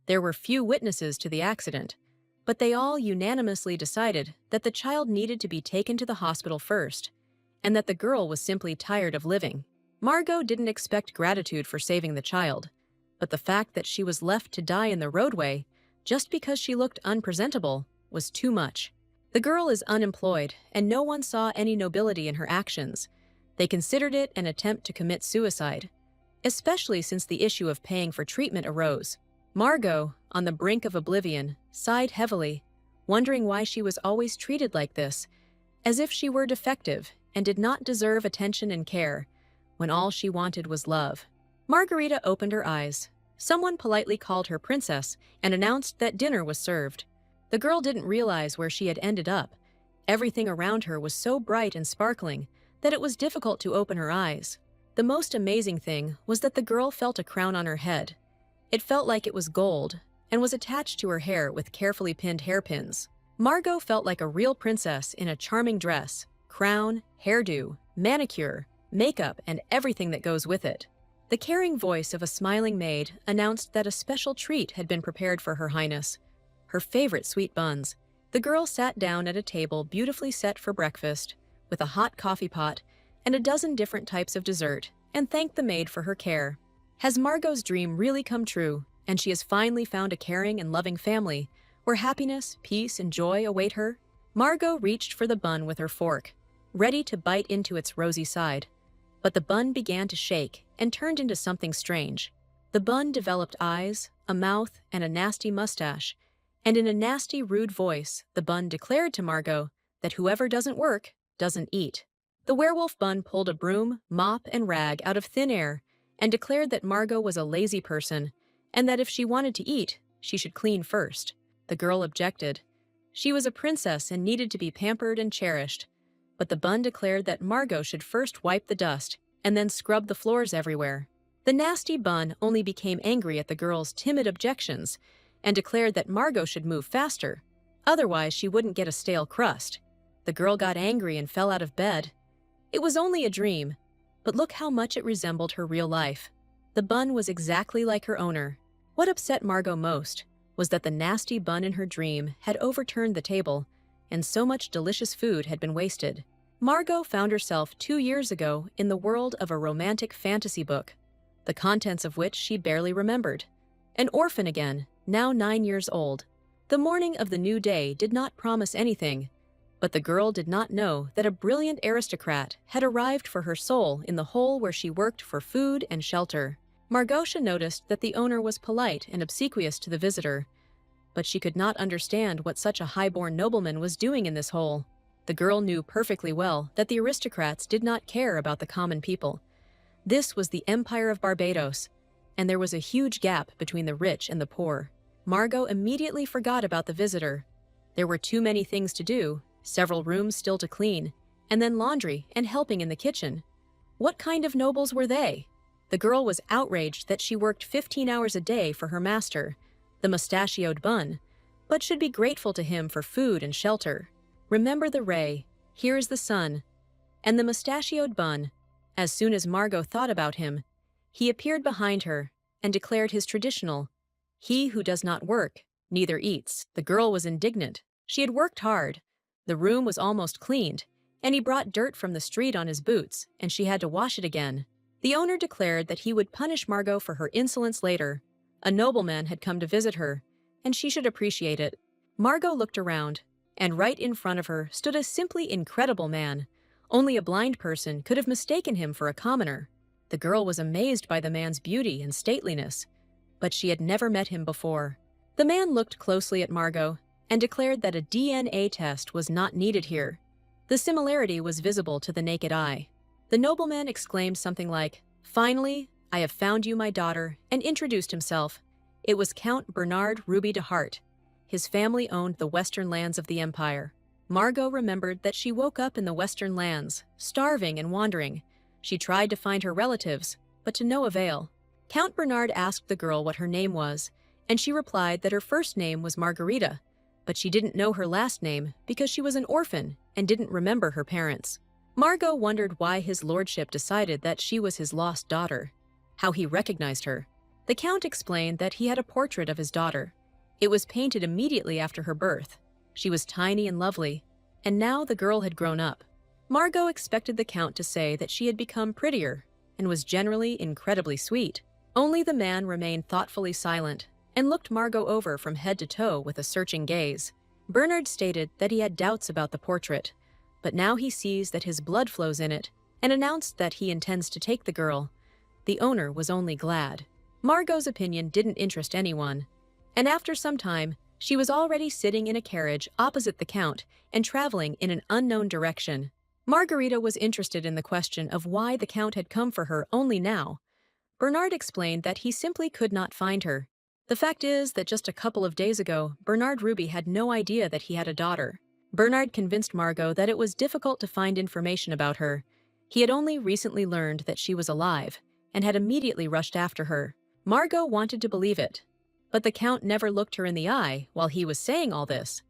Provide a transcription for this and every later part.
There were few witnesses to the accident, but they all unanimously decided that the child needed to be taken to the hospital first, and that the girl was simply tired of living. Margot didn't expect gratitude for saving the child, but the fact that she was left to die in the roadway just because she looked unpresentable was too much. The girl is unemployed, and no one saw any nobility in her actions. They considered it an attempt to commit suicide, especially since the issue of paying for treatment arose. Margot, on the brink of oblivion, sighed heavily, wondering why she was always treated like this, as if she were defective and did not deserve attention and care, when all she wanted was love. Margarita opened her eyes. Someone politely called her princess and announced that dinner was served. The girl didn't realize where she had ended up. Everything around her was so bright and sparkling that it was difficult to open her eyes. The most amazing thing was that the girl felt a crown on her head. It felt like it was gold and was attached to her hair with carefully pinned hairpins. Margot felt like a real princess in a charming dress, crown, hairdo, manicure, makeup, and everything that goes with it. The caring voice of a smiling maid announced that a special treat had been prepared for Her Highness, her favorite sweet buns. The girl sat down at a table beautifully set for breakfast, with a hot coffee pot and a dozen different types of dessert, and thanked the maid for her care. Has Margot's dream really come true, and she has finally found a caring and loving family, where happiness, peace, and joy await her? Margot reached for the bun with her fork, ready to bite into its rosy side. But the bun began to shake and turned into something strange. The bun developed eyes, a mouth, and a nasty mustache, and in a nasty, rude voice, the bun declared to Margot that whoever doesn't work doesn't eat. The werewolf bun pulled a broom, mop, and rag out of thin air and declared that Margot was a lazy person and that if she wanted to eat, she should clean first. The girl objected. She was a princess and needed to be pampered and cherished, but the bun declared that Margot should first wipe the dust and then scrub the floors everywhere. The nasty bun only became angry at the girl's timid objections and declared that Margot should move faster, otherwise she wouldn't get a stale crust. The girl got angry and fell out of bed. It was only a dream, but look how much it resembled her real life. The bun was exactly like her owner. What upset Margot most was that the nasty bun in her dream had overturned the table, and so much delicious food had been wasted. Margot found herself 2 years ago in the world of a romantic fantasy book, the contents of which she barely remembered. An orphan again, now 9 years old. The morning of the new day did not promise anything, but the girl did not know that a brilliant aristocrat had arrived for her soul in the hole where she worked for food and shelter. Margosha noticed that the owner was polite and obsequious to the visitor, but she could not understand what such a high-born nobleman was doing in this hole. The girl knew perfectly well that the aristocrats did not care about the common people. This was the Empire of Barbados, and there was a huge gap between the rich and the poor. Margot immediately forgot about the visitor. There were too many things to do, several rooms still to clean, and then laundry and helping in the kitchen. What kind of nobles were they? The girl was outraged that she worked 15 hours a day for her master, the mustachioed bun, but should be grateful to him for food and shelter. Remember the ray, here is the sun, and the mustachioed bun. As soon as Margot thought about him, he appeared behind her and declared his traditional, "He who does not work, neither eats." The girl was indignant. She had worked hard. The room was almost cleaned, and he brought dirt from the street on his boots, and she had to wash it again. The owner declared that he would punish Margot for her insolence later. A nobleman had come to visit her, and she should appreciate it. Margot looked around, and right in front of her stood a simply incredible man. Only a blind person could have mistaken him for a commoner. The girl was amazed by the man's beauty and stateliness, but she had never met him before. The man looked closely at Margot and declared that a DNA test was not needed here. The similarity was visible to the naked eye. The nobleman exclaimed something like, "Finally, I have found you, my daughter," and introduced himself. It was Count Bernard Ruby de Hart. His family owned the western lands of the empire. Margot remembered that she woke up in the western lands, starving and wandering. She tried to find her relatives, but to no avail. Count Bernard asked the girl what her name was, and she replied that her first name was Margarita, but she didn't know her last name because she was an orphan and didn't remember her parents. Margot wondered why his lordship decided that she was his lost daughter, how he recognized her. The Count explained that he had a portrait of his daughter. It was painted immediately after her birth. She was tiny and lovely, and now the girl had grown up. Margot expected the Count to say that she had become prettier and was generally incredibly sweet. Only the man remained thoughtfully silent and looked Margot over from head to toe with a searching gaze. Bernard stated that he had doubts about the portrait, but now he sees that his blood flows in it and announced that he intends to take the girl. The owner was only glad. Margot's opinion didn't interest anyone, and after some time, she was already sitting in a carriage opposite the Count and traveling in an unknown direction. Margarita was interested in the question of why the Count had come for her only now. Bernard explained that he simply could not find her. The fact is that just a couple of days ago, Bernard Ruby had no idea that he had a daughter. Bernard convinced Margot that it was difficult to find information about her. He had only recently learned that she was alive and had immediately rushed after her. Margot wanted to believe it, but the Count never looked her in the eye while he was saying all this.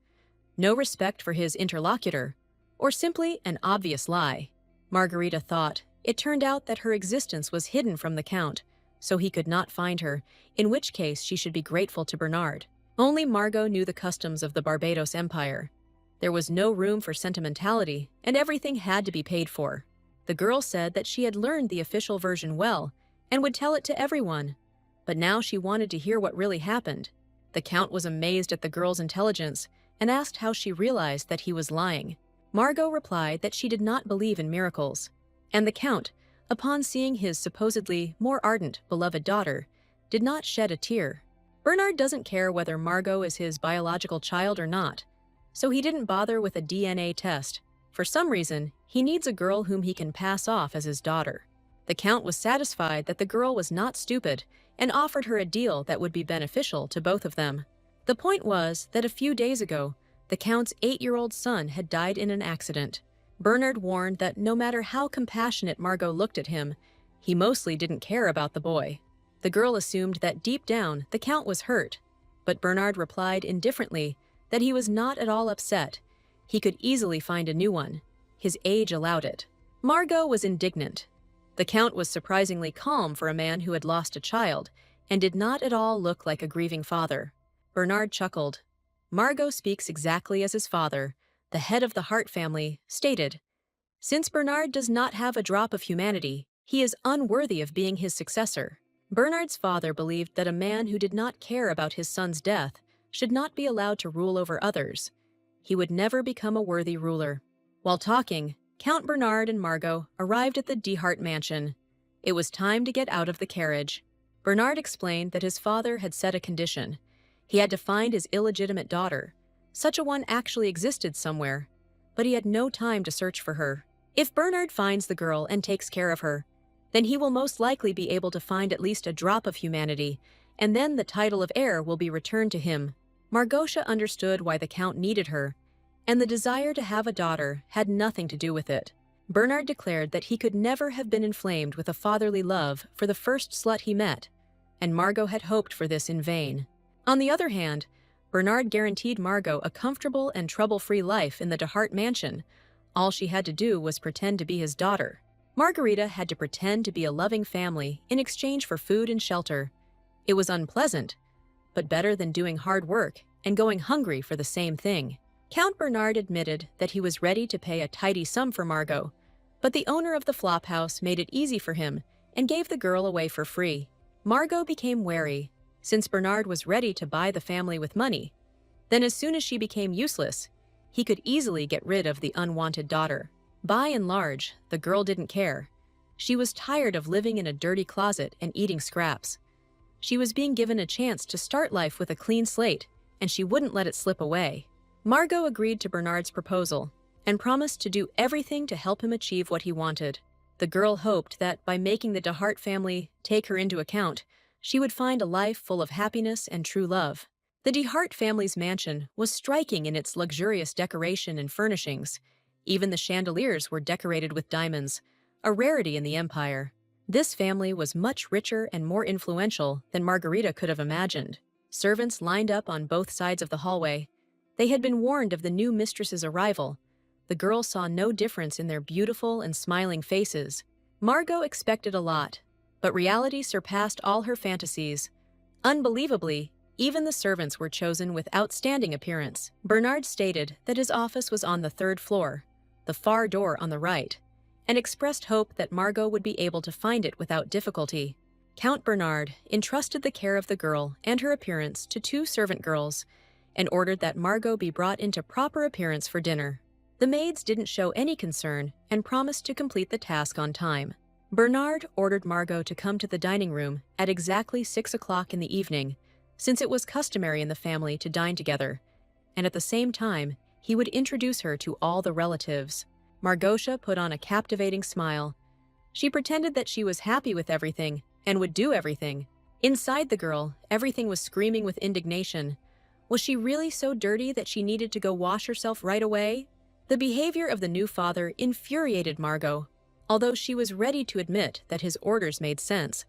No respect for his interlocutor, or simply an obvious lie. Margarita thought it turned out that her existence was hidden from the Count, so he could not find her, in which case she should be grateful to Bernard. Only Margot knew the customs of the Barbados Empire. There was no room for sentimentality, and everything had to be paid for. The girl said that she had learned the official version well and would tell it to everyone, but now she wanted to hear what really happened. The Count was amazed at the girl's intelligence and asked how she realized that he was lying. Margot replied that she did not believe in miracles, and the Count, upon seeing his supposedly more ardent, beloved daughter, did not shed a tear. Bernard doesn't care whether Margot is his biological child or not, so he didn't bother with a DNA test. For some reason, he needs a girl whom he can pass off as his daughter. The Count was satisfied that the girl was not stupid and offered her a deal that would be beneficial to both of them. The point was that a few days ago, the Count's 8-year-old son had died in an accident. Bernard warned that no matter how compassionate Margot looked at him, he mostly didn't care about the boy. The girl assumed that deep down the Count was hurt, but Bernard replied indifferently that he was not at all upset. He could easily find a new one. His age allowed it. Margot was indignant. The Count was surprisingly calm for a man who had lost a child and did not at all look like a grieving father. Bernard chuckled. Margot speaks exactly as his father, the head of the Hart family, stated. Since Bernard does not have a drop of humanity, he is unworthy of being his successor. Bernard's father believed that a man who did not care about his son's death should not be allowed to rule over others. He would never become a worthy ruler. While talking, Count Bernard and Margot arrived at the de Hart mansion. It was time to get out of the carriage. Bernard explained that his father had set a condition. He had to find his illegitimate daughter. Such a one actually existed somewhere, but he had no time to search for her. If Bernard finds the girl and takes care of her, then he will most likely be able to find at least a drop of humanity, and then the title of heir will be returned to him. Margosha understood why the Count needed her, and the desire to have a daughter had nothing to do with it. Bernard declared that he could never have been inflamed with a fatherly love for the first slut he met, and Margot had hoped for this in vain. On the other hand, Bernard guaranteed Margot a comfortable and trouble-free life in the de Hart mansion. All she had to do was pretend to be his daughter. Margarita had to pretend to be a loving family in exchange for food and shelter. It was unpleasant, but better than doing hard work and going hungry for the same thing. Count Bernard admitted that he was ready to pay a tidy sum for Margot, but the owner of the flophouse made it easy for him and gave the girl away for free. Margot became wary, since Bernard was ready to buy the family with money. Then as soon as she became useless, he could easily get rid of the unwanted daughter. By and large, the girl didn't care. She was tired of living in a dirty closet and eating scraps. She was being given a chance to start life with a clean slate, and she wouldn't let it slip away. Margot agreed to Bernard's proposal and promised to do everything to help him achieve what he wanted. The girl hoped that by making the de Hart family take her into account, she would find a life full of happiness and true love. The de Hart family's mansion was striking in its luxurious decoration and furnishings. Even the chandeliers were decorated with diamonds, a rarity in the empire. This family was much richer and more influential than Margarita could have imagined. Servants lined up on both sides of the hallway. They had been warned of the new mistress's arrival. The girl saw no difference in their beautiful and smiling faces. Margot expected a lot, but reality surpassed all her fantasies. Unbelievably, even the servants were chosen with outstanding appearance. Bernard stated that his office was on the third floor, the far door on the right, and expressed hope that Margot would be able to find it without difficulty. Count Bernard entrusted the care of the girl and her appearance to two servant girls and ordered that Margot be brought into proper appearance for dinner. The maids didn't show any concern and promised to complete the task on time. Bernard ordered Margot to come to the dining room at exactly 6 o'clock in the evening, since it was customary in the family to dine together, and at the same time, he would introduce her to all the relatives. Margosha put on a captivating smile. She pretended that she was happy with everything and would do everything. Inside the girl, everything was screaming with indignation. Was she really so dirty that she needed to go wash herself right away? The behavior of the new father infuriated Margot. Although she was ready to admit that his orders made sense,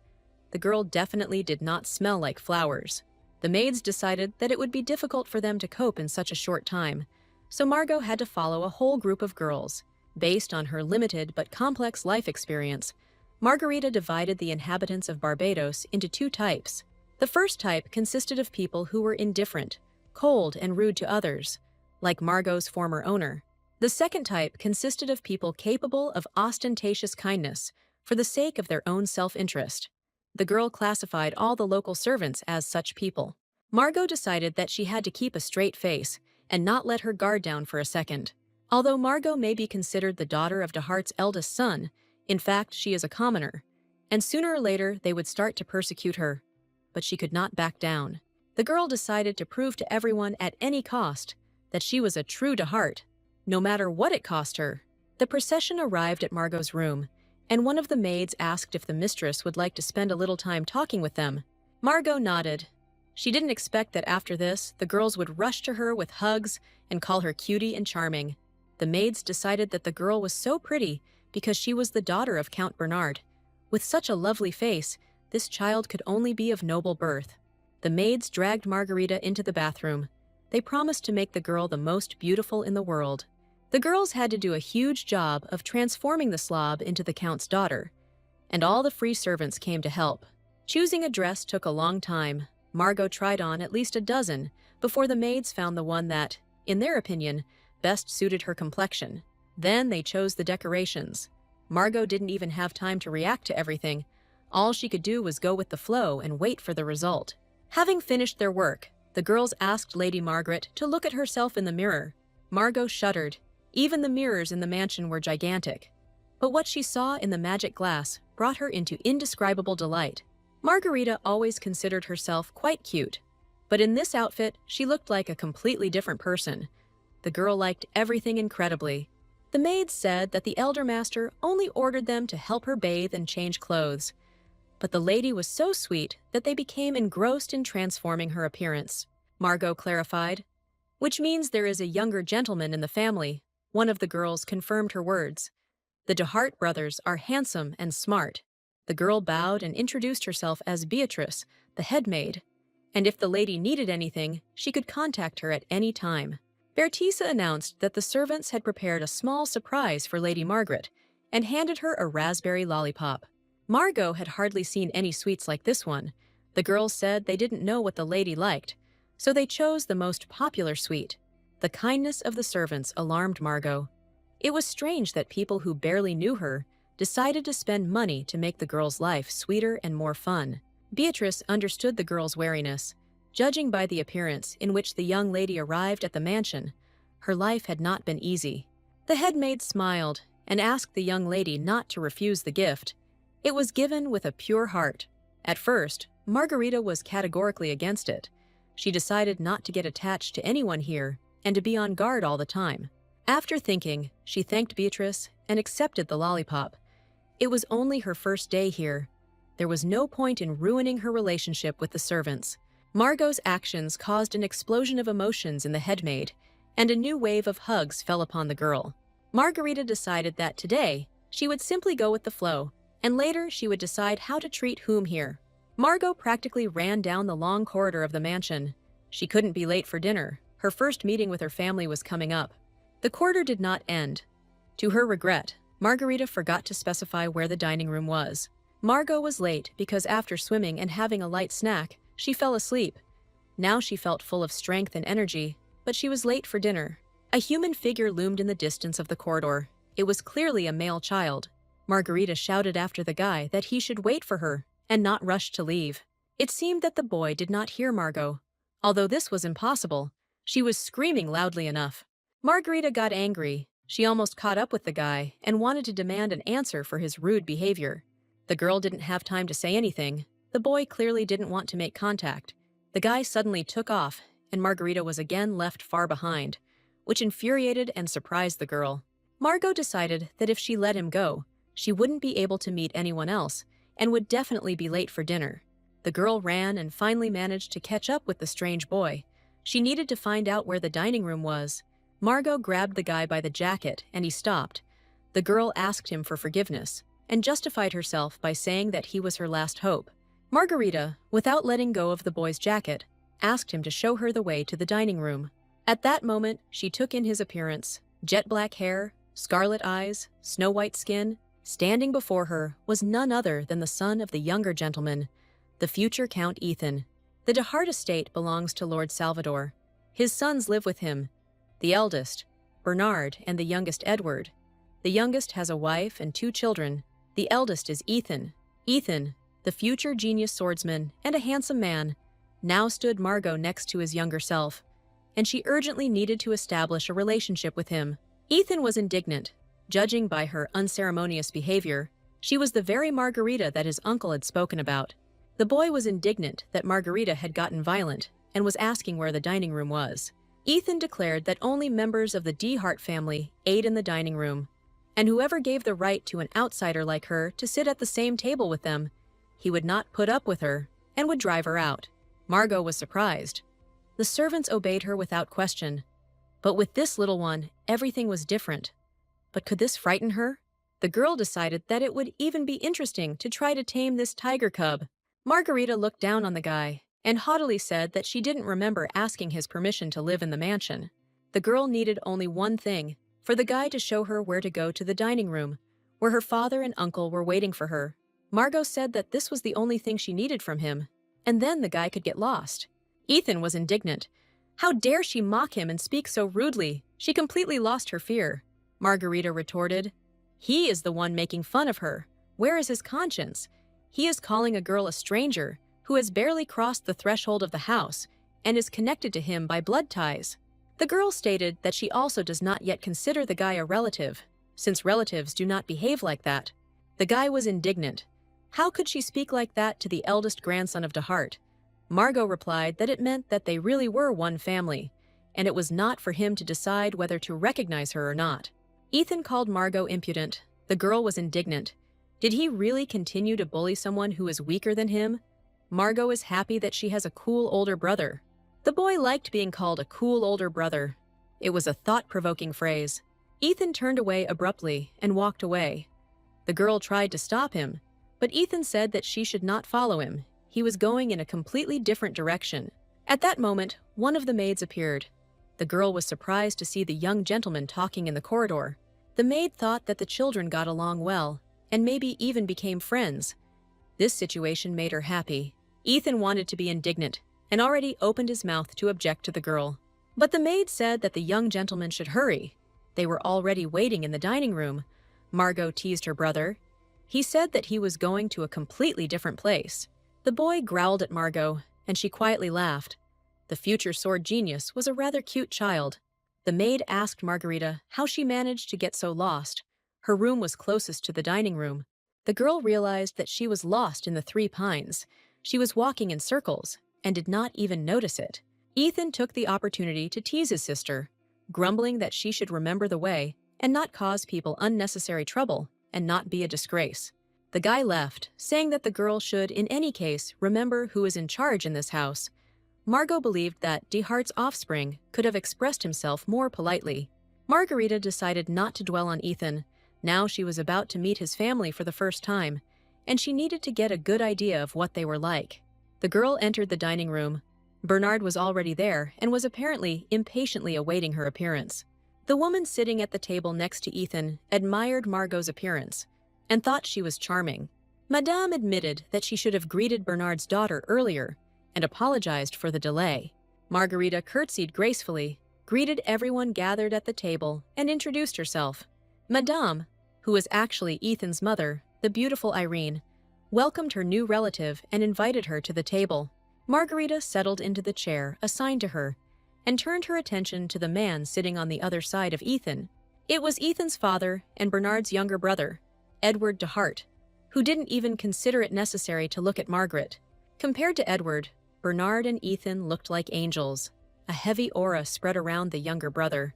the girl definitely did not smell like flowers. The maids decided that it would be difficult for them to cope in such a short time, so Margot had to follow a whole group of girls. Based on her limited but complex life experience, Margarita divided the inhabitants of Barbados into two types. The first type consisted of people who were indifferent, cold, and rude to others, like Margot's former owner. The second type consisted of people capable of ostentatious kindness for the sake of their own self-interest. The girl classified all the local servants as such people. Margot decided that she had to keep a straight face and not let her guard down for a second. Although Margot may be considered the daughter of DeHart's eldest son, in fact, she is a commoner, and sooner or later they would start to persecute her. But she could not back down. The girl decided to prove to everyone at any cost that she was a true DeHart, no matter what it cost her. The procession arrived at Margot's room, and one of the maids asked if the mistress would like to spend a little time talking with them. Margot nodded. She didn't expect that after this, the girls would rush to her with hugs and call her cutie and charming. The maids decided that the girl was so pretty because she was the daughter of Count Bernard. With such a lovely face, this child could only be of noble birth. The maids dragged Margarita into the bathroom. They promised to make the girl the most beautiful in the world. The girls had to do a huge job of transforming the slob into the Count's daughter, and all the free servants came to help. Choosing a dress took a long time. Margot tried on at least a dozen before the maids found the one that, in their opinion, best suited her complexion. Then they chose the decorations. Margot didn't even have time to react to everything. All she could do was go with the flow and wait for the result. Having finished their work, the girls asked Lady Margaret to look at herself in the mirror. Margot shuddered. Even the mirrors in the mansion were gigantic. But what she saw in the magic glass brought her into indescribable delight. Margarita always considered herself quite cute, but in this outfit, she looked like a completely different person. The girl liked everything incredibly. The maids said that the elder master only ordered them to help her bathe and change clothes. But the lady was so sweet that they became engrossed in transforming her appearance. Margot clarified, "Which means there is a younger gentleman in the family." One of the girls confirmed her words. The DeHart brothers are handsome and smart. The girl bowed and introduced herself as Beatrice, the head maid, and if the lady needed anything, she could contact her at any time. Bertisa announced that the servants had prepared a small surprise for Lady Margaret and handed her a raspberry lollipop. Margot had hardly seen any sweets like this one. The girls said they didn't know what the lady liked, so they chose the most popular sweet. The kindness of the servants alarmed Margot. It was strange that people who barely knew her decided to spend money to make the girl's life sweeter and more fun. Beatrice understood the girl's wariness. Judging by the appearance in which the young lady arrived at the mansion, her life had not been easy. The head maid smiled and asked the young lady not to refuse the gift. It was given with a pure heart. At first, Margarita was categorically against it. She decided not to get attached to anyone here and to be on guard all the time. After thinking, she thanked Beatrice and accepted the lollipop. It was only her first day here. There was no point in ruining her relationship with the servants. Margot's actions caused an explosion of emotions in the head maid, and a new wave of hugs fell upon the girl. Margarita decided that today, she would simply go with the flow, and later she would decide how to treat whom here. Margot practically ran down the long corridor of the mansion. She couldn't be late for dinner. Her first meeting with her family was coming up. The corridor did not end. To her regret, Margarita forgot to specify where the dining room was. Margot was late because after swimming and having a light snack, she fell asleep. Now she felt full of strength and energy, but she was late for dinner. A human figure loomed in the distance of the corridor. It was clearly a male child. Margarita shouted after the guy that he should wait for her and not rush to leave. It seemed that the boy did not hear Margot. Although this was impossible, she was screaming loudly enough. Margarita got angry. She almost caught up with the guy and wanted to demand an answer for his rude behavior. The girl didn't have time to say anything. The boy clearly didn't want to make contact. The guy suddenly took off, and Margarita was again left far behind, which infuriated and surprised the girl. Margot decided that if she let him go, she wouldn't be able to meet anyone else and would definitely be late for dinner. The girl ran and finally managed to catch up with the strange boy. She needed to find out where the dining room was. Margot grabbed the guy by the jacket and he stopped. The girl asked him for forgiveness and justified herself by saying that he was her last hope. Margarita, without letting go of the boy's jacket, asked him to show her the way to the dining room. At that moment, she took in his appearance: jet black hair, scarlet eyes, snow-white skin. Standing before her was none other than the son of the younger gentleman, the future Count Ethan. The de Hart estate belongs to Lord Salvador. His sons live with him, the eldest, Bernard, and the youngest, Edward. The youngest has a wife and 2 children. The eldest is Ethan. Ethan, the future genius swordsman and a handsome man, now stood Margot next to his younger self, and she urgently needed to establish a relationship with him. Ethan was indignant. Judging by her unceremonious behavior, she was the very Margarita that his uncle had spoken about. The boy was indignant that Margarita had gotten violent and was asking where the dining room was. Ethan declared that only members of the de Hart family ate in the dining room, and whoever gave the right to an outsider like her to sit at the same table with them, he would not put up with her and would drive her out. Margot was surprised. The servants obeyed her without question. But with this little one, everything was different. But could this frighten her? The girl decided that it would even be interesting to try to tame this tiger cub. Margarita looked down on the guy and haughtily said that she didn't remember asking his permission to live in the mansion. The girl needed only one thing: for the guy to show her where to go to the dining room, where her father and uncle were waiting for her. Margot said that this was the only thing she needed from him, and then the guy could get lost. Ethan was indignant. How dare she mock him and speak so rudely? She completely lost her fear. Margarita retorted, "He is the one making fun of her. Where is his conscience? He is calling a girl a stranger who has barely crossed the threshold of the house and is connected to him by blood ties." The girl stated that she also does not yet consider the guy a relative, since relatives do not behave like that. The guy was indignant. How could she speak like that to the eldest grandson of de Hart? Margot replied that it meant that they really were one family, and it was not for him to decide whether to recognize her or not. Ethan called Margot impudent. The girl was indignant. Did he really continue to bully someone who is weaker than him? Margot is happy that she has a cool older brother. The boy liked being called a cool older brother. It was a thought-provoking phrase. Ethan turned away abruptly and walked away. The girl tried to stop him, but Ethan said that she should not follow him. He was going in a completely different direction. At that moment, one of the maids appeared. The girl was surprised to see the young gentleman talking in the corridor. The maid thought that the children got along well, and maybe even became friends. This situation made her happy. Ethan wanted to be indignant, and already opened his mouth to object to the girl. But the maid said that the young gentleman should hurry. They were already waiting in the dining room. Margot teased her brother. He said that he was going to a completely different place. The boy growled at Margot, and she quietly laughed. The future sword genius was a rather cute child. The maid asked Margarita how she managed to get so lost. Her room was closest to the dining room. The girl realized that she was lost in the 3 Pines. She was walking in circles and did not even notice it. Ethan took the opportunity to tease his sister, grumbling that she should remember the way and not cause people unnecessary trouble and not be a disgrace. The guy left, saying that the girl should, in any case, remember who is in charge in this house. Margot believed that de Hart's offspring could have expressed himself more politely. Margarita decided not to dwell on Ethan. Now she was about to meet his family for the first time, and she needed to get a good idea of what they were like. The girl entered the dining room. Bernard was already there and was apparently impatiently awaiting her appearance. The woman sitting at the table next to Ethan admired Margot's appearance and thought she was charming. Madame admitted that she should have greeted Bernard's daughter earlier. and apologized for the delay. Margarita curtsied gracefully, greeted everyone gathered at the table, and introduced herself. Madame, who was actually Ethan's mother, the beautiful Irene, welcomed her new relative and invited her to the table. Margarita settled into the chair assigned to her and turned her attention to the man sitting on the other side of Ethan. It was Ethan's father and Bernard's younger brother, Edward DeHart, who didn't even consider it necessary to look at Margaret. Compared to Edward, Bernard and Ethan looked like angels. A heavy aura spread around the younger brother.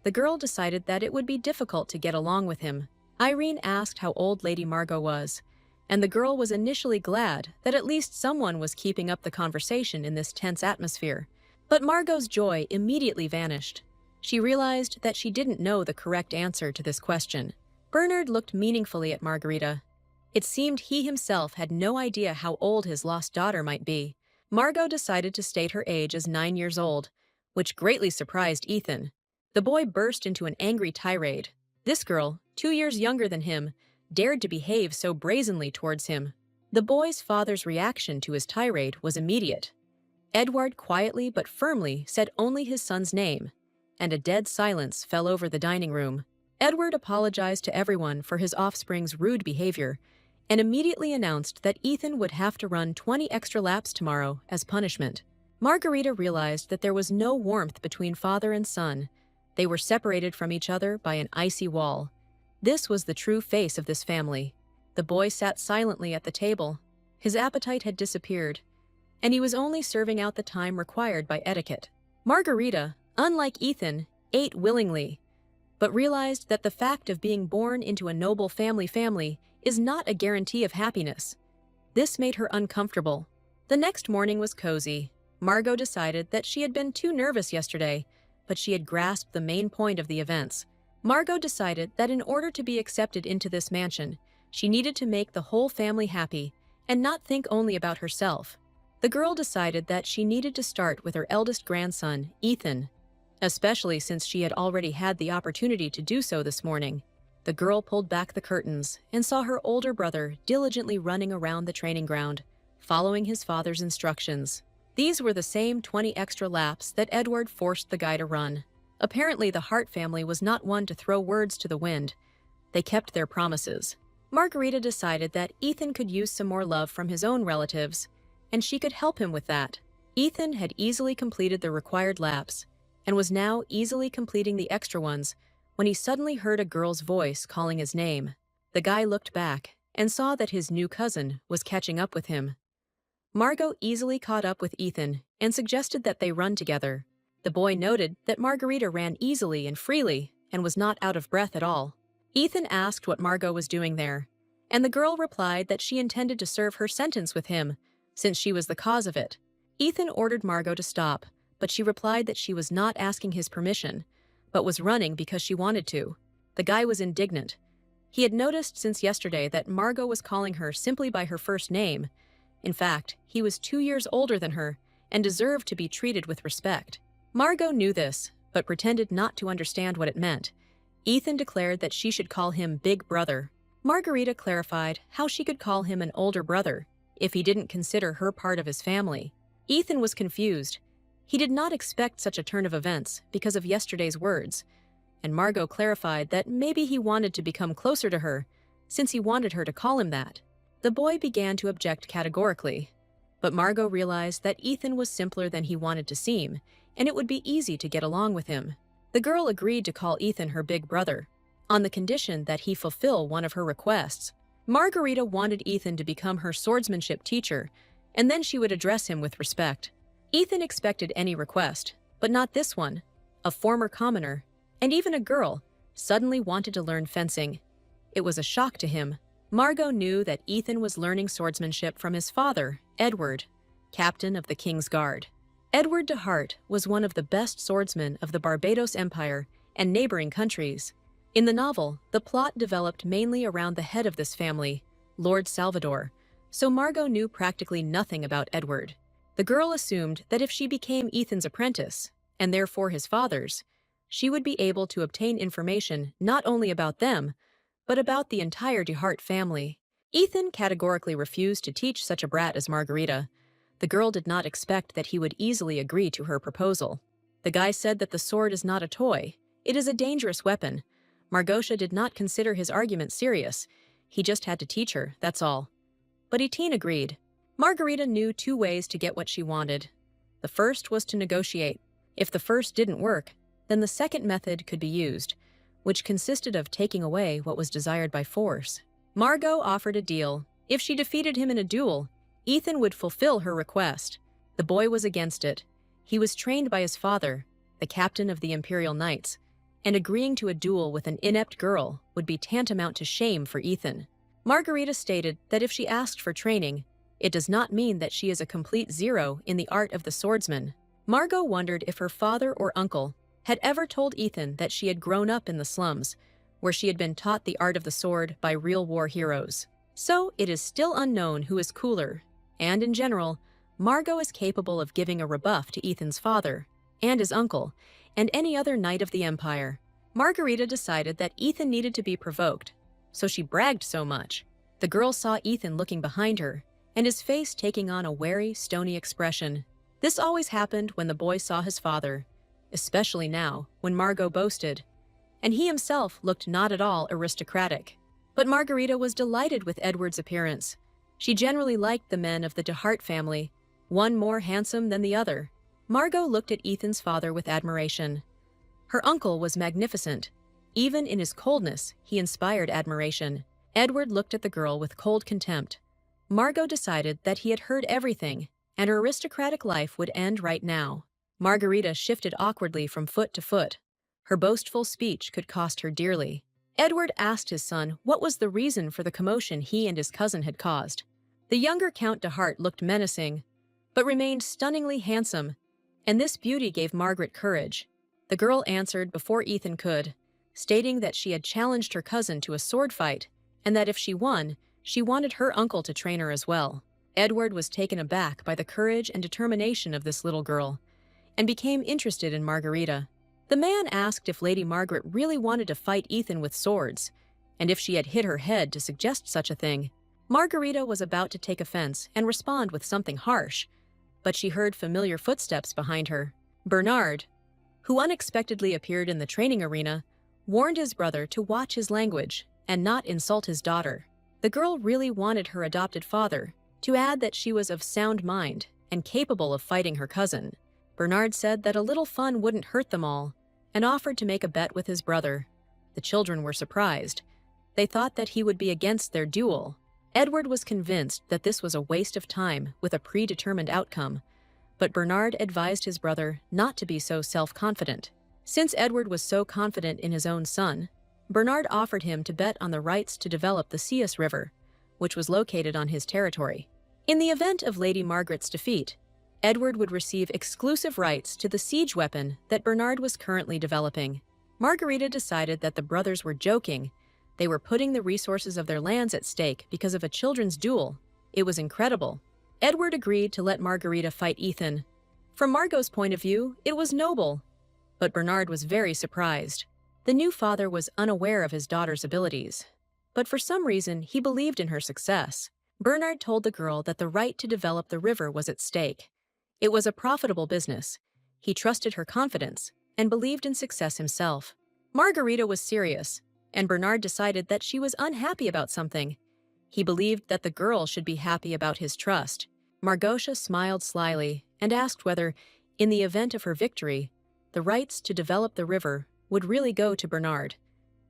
The girl decided that it would be difficult to get along with him. Irene asked how old Lady Margot was, and the girl was initially glad that at least someone was keeping up the conversation in this tense atmosphere. But Margot's joy immediately vanished. She realized that she didn't know the correct answer to this question. Bernard looked meaningfully at Margarita. It seemed he himself had no idea how old his lost daughter might be. Margot decided to state her age as 9 years old, which greatly surprised Ethan. The boy burst into an angry tirade. This girl, 2 years younger than him, dared to behave so brazenly towards him. The boy's father's reaction to his tirade was immediate. Edward quietly but firmly said only his son's name, and a dead silence fell over the dining room. Edward apologized to everyone for his offspring's rude behavior and immediately announced that Ethan would have to run 20 extra laps tomorrow as punishment. Margarita realized that there was no warmth between father and son. They were separated from each other by an icy wall. This was the true face of this family. The boy sat silently at the table. His appetite had disappeared, and he was only serving out the time required by etiquette. Margarita, unlike Ethan, ate willingly, but realized that the fact of being born into a noble family is not a guarantee of happiness. This made her uncomfortable. The next morning was cozy. Margot decided that she had been too nervous yesterday, but she had grasped the main point of the events. Margot decided that in order to be accepted into this mansion, she needed to make the whole family happy and not think only about herself. The girl decided that she needed to start with her eldest grandson, Ethan, especially since she had already had the opportunity to do so this morning. The girl pulled back the curtains and saw her older brother diligently running around the training ground, following his father's instructions. These were the same 20 extra laps that Edward forced the guy to run. Apparently, the Hart family was not one to throw words to the wind. They kept their promises. Margarita decided that Ethan could use some more love from his own relatives, and she could help him with that. Ethan had easily completed the required laps and was now easily completing the extra ones when he suddenly heard a girl's voice calling his name. The guy looked back and saw that his new cousin was catching up with him. Margot easily caught up with Ethan and suggested that they run together. The boy noted that Margarita ran easily and freely and was not out of breath at all. Ethan asked what Margot was doing there, and the girl replied that she intended to serve her sentence with him, since she was the cause of it. Ethan ordered Margot to stop, but she replied that she was not asking his permission, but was running because she wanted to. The guy was indignant. He had noticed since yesterday that Margot was calling her simply by her first name. In fact, he was 2 years older than her and deserved to be treated with respect. Margot knew this, but pretended not to understand what it meant. Ethan declared that she should call him Big Brother. Margarita clarified how she could call him an older brother if he didn't consider her part of his family. Ethan was confused. He did not expect such a turn of events because of yesterday's words, and Margot clarified that maybe he wanted to become closer to her, since he wanted her to call him that. The boy began to object categorically, but Margot realized that Ethan was simpler than he wanted to seem, and it would be easy to get along with him. The girl agreed to call Ethan her big brother, on the condition that he fulfill one of her requests. Margarita wanted Ethan to become her swordsmanship teacher, and then she would address him with respect. Ethan expected any request, but not this one. A former commoner, and even a girl, suddenly wanted to learn fencing. It was a shock to him. Margot knew that Ethan was learning swordsmanship from his father, Edward, captain of the King's Guard. Edward DeHart was one of the best swordsmen of the Barbados Empire and neighboring countries. In the novel, the plot developed mainly around the head of this family, Lord Salvador, so Margot knew practically nothing about Edward. The girl assumed that if she became Ethan's apprentice, and therefore his father's, she would be able to obtain information not only about them, but about the entire DeHart family. Ethan categorically refused to teach such a brat as Margarita, The girl did not expect that he would easily agree to her proposal. The guy said that the sword is not a toy. It is a dangerous weapon. Margosha did not consider his argument serious. He just had to teach her, that's all. But Etin agreed. Margarita knew two ways to get what she wanted. The first was to negotiate. If the first didn't work, then the second method could be used, which consisted of taking away what was desired by force. Margot offered a deal. If she defeated him in a duel, Ethan would fulfill her request. The boy was against it. He was trained by his father, the captain of the Imperial Knights, and agreeing to a duel with an inept girl would be tantamount to shame for Ethan. Margarita stated that if she asked for training, it does not mean that she is a complete zero in the art of the swordsman. Margot wondered if her father or uncle had ever told Ethan that she had grown up in the slums, where she had been taught the art of the sword by real war heroes. So it is still unknown who is cooler, and in general, Margot is capable of giving a rebuff to Ethan's father, and his uncle, and any other knight of the Empire. Margarita decided that Ethan needed to be provoked, so she bragged so much. The girl saw Ethan looking behind her, and his face taking on a wary, stony expression. This always happened when the boy saw his father, especially now, when Margot boasted, and he himself looked not at all aristocratic. But Margarita was delighted with Edward's appearance. She generally liked the men of the de Hart family, one more handsome than the other. Margot looked at Ethan's father with admiration. Her uncle was magnificent. Even in his coldness, he inspired admiration. Edward looked at the girl with cold contempt. Margot decided that he had heard everything, and her aristocratic life would end right now. Margarita shifted awkwardly from foot to foot. Her boastful speech could cost her dearly. Edward asked his son what was the reason for the commotion he and his cousin had caused. The younger Count de Hart looked menacing, but remained stunningly handsome, and this beauty gave Margaret courage. The girl answered before Ethan could, stating that she had challenged her cousin to a sword fight, and that if she won, she wanted her uncle to train her as well. Edward was taken aback by the courage and determination of this little girl, and became interested in Margarita. The man asked if Lady Margaret really wanted to fight Ethan with swords, and if she had hit her head to suggest such a thing. Margarita was about to take offense and respond with something harsh, but she heard familiar footsteps behind her. Bernard, who unexpectedly appeared in the training arena, warned his brother to watch his language and not insult his daughter. The girl really wanted her adopted father to add that she was of sound mind and capable of fighting her cousin. Bernard said that a little fun wouldn't hurt them all, and offered to make a bet with his brother. The children were surprised. They thought that he would be against their duel. Edward was convinced that this was a waste of time with a predetermined outcome, but Bernard advised his brother not to be so self-confident. Since Edward was so confident in his own son, Bernard offered him to bet on the rights to develop the Sias River, which was located on his territory. In the event of Lady Margaret's defeat, Edward would receive exclusive rights to the siege weapon that Bernard was currently developing. Margarita decided that the brothers were joking. They were putting the resources of their lands at stake because of a children's duel. It was incredible. Edward agreed to let Margarita fight Ethan. From Margot's point of view, it was noble. But Bernard was very surprised. The new father was unaware of his daughter's abilities, but for some reason he believed in her success. Bernard told the girl that the right to develop the river was at stake. It was a profitable business. He trusted her confidence and believed in success himself. Margarita was serious, and Bernard decided that she was unhappy about something. He believed that the girl should be happy about his trust. Margosha smiled slyly and asked whether, in the event of her victory, the rights to develop the river would really go to Bernard,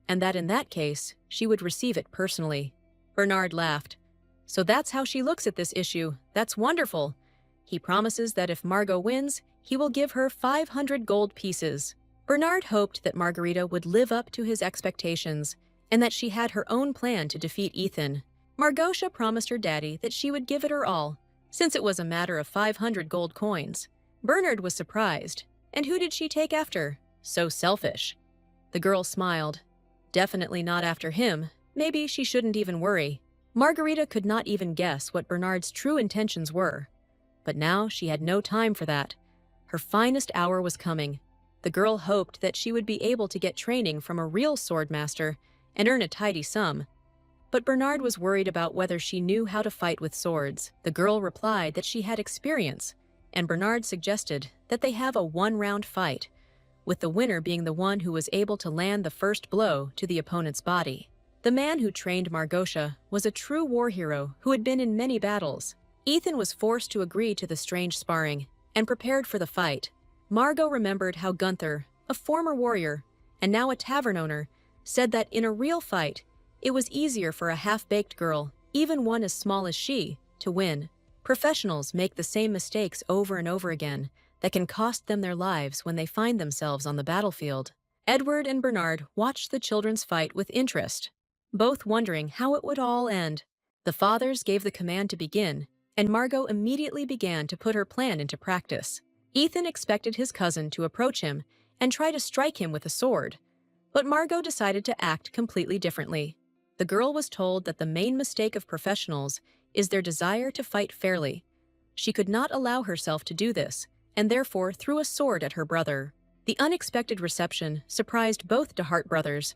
and that in that case, she would receive it personally. Bernard laughed. So that's how she looks at this issue. That's wonderful. He promises that if Margot wins, he will give her 500 gold pieces. Bernard hoped that Margarita would live up to his expectations and that she had her own plan to defeat Ethan. Margosha promised her daddy that she would give it her all, since it was a matter of 500 gold coins. Bernard was surprised. And who did she take after? So selfish. The girl smiled. Definitely not after him. Maybe she shouldn't even worry. Margarita could not even guess what Bernard's true intentions were. But now she had no time for that. Her finest hour was coming. The girl hoped that she would be able to get training from a real sword master and earn a tidy sum. but Bernard was worried about whether she knew how to fight with swords. The girl replied that she had experience, and Bernard suggested that they have a one-round fight, with the winner being the one who was able to land the first blow to the opponent's body. The man who trained Margosha was a true war hero who had been in many battles. Ethan was forced to agree to the strange sparring and prepared for the fight. Margot remembered how Gunther, a former warrior and now a tavern owner, said that in a real fight, it was easier for a half-baked girl, even one as small as she, to win. Professionals make the same mistakes over and over again that can cost them their lives when they find themselves on the battlefield. Edward and Bernard watched the children's fight with interest, both wondering how it would all end. The fathers gave the command to begin, and Margot immediately began to put her plan into practice. Ethan expected his cousin to approach him and try to strike him with a sword, but Margot decided to act completely differently. The girl was told that the main mistake of professionals is their desire to fight fairly. She could not allow herself to do this, and therefore threw a sword at her brother. The unexpected reception surprised both DeHart brothers.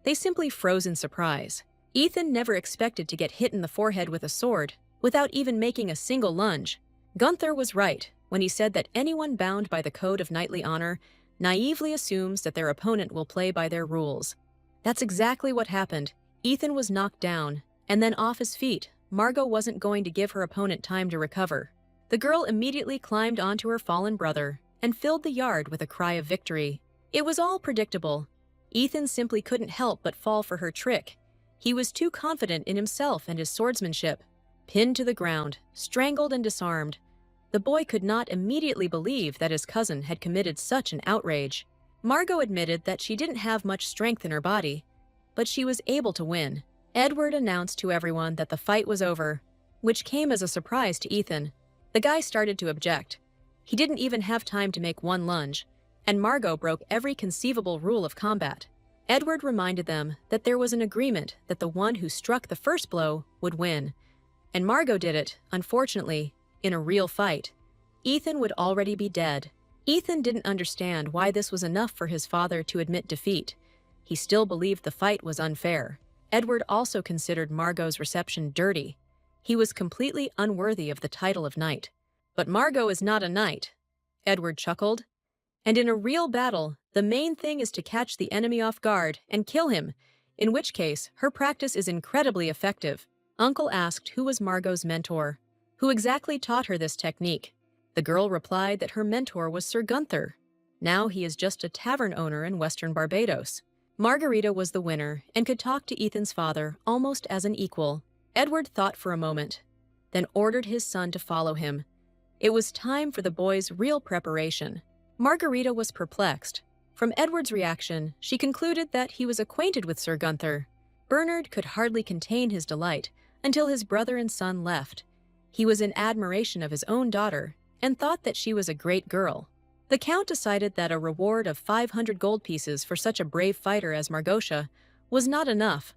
They simply froze in surprise. Ethan never expected to get hit in the forehead with a sword without even making a single lunge. Gunther was right when he said that anyone bound by the code of knightly honor naively assumes that their opponent will play by their rules. That's exactly what happened. Ethan was knocked down, and then off his feet. Margot wasn't going to give her opponent time to recover. The girl immediately climbed onto her fallen brother and filled the yard with a cry of victory. It was all predictable. Ethan simply couldn't help but fall for her trick. He was too confident in himself and his swordsmanship. Pinned to the ground, strangled and disarmed, the boy could not immediately believe that his cousin had committed such an outrage. Margot admitted that she didn't have much strength in her body, but she was able to win. Edward announced to everyone that the fight was over, which came as a surprise to Ethan. The guy started to object. He didn't even have time to make one lunge, and Margot broke every conceivable rule of combat. Edward reminded them that there was an agreement that the one who struck the first blow would win, and Margot did it, unfortunately, in a real fight. Ethan would already be dead. Ethan didn't understand why this was enough for his father to admit defeat. He still believed the fight was unfair. Edward also considered Margot's reception dirty. He was completely unworthy of the title of knight. But Margot is not a knight, Edward chuckled. And in a real battle, the main thing is to catch the enemy off guard and kill him, in which case her practice is incredibly effective. Uncle asked who was Margot's mentor, who exactly taught her this technique. The girl replied that her mentor was Sir Gunther. Now he is just a tavern owner in Western Barbados. Margarita was the winner and could talk to Ethan's father almost as an equal. Edward thought for a moment, then ordered his son to follow him. It was time for the boy's real preparation. Margarita was perplexed. From Edward's reaction, she concluded that he was acquainted with Sir Gunther. Bernard could hardly contain his delight until his brother and son left. He was in admiration of his own daughter and thought that she was a great girl. The Count decided that a reward of 500 gold pieces for such a brave fighter as Margosha was not enough.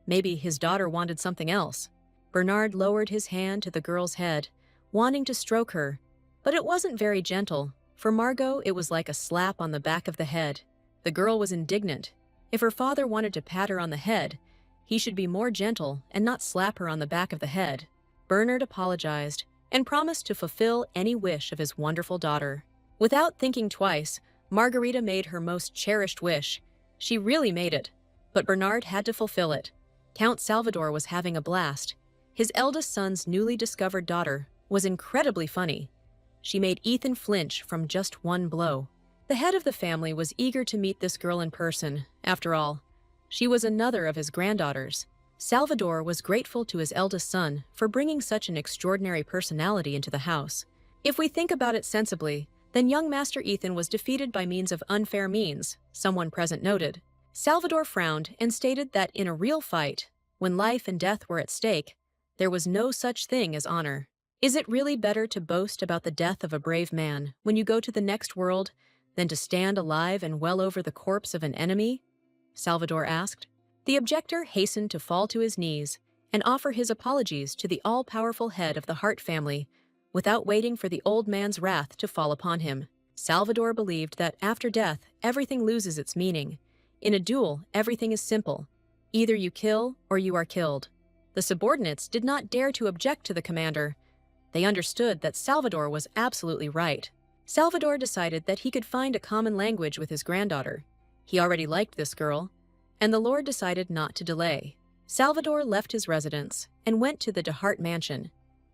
Maybe his daughter wanted something else. Bernard lowered his hand to the girl's head, wanting to stroke her, but it wasn't very gentle. For Margot, it was like a slap on the back of the head. The girl was indignant. If her father wanted to pat her on the head, he should be more gentle and not slap her on the back of the head. Bernard apologized and promised to fulfill any wish of his wonderful daughter. Without thinking twice, Margarita made her most cherished wish. She really made it, but Bernard had to fulfill it. Count Salvador was having a blast. His eldest son's newly discovered daughter was incredibly funny. She made Ethan flinch from just one blow. The head of the family was eager to meet this girl in person. After all, she was another of his granddaughters. Salvador was grateful to his eldest son for bringing such an extraordinary personality into the house. If we think about it sensibly, then young Master Ethan was defeated by means of unfair means, someone present noted. Salvador frowned and stated that in a real fight, when life and death were at stake, there was no such thing as honor. Is it really better to boast about the death of a brave man when you go to the next world than to stand alive and well over the corpse of an enemy? Salvador asked. The objector hastened to fall to his knees and offer his apologies to the all-powerful head of the Hart family without waiting for the old man's wrath to fall upon him. Salvador believed that after death, everything loses its meaning. In a duel, everything is simple. Either you kill or you are killed. The subordinates did not dare to object to the commander. They understood that Salvador was absolutely right. Salvador decided that he could find a common language with his granddaughter. He already liked this girl, and the Lord decided not to delay. Salvador left his residence and went to the DeHart mansion.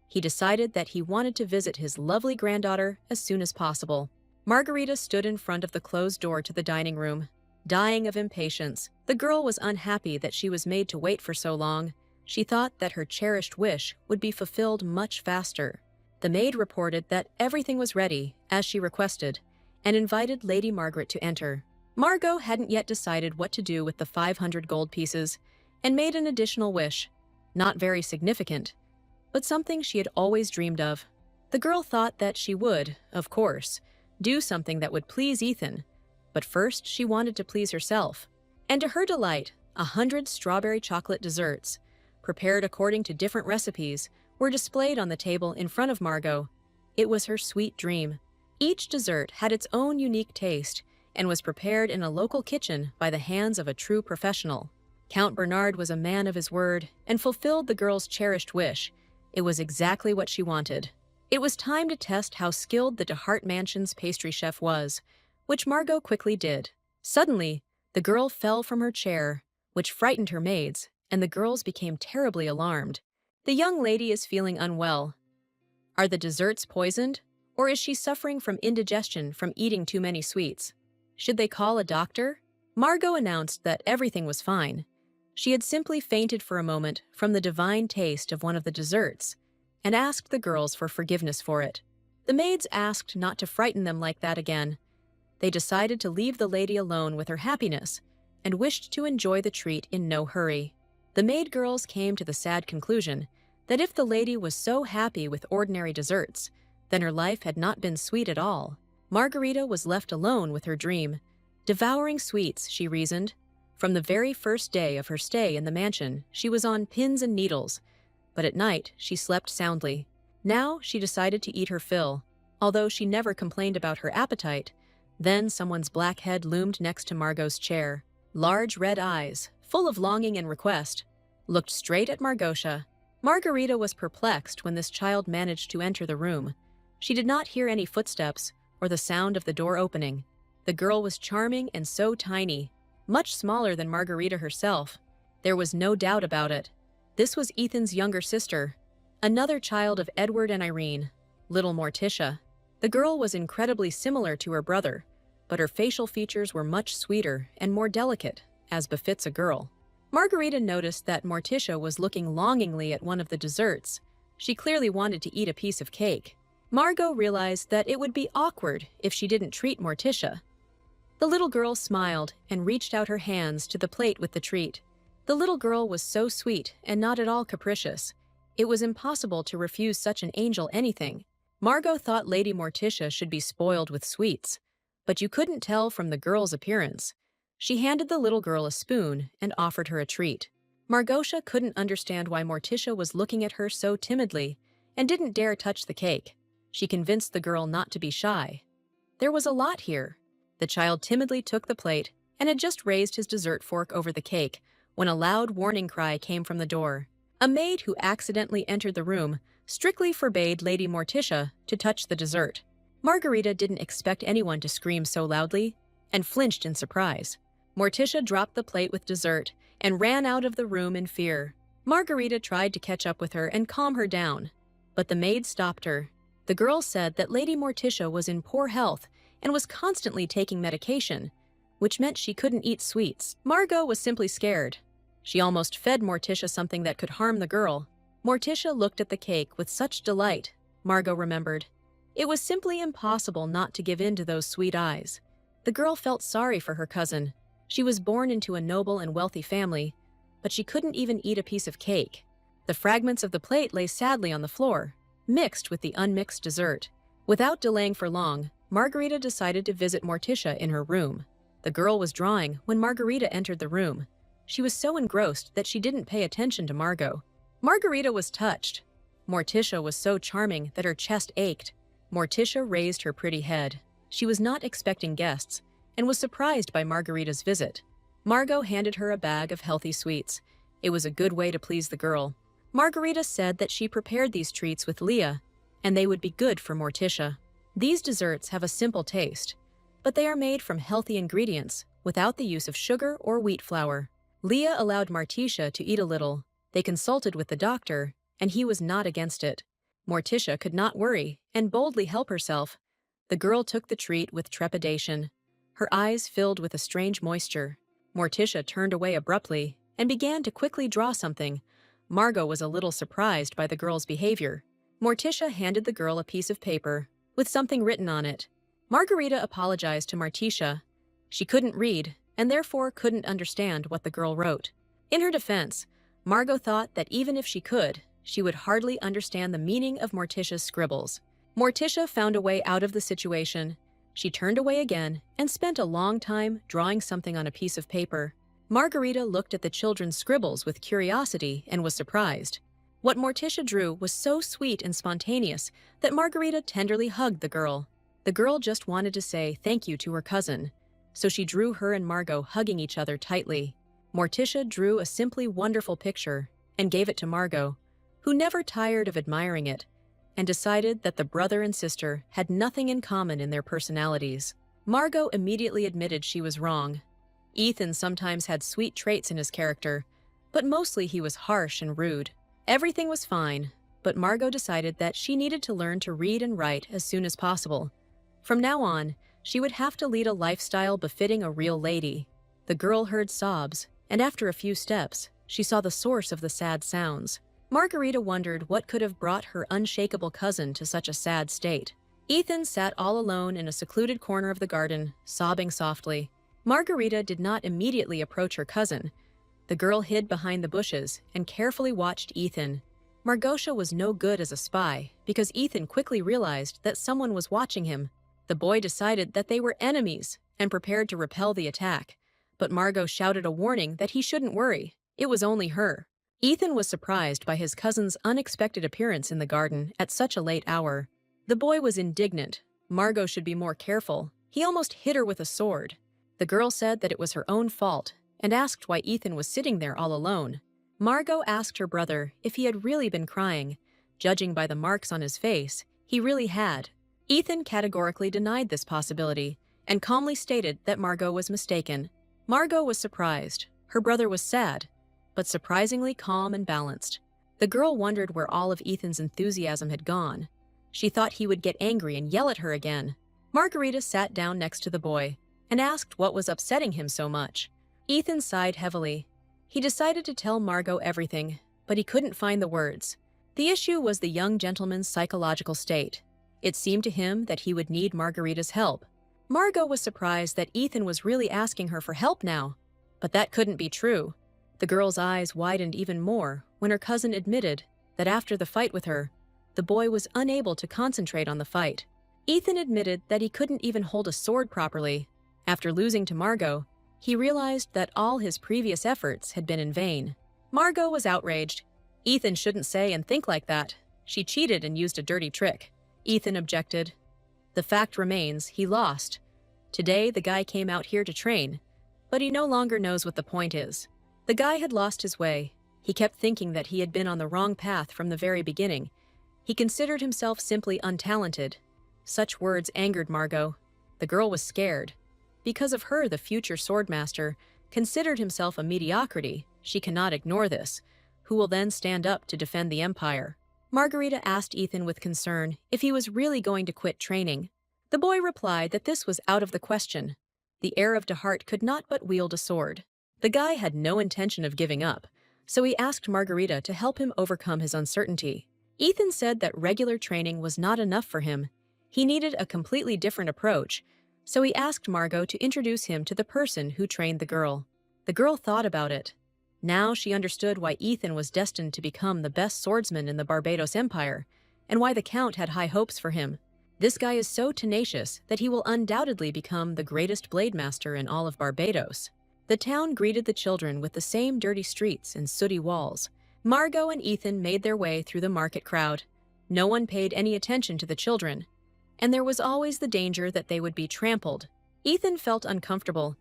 He decided that he wanted to visit his lovely granddaughter as soon as possible. Margarita stood in front of the closed door to the dining room, dying of impatience. The girl was unhappy that she was made to wait for so long. She thought that her cherished wish would be fulfilled much faster. The maid reported that everything was ready, as she requested, and invited Lady Margaret to enter. Margot hadn't yet decided what to do with the 500 gold pieces and made an additional wish. Not very significant, but something she had always dreamed of. The girl thought that she would, of course, do something that would please Ethan, but first she wanted to please herself. And to her delight, 100 strawberry chocolate desserts, prepared according to different recipes, were displayed on the table in front of Margot. It was her sweet dream. Each dessert had its own unique taste and was prepared in a local kitchen by the hands of a true professional. Count Bernard was a man of his word and fulfilled the girl's cherished wish. It was exactly what she wanted. It was time to test how skilled the DeHart mansion's pastry chef was, which Margot quickly did. Suddenly, the girl fell from her chair, which frightened her maids, and the girls became terribly alarmed. The young lady is feeling unwell. Are the desserts poisoned, or is she suffering from indigestion from eating too many sweets? Should they call a doctor? Margot announced that everything was fine. She had simply fainted for a moment from the divine taste of one of the desserts and asked the girls for forgiveness for it. The maids asked not to frighten them like that again. They decided to leave the lady alone with her happiness and wished to enjoy the treat in no hurry. The maid girls came to the sad conclusion that if the lady was so happy with ordinary desserts, then her life had not been sweet at all. Margarita was left alone with her dream. Devouring sweets, she reasoned. From the very first day of her stay in the mansion, she was on pins and needles, but at night she slept soundly. Now she decided to eat her fill, although she never complained about her appetite. Then someone's black head loomed next to Margot's chair. Large red eyes, full of longing and request, looked straight at Margosha. Margarita was perplexed when this child managed to enter the room. She did not hear any footsteps or the sound of the door opening. The girl was charming and so tiny, much smaller than Margarita herself. There was no doubt about it. This was Ethan's younger sister, another child of Edward and Irene, little Morticia. The girl was incredibly similar to her brother, but her facial features were much sweeter and more delicate, as befits a girl. Margarita noticed that Morticia was looking longingly at one of the desserts. She clearly wanted to eat a piece of cake. Margot realized that it would be awkward if she didn't treat Morticia. The little girl smiled and reached out her hands to the plate with the treat. The little girl was so sweet and not at all capricious. It was impossible to refuse such an angel anything. Margot thought Lady Morticia should be spoiled with sweets, but you couldn't tell from the girl's appearance. She handed the little girl a spoon and offered her a treat. Margosha couldn't understand why Morticia was looking at her so timidly and didn't dare touch the cake. She convinced the girl not to be shy. There was a lot here. The child timidly took the plate and had just raised his dessert fork over the cake when a loud warning cry came from the door. A maid who accidentally entered the room strictly forbade Lady Morticia to touch the dessert. Margarita didn't expect anyone to scream so loudly and flinched in surprise. Morticia dropped the plate with dessert and ran out of the room in fear. Margarita tried to catch up with her and calm her down, but the maid stopped her. The girl said that Lady Morticia was in poor health and was constantly taking medication, which meant she couldn't eat sweets. Margot was simply scared. She almost fed Morticia something that could harm the girl. Morticia looked at the cake with such delight, Margot remembered. It was simply impossible not to give in to those sweet eyes. The girl felt sorry for her cousin. She was born into a noble and wealthy family, but she couldn't even eat a piece of cake. The fragments of the plate lay sadly on the floor, mixed with the unmixed dessert. Without delaying for long, Margarita decided to visit Morticia in her room. The girl was drawing when Margarita entered the room. She was so engrossed that she didn't pay attention to Margot. Margarita was touched. Morticia was so charming that her chest ached. Morticia raised her pretty head. She was not expecting guests and was surprised by Margarita's visit. Margot handed her a bag of healthy sweets. It was a good way to please the girl. Margarita said that she prepared these treats with Leah, and they would be good for Morticia. These desserts have a simple taste, but they are made from healthy ingredients without the use of sugar or wheat flour. Leah allowed Morticia to eat a little. They consulted with the doctor, and he was not against it. Morticia could not worry and boldly help herself. The girl took the treat with trepidation. Her eyes filled with a strange moisture. Morticia turned away abruptly and began to quickly draw something. Margot was a little surprised by the girl's behavior. Morticia handed the girl a piece of paper with something written on it. Margarita apologized to Morticia. She couldn't read and therefore couldn't understand what the girl wrote. In her defense, Margot thought that even if she could, she would hardly understand the meaning of Morticia's scribbles. Morticia found a way out of the situation. She turned away again and spent a long time drawing something on a piece of paper. Margarita looked at the children's scribbles with curiosity and was surprised. What Morticia drew was so sweet and spontaneous that Margarita tenderly hugged the girl. The girl just wanted to say thank you to her cousin, so she drew her and Margot hugging each other tightly. Morticia drew a simply wonderful picture and gave it to Margot, who never tired of admiring it, and decided that the brother and sister had nothing in common in their personalities. Margot immediately admitted she was wrong. Ethan sometimes had sweet traits in his character, but mostly he was harsh and rude. Everything was fine, but Margot decided that she needed to learn to read and write as soon as possible. From now on, she would have to lead a lifestyle befitting a real lady. The girl heard sobs, and after a few steps, she saw the source of the sad sounds. Margarita wondered what could have brought her unshakable cousin to such a sad state. Ethan sat all alone in a secluded corner of the garden, sobbing softly. Margarita did not immediately approach her cousin. The girl hid behind the bushes and carefully watched Ethan. Margotia was no good as a spy because Ethan quickly realized that someone was watching him. The boy decided that they were enemies and prepared to repel the attack, but Margot shouted a warning that he shouldn't worry. It was only her. Ethan was surprised by his cousin's unexpected appearance in the garden at such a late hour. The boy was indignant. Margot should be more careful. He almost hit her with a sword. The girl said that it was her own fault and asked why Ethan was sitting there all alone. Margot asked her brother if he had really been crying. Judging by the marks on his face, he really had. Ethan categorically denied this possibility and calmly stated that Margot was mistaken. Margot was surprised. Her brother was sad, but surprisingly calm and balanced. The girl wondered where all of Ethan's enthusiasm had gone. She thought he would get angry and yell at her again. Margarita sat down next to the boy and asked what was upsetting him so much. Ethan sighed heavily. He decided to tell Margot everything, but he couldn't find the words. The issue was the young gentleman's psychological state. It seemed to him that he would need Margarita's help. Margot was surprised that Ethan was really asking her for help now, but that couldn't be true. The girl's eyes widened even more when her cousin admitted that after the fight with her, the boy was unable to concentrate on the fight. Ethan admitted that he couldn't even hold a sword properly. After losing to Margot, he realized that all his previous efforts had been in vain. Margot was outraged. Ethan shouldn't say and think like that. She cheated and used a dirty trick. Ethan objected. The fact remains, he lost. Today, the guy came out here to train, but he no longer knows what the point is. The guy had lost his way. He kept thinking that he had been on the wrong path from the very beginning. He considered himself simply untalented. Such words angered Margot. The girl was scared. Because of her, the future swordmaster considered himself a mediocrity. She cannot ignore this. Who will then stand up to defend the empire? Margarita asked Ethan with concern if he was really going to quit training. The boy replied that this was out of the question. The heir of DeHart could not but wield a sword. The guy had no intention of giving up, so he asked Margarita to help him overcome his uncertainty. Ethan said that regular training was not enough for him. He needed a completely different approach, so he asked Margot to introduce him to the person who trained the girl. The girl thought about it. Now she understood why Ethan was destined to become the best swordsman in the Barbados Empire, and why the Count had high hopes for him. This guy is so tenacious that he will undoubtedly become the greatest blade master in all of Barbados. The town greeted the children with the same dirty streets and sooty walls. Margot and Ethan made their way through the market crowd. No one paid any attention to the children, and there was always the danger that they would be trampled. Ethan felt uncomfortable.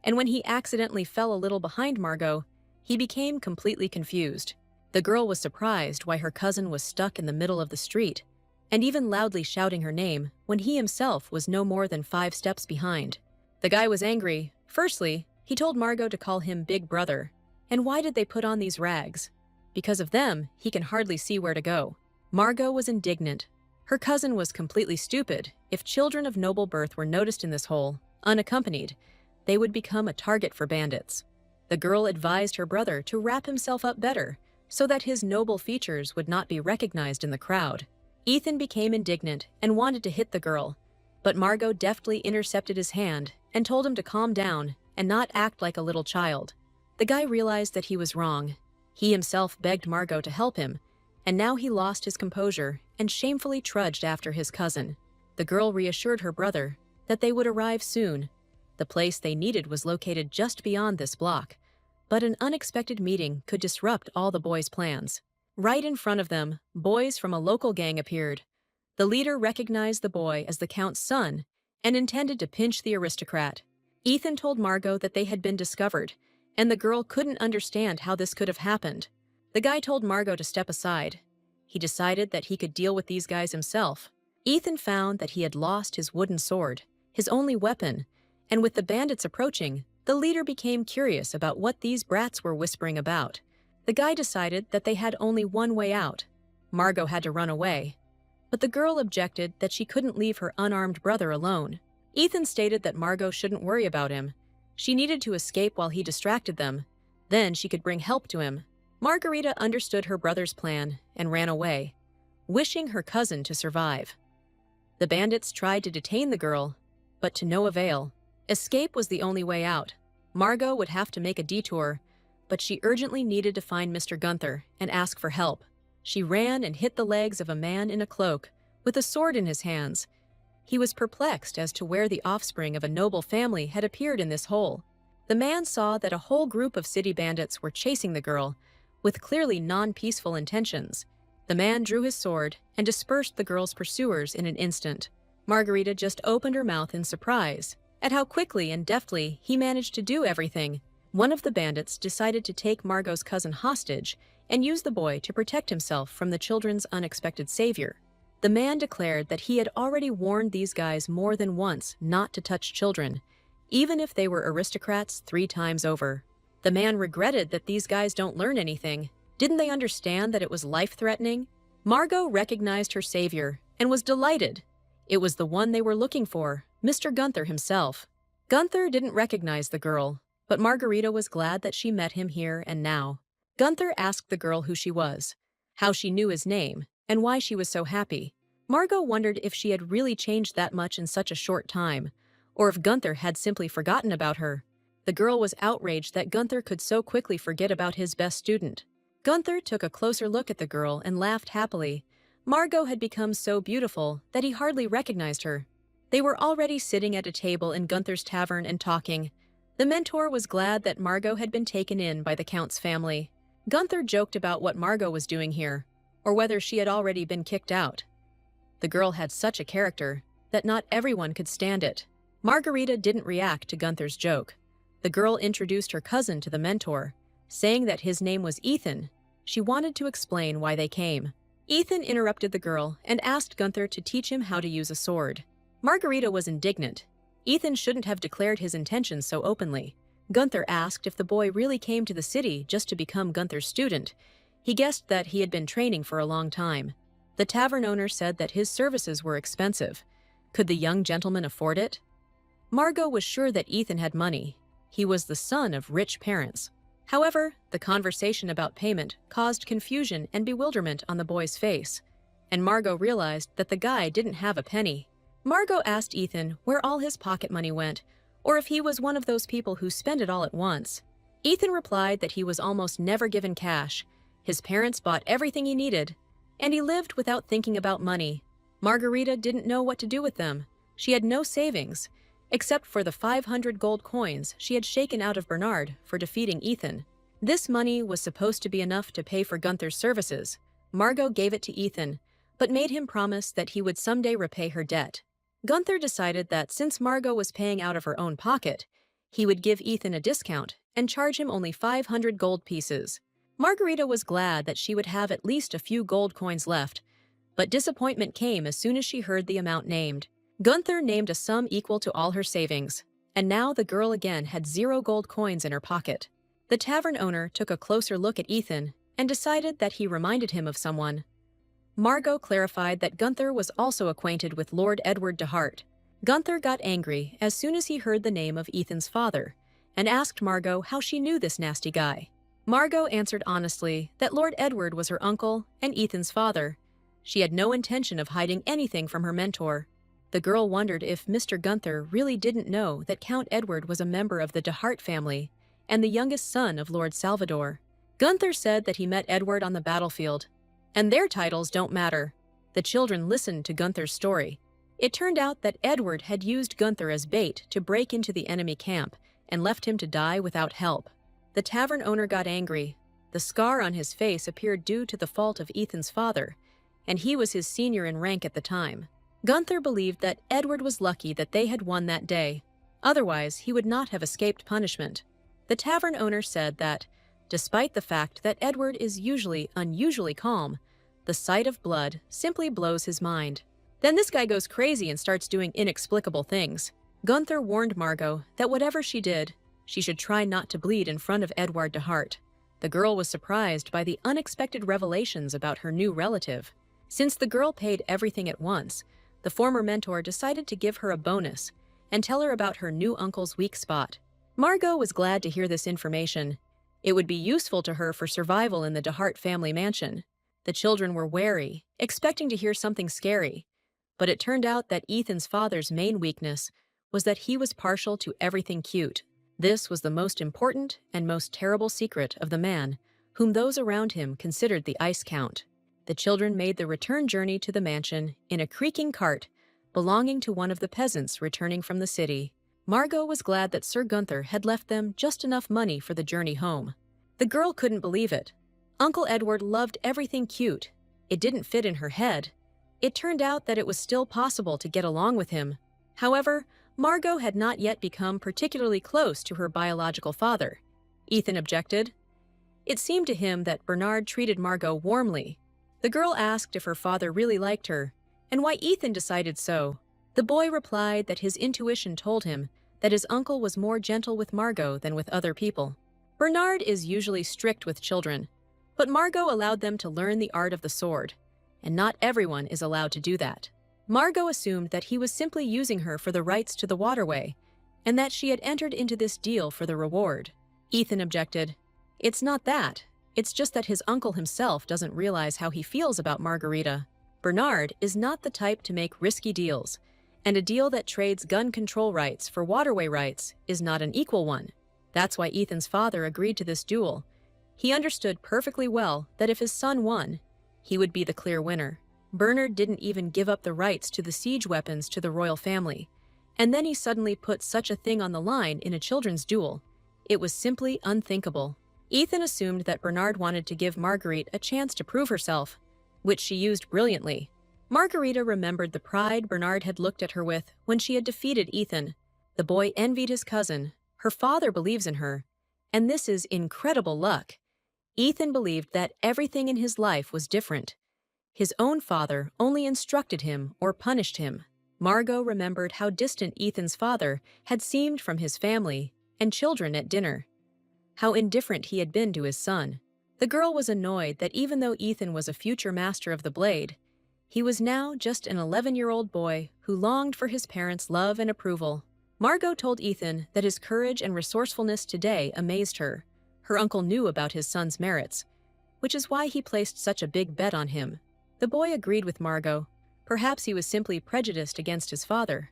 and when he accidentally fell a little behind Margot, he became completely confused. The girl was surprised why her cousin was stuck in the middle of the street, and even loudly shouting her name when he himself was no more than 5 steps behind. The guy was angry. Firstly, he told Margot to call him Big Brother. And why did they put on these rags? Because of them, he can hardly see where to go. Margot was indignant. Her cousin was completely stupid. If children of noble birth were noticed in this hole, unaccompanied, they would become a target for bandits. The girl advised her brother to wrap himself up better, so that his noble features would not be recognized in the crowd. Ethan became indignant and wanted to hit the girl, but Margot deftly intercepted his hand and told him to calm down and not act like a little child. The guy realized that he was wrong. He himself begged Margot to help him, and now he lost his composure and shamefully trudged after his cousin. The girl reassured her brother that they would arrive soon. The place they needed was located just beyond this block, but an unexpected meeting could disrupt all the boys' plans. Right in front of them, boys from a local gang appeared. The leader recognized the boy as the Count's son and intended to pinch the aristocrat. Ethan told Margot that they had been discovered, and the girl couldn't understand how this could have happened. The guy told Margot to step aside. He decided that he could deal with these guys himself. Ethan found that he had lost his wooden sword, his only weapon, and with the bandits approaching, the leader became curious about what these brats were whispering about. The guy decided that they had only one way out. Margot had to run away. But the girl objected that she couldn't leave her unarmed brother alone. Ethan stated that Margot shouldn't worry about him. She needed to escape while he distracted them. Then she could bring help to him. Margarita understood her brother's plan and ran away, wishing her cousin to survive. The bandits tried to detain the girl, but to no avail. Escape was the only way out. Margot would have to make a detour, but she urgently needed to find Mr. Gunther and ask for help. She ran and hit the legs of a man in a cloak, with a sword in his hands. He was perplexed as to where the offspring of a noble family had appeared in this hole. The man saw that a whole group of city bandits were chasing the girl, with clearly non-peaceful intentions. The man drew his sword and dispersed the girl's pursuers in an instant. Margarita just opened her mouth in surprise at how quickly and deftly he managed to do everything. One of the bandits decided to take Margot's cousin hostage and use the boy to protect himself from the children's unexpected savior. The man declared that he had already warned these guys more than once not to touch children, even if they were aristocrats 3 times over. The man regretted that these guys don't learn anything. Didn't they understand that it was life-threatening? Margot recognized her savior and was delighted. It was the one they were looking for, Mr. Gunther himself. Gunther didn't recognize the girl, but Margarita was glad that she met him here and now. Gunther asked the girl who she was, how she knew his name, and why she was so happy. Margot wondered if she had really changed that much in such a short time, or if Gunther had simply forgotten about her. The girl was outraged that Gunther could so quickly forget about his best student. Gunther took a closer look at the girl and laughed happily. Margot had become so beautiful that he hardly recognized her. They were already sitting at a table in Gunther's tavern and talking. The mentor was glad that Margot had been taken in by the Count's family. Gunther joked about what Margot was doing here, or whether she had already been kicked out. The girl had such a character that not everyone could stand it. Margarita didn't react to Gunther's joke. The girl introduced her cousin to the mentor, saying that his name was Ethan. She wanted to explain why they came. Ethan interrupted the girl and asked Gunther to teach him how to use a sword. Margarita was indignant. Ethan shouldn't have declared his intentions so openly. Gunther asked if the boy really came to the city just to become Gunther's student. He guessed that he had been training for a long time. The tavern owner said that his services were expensive. Could the young gentleman afford it? Margot was sure that Ethan had money. He was the son of rich parents. However, the conversation about payment caused confusion and bewilderment on the boy's face, and Margot realized that the guy didn't have a penny. Margot asked Ethan where all his pocket money went, or if he was one of those people who spend it all at once. Ethan replied that he was almost never given cash. His parents bought everything he needed, and he lived without thinking about money. Margarita didn't know what to do with them. She had no savings, except for the 500 gold coins she had shaken out of Bernard for defeating Ethan. This money was supposed to be enough to pay for Gunther's services. Margot gave it to Ethan, but made him promise that he would someday repay her debt. Gunther decided that since Margot was paying out of her own pocket, He would give Ethan a discount and charge him only 500 gold pieces. Margarita was glad that she would have at least a few gold coins left, but disappointment came as soon as she heard the amount named. Gunther named a sum equal to all her savings, and now the girl again had 0 gold coins in her pocket. The tavern owner took a closer look at Ethan and decided that he reminded him of someone. Margot clarified that Gunther was also acquainted with Lord Edward de Hart. Gunther got angry as soon as he heard the name of Ethan's father and asked Margot how she knew this nasty guy. Margot answered honestly that Lord Edward was her uncle and Ethan's father. She had no intention of hiding anything from her mentor. The girl wondered if Mr. Gunther really didn't know that Count Edward was a member of the de Hart family and the youngest son of Lord Salvador. Gunther said that he met Edward on the battlefield, and their titles don't matter. The children listened to Gunther's story. It turned out that Edward had used Gunther as bait to break into the enemy camp and left him to die without help. The tavern owner got angry. The scar on his face appeared due to the fault of Ethan's father, and he was his senior in rank at the time. Gunther believed that Edward was lucky that they had won that day. Otherwise, he would not have escaped punishment. The tavern owner said that, despite the fact that Edward is usually unusually calm, the sight of blood simply blows his mind. Then this guy goes crazy and starts doing inexplicable things. Gunther warned Margot that whatever she did, she should try not to bleed in front of Edward de Hart. The girl was surprised by the unexpected revelations about her new relative. Since the girl paid everything at once, the former mentor decided to give her a bonus and tell her about her new uncle's weak spot. Margot was glad to hear this information. It would be useful to her for survival in the de Hart family mansion. The children were wary, expecting to hear something scary. But it turned out that Ethan's father's main weakness was that he was partial to everything cute. This was the most important and most terrible secret of the man, whom those around him considered the Ice Count. The children made the return journey to the mansion in a creaking cart belonging to one of the peasants returning from the city. Margot was glad that Sir Gunther had left them just enough money for the journey home. The girl couldn't believe it. Uncle Edward loved everything cute. It didn't fit in her head. It turned out that it was still possible to get along with him. However, Margot had not yet become particularly close to her biological father. Ethan objected. It seemed to him that Bernard treated Margot warmly. The girl asked if her father really liked her, and why Ethan decided so. The boy replied that his intuition told him that his uncle was more gentle with Margot than with other people. Bernard is usually strict with children, but Margot allowed them to learn the art of the sword, and not everyone is allowed to do that. Margot assumed that he was simply using her for the rights to the waterway, and that she had entered into this deal for the reward. Ethan objected. It's not that. It's just that his uncle himself doesn't realize how he feels about Margarita. Bernard is not the type to make risky deals, and a deal that trades gun control rights for waterway rights is not an equal one. That's why Ethan's father agreed to this duel. He understood perfectly well that if his son won, he would be the clear winner. Bernard didn't even give up the rights to the siege weapons to the royal family, and then he suddenly put such a thing on the line in a children's duel. It was simply unthinkable. Ethan assumed that Bernard wanted to give Marguerite a chance to prove herself, which she used brilliantly. Margarita remembered the pride Bernard had looked at her with when she had defeated Ethan. The boy envied his cousin. Her father believes in her, and this is incredible luck. Ethan believed that everything in his life was different. His own father only instructed him or punished him. Margot remembered how distant Ethan's father had seemed from his family and children at dinner, how indifferent he had been to his son. The girl was annoyed that even though Ethan was a future master of the blade, he was now just an 11-year-old boy who longed for his parents' love and approval. Margot told Ethan that his courage and resourcefulness today amazed her. Her uncle knew about his son's merits, which is why he placed such a big bet on him. The boy agreed with Margot. Perhaps he was simply prejudiced against his father,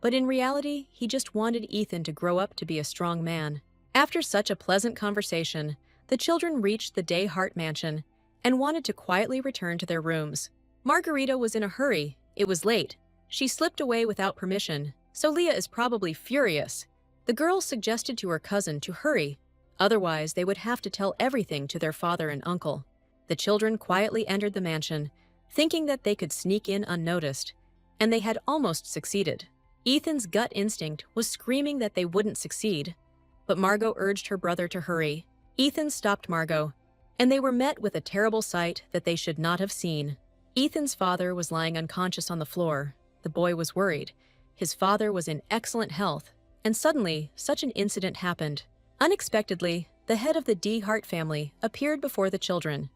but in reality, he just wanted Ethan to grow up to be a strong man. After such a pleasant conversation, the children reached the de Hart mansion and wanted to quietly return to their rooms. Margarita was in a hurry. It was late. She slipped away without permission, so Leah is probably furious. The girl suggested to her cousin to hurry, otherwise they would have to tell everything to their father and uncle. The children quietly entered the mansion, thinking that they could sneak in unnoticed, and they had almost succeeded. Ethan's gut instinct was screaming that they wouldn't succeed, but Margot urged her brother to hurry. Ethan stopped Margot, and they were met with a terrible sight that they should not have seen. Ethan's father was lying unconscious on the floor. The boy was worried. His father was in excellent health, and suddenly, such an incident happened. Unexpectedly, the head of the D. Hart family appeared before the children.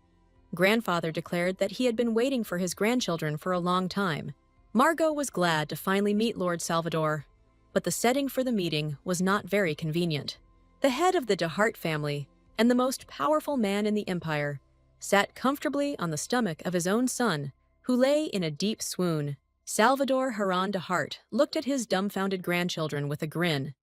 Grandfather declared that he had been waiting for his grandchildren for a long time. Margot was glad to finally meet Lord Salvador, but the setting for the meeting was not very convenient. The head of the De Hart family, and the most powerful man in the empire, sat comfortably on the stomach of his own son, who lay in a deep swoon. Salvador Haran de Hart looked at his dumbfounded grandchildren with a grin.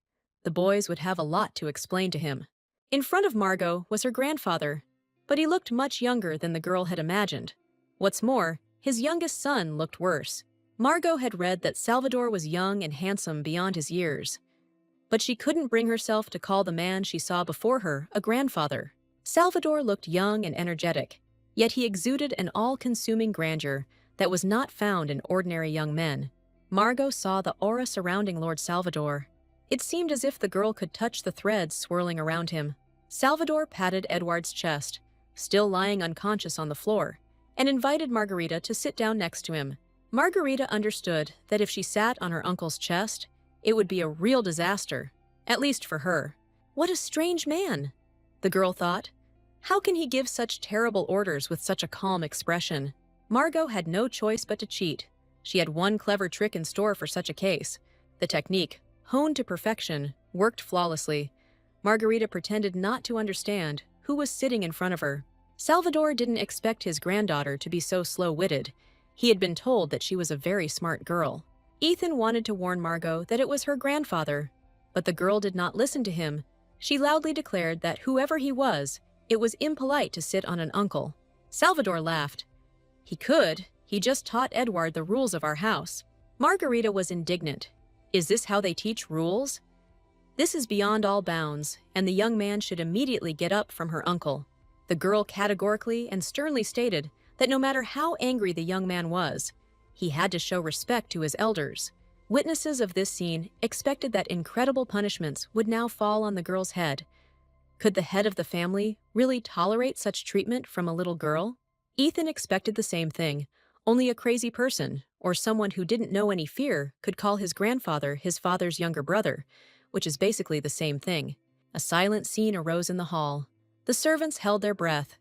The boys would have a lot to explain to him. In front of Margot was her grandfather, but he looked much younger than the girl had imagined. What's more, his youngest son looked worse. Margot had read that Salvador was young and handsome beyond his years, but she couldn't bring herself to call the man she saw before her a grandfather. Salvador looked young and energetic, yet he exuded an all-consuming grandeur that was not found in ordinary young men. Margot saw the aura surrounding Lord Salvador. It seemed as if the girl could touch the threads swirling around him. Salvador patted Edward's chest, still lying unconscious on the floor, and invited Margarita to sit down next to him. Margarita understood that if she sat on her uncle's chest, it would be a real disaster, at least for her. What a strange man, the girl thought. How can he give such terrible orders with such a calm expression? Margot had no choice but to cheat. She had one clever trick in store for such a case. The technique, honed to perfection, worked flawlessly. Margarita pretended not to understand who was sitting in front of her. Salvador didn't expect his granddaughter to be so slow-witted. He had been told that she was a very smart girl. Ethan wanted to warn Margot that it was her grandfather, but the girl did not listen to him. She loudly declared that whoever he was, it was impolite to sit on an uncle. Salvador laughed. He could. He just taught Edward the rules of our house. Margarita was indignant. Is this how they teach rules? This is beyond all bounds, and the young man should immediately get up from her uncle. The girl categorically and sternly stated that no matter how angry the young man was, he had to show respect to his elders. Witnesses of this scene expected that incredible punishments would now fall on the girl's head. Could the head of the family really tolerate such treatment from a little girl? Ethan expected the same thing. Only a crazy person, or someone who didn't know any fear, could call his grandfather his father's younger brother, which is basically the same thing. A silent scene arose in the hall. The servants held their breath,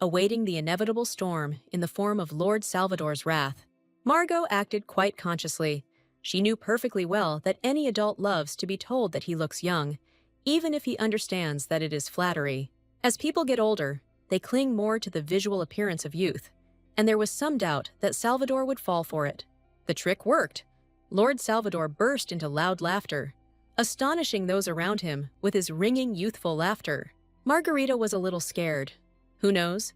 awaiting the inevitable storm in the form of Lord Salvador's wrath. Margot acted quite consciously. She knew perfectly well that any adult loves to be told that he looks young, even if he understands that it is flattery. As people get older, they cling more to the visual appearance of youth, and there was some doubt that Salvador would fall for it. The trick worked. Lord Salvador burst into loud laughter, astonishing those around him with his ringing, youthful laughter. Margarita was a little scared. Who knows?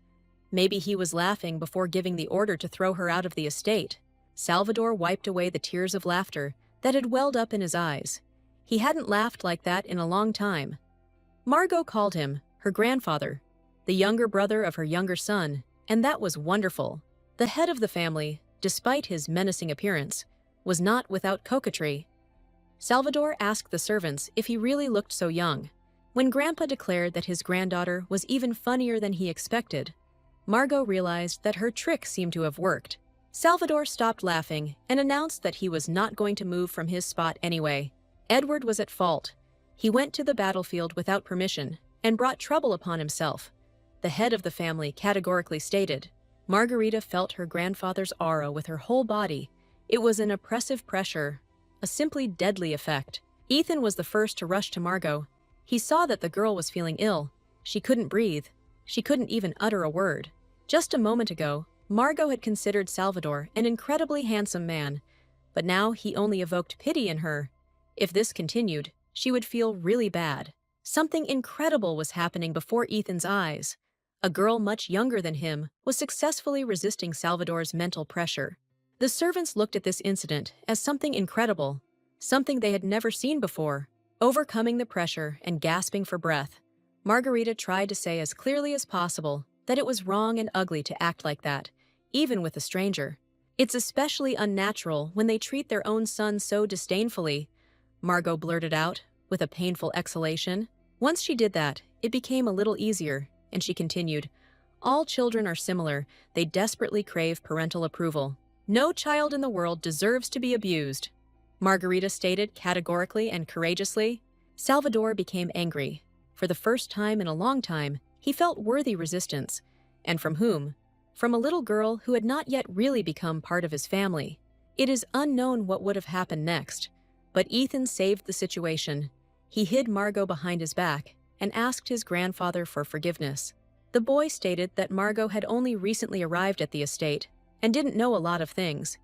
Maybe he was laughing before giving the order to throw her out of the estate. Salvador wiped away the tears of laughter that had welled up in his eyes. He hadn't laughed like that in a long time. Margot called him her grandfather, the younger brother of her younger son, and that was wonderful. The head of the family, despite his menacing appearance, was not without coquetry. Salvador asked the servants if he really looked so young. When Grandpa declared that his granddaughter was even funnier than he expected, Margot realized that her trick seemed to have worked. Salvador stopped laughing and announced that he was not going to move from his spot anyway. Edward was at fault. He went to the battlefield without permission and brought trouble upon himself, the head of the family categorically stated. Margarita felt her grandfather's aura with her whole body. It was an oppressive pressure, a simply deadly effect. Ethan was the first to rush to Margot. He saw that the girl was feeling ill. She couldn't breathe. She couldn't even utter a word. Just a moment ago, Margot had considered Salvador an incredibly handsome man, but now he only evoked pity in her. If this continued, she would feel really bad. Something incredible was happening before Ethan's eyes. A girl much younger than him was successfully resisting Salvador's mental pressure. The servants looked at this incident as something incredible, something they had never seen before. Overcoming the pressure and gasping for breath, Margarita tried to say as clearly as possible that it was wrong and ugly to act like that, even with a stranger. It's especially unnatural when they treat their own son so disdainfully, Margot blurted out, with a painful exhalation. Once she did that, it became a little easier, and she continued, "All children are similar, they desperately crave parental approval. No child in the world deserves to be abused," Margarita stated categorically and courageously. Salvador became angry. For the first time in a long time, he felt worthy resistance. And from whom? From a little girl who had not yet really become part of his family. It is unknown what would have happened next, but Ethan saved the situation. He hid Margot behind his back and asked his grandfather for forgiveness. The boy stated that Margot had only recently arrived at the estate and didn't know a lot of things.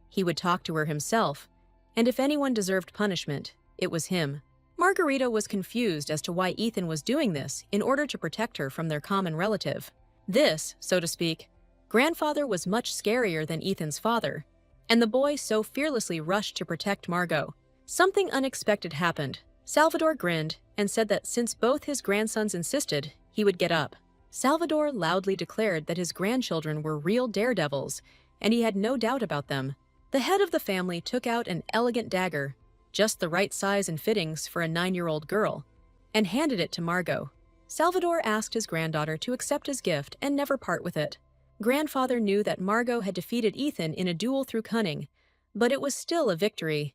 He would talk to her himself, and if anyone deserved punishment, it was him. Margarita was confused as to why Ethan was doing this in order to protect her from their common relative. This, so to speak, grandfather was much scarier than Ethan's father, and the boy so fearlessly rushed to protect Margot. Something unexpected happened. Salvador grinned and said that since both his grandsons insisted, he would get up. Salvador loudly declared that his grandchildren were real daredevils, and he had no doubt about them. The head of the family took out an elegant dagger, just the right size and fittings for a 9-year-old girl, and handed it to Margot. Salvador asked his granddaughter to accept his gift and never part with it. Grandfather knew that Margot had defeated Ethan in a duel through cunning, but it was still a victory,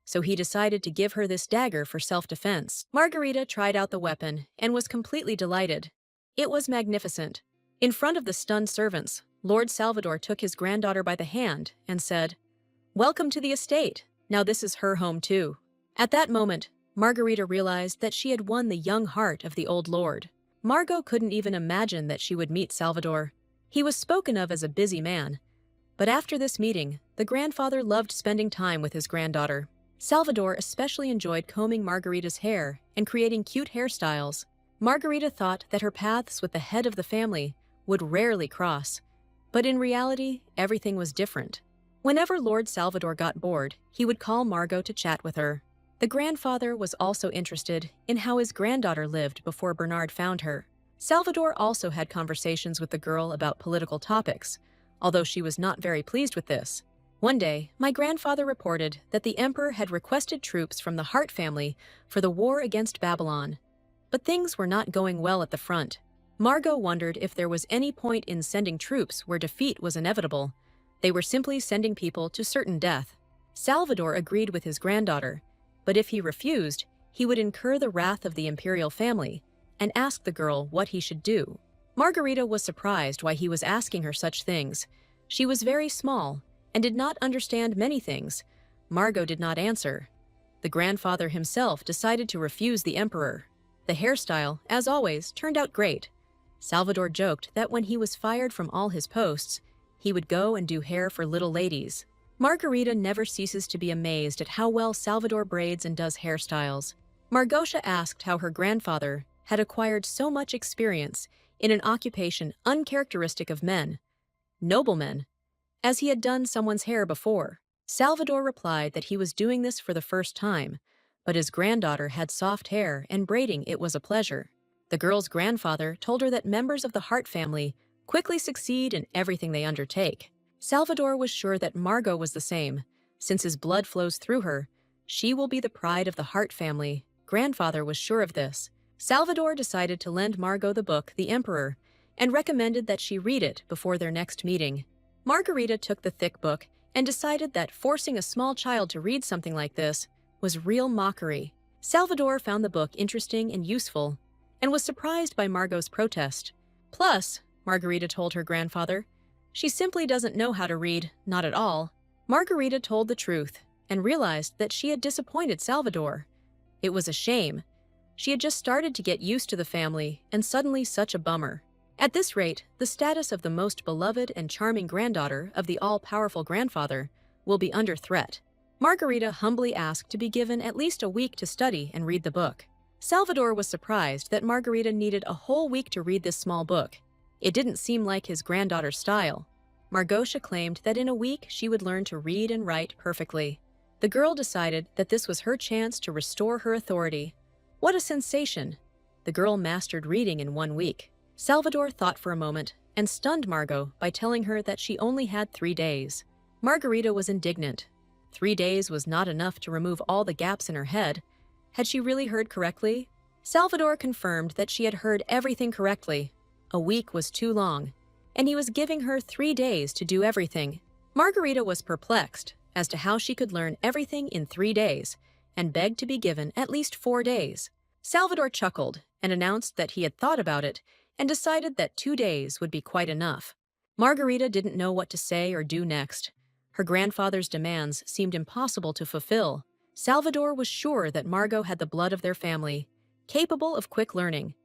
so he decided to give her this dagger for self-defense. Margarita tried out the weapon and was completely delighted. It was magnificent. In front of the stunned servants, Lord Salvador took his granddaughter by the hand and said, "Welcome to the estate. Now this is her home too." At that moment, Margarita realized that she had won the young heart of the old lord. Margot couldn't even imagine that she would meet Salvador. He was spoken of as a busy man. But after this meeting, the grandfather loved spending time with his granddaughter. Salvador especially enjoyed combing Margarita's hair and creating cute hairstyles. Margarita thought that her paths with the head of the family would rarely cross. But in reality, everything was different. Whenever Lord Salvador got bored, he would call Margot to chat with her. The grandfather was also interested in how his granddaughter lived before Bernard found her. Salvador also had conversations with the girl about political topics, although she was not very pleased with this. One day, my grandfather reported that the emperor had requested troops from the Hart family for the war against Babylon. But things were not going well at the front. Margot wondered if there was any point in sending troops where defeat was inevitable. They were simply sending people to certain death. Salvador agreed with his granddaughter, but if he refused, he would incur the wrath of the imperial family and asked the girl what he should do. Margarita was surprised why he was asking her such things. She was very small and did not understand many things. Margot did not answer. The grandfather himself decided to refuse the emperor. The hairstyle, as always, turned out great. Salvador joked that when he was fired from all his posts, he would go and do hair for little ladies. Margarita never ceases to be amazed at how well Salvador braids and does hairstyles. Margosha asked how her grandfather had acquired so much experience in an occupation uncharacteristic of men, noblemen, as he had done someone's hair before. Salvador replied that he was doing this for the first time, but his granddaughter had soft hair and braiding it was a pleasure. The girl's grandfather told her that members of the Hart family quickly succeed in everything they undertake. Salvador was sure that Margot was the same. Since his blood flows through her, she will be the pride of the Hart family. Grandfather was sure of this. Salvador decided to lend Margot the book, The Emperor, and recommended that she read it before their next meeting. Margarita took the thick book and decided that forcing a small child to read something like this was real mockery. Salvador found the book interesting and useful, and was surprised by Margot's protest. Plus, Margarita told her grandfather, she simply doesn't know how to read, not at all. Margarita told the truth and realized that she had disappointed Salvador. It was a shame. She had just started to get used to the family, and suddenly such a bummer. At this rate, the status of the most beloved and charming granddaughter of the all-powerful grandfather will be under threat. Margarita humbly asked to be given at least a week to study and read the book. Salvador was surprised that Margarita needed a whole week to read this small book. It didn't seem like his granddaughter's style. Margosha claimed that in a week she would learn to read and write perfectly. The girl decided that this was her chance to restore her authority. What a sensation! The girl mastered reading in 1 week. Salvador thought for a moment and stunned Margot by telling her that she only had 3 days. Margarita was indignant. 3 days was not enough to remove all the gaps in her head. Had she really heard correctly? Salvador confirmed that she had heard everything correctly. A week was too long, and he was giving her 3 days to do everything. Margarita was perplexed as to how she could learn everything in 3 days and begged to be given at least 4 days. Salvador chuckled and announced that he had thought about it and decided that 2 days would be quite enough. Margarita didn't know what to say or do next. Her grandfather's demands seemed impossible to fulfill. Salvador was sure that Margot had the blood of their family, capable of quick learning,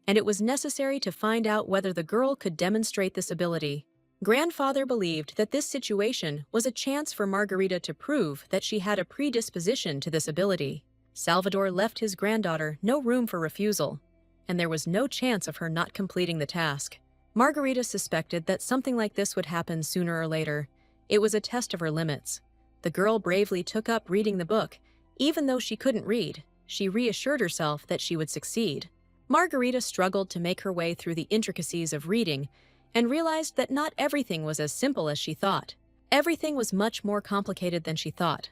and it was necessary to find out whether the girl could demonstrate this ability. Grandfather believed that this situation was a chance for Margarita to prove that she had a predisposition to this ability. Salvador left his granddaughter no room for refusal, and there was no chance of her not completing the task. Margarita suspected that something like this would happen sooner or later. It was a test of her limits. The girl bravely took up reading the book. Even though she couldn't read, she reassured herself that she would succeed. Margarita struggled to make her way through the intricacies of reading and realized that not everything was as simple as she thought. Everything was much more complicated than she thought.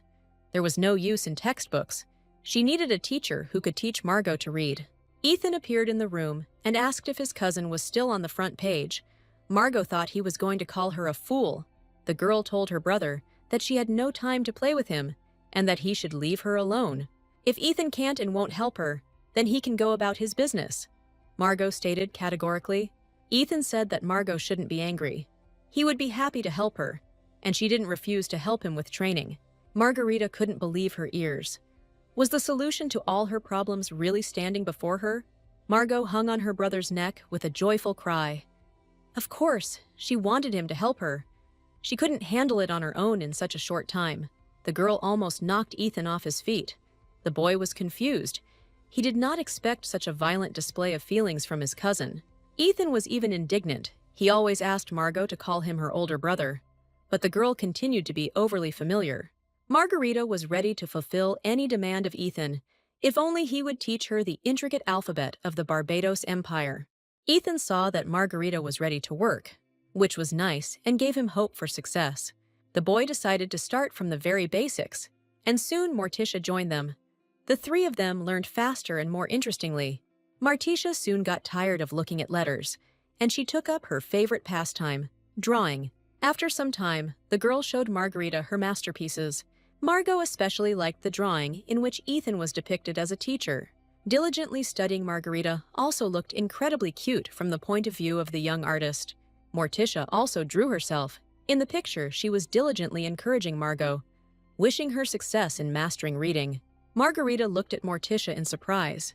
There was no use in textbooks. She needed a teacher who could teach Margot to read. Ethan appeared in the room and asked if his cousin was still on the front page. Margot thought he was going to call her a fool. The girl told her brother that she had no time to play with him and that he should leave her alone. If Ethan can't and won't help her, then he can go about his business, Margot stated categorically. Ethan said that Margot shouldn't be angry. He would be happy to help her, and she didn't refuse to help him with training. Margarita couldn't believe her ears. Was the solution to all her problems really standing before her? Margot hung on her brother's neck with a joyful cry. Of course, she wanted him to help her. She couldn't handle it on her own in such a short time. The girl almost knocked Ethan off his feet. The boy was confused. He did not expect such a violent display of feelings from his cousin. Ethan was even indignant. He always asked Margot to call him her older brother, but the girl continued to be overly familiar. Margarita was ready to fulfill any demand of Ethan, if only he would teach her the intricate alphabet of the Barbados Empire. Ethan saw that Margarita was ready to work, which was nice and gave him hope for success. The boy decided to start from the very basics, and soon Morticia joined them. The three of them learned faster and more interestingly. Morticia soon got tired of looking at letters, and she took up her favorite pastime, drawing. After some time, the girl showed Margarita her masterpieces. Margot especially liked the drawing in which Ethan was depicted as a teacher. Diligently studying Margarita also looked incredibly cute from the point of view of the young artist. Morticia also drew herself. In the picture, she was diligently encouraging Margot, wishing her success in mastering reading. Margarita looked at Morticia in surprise.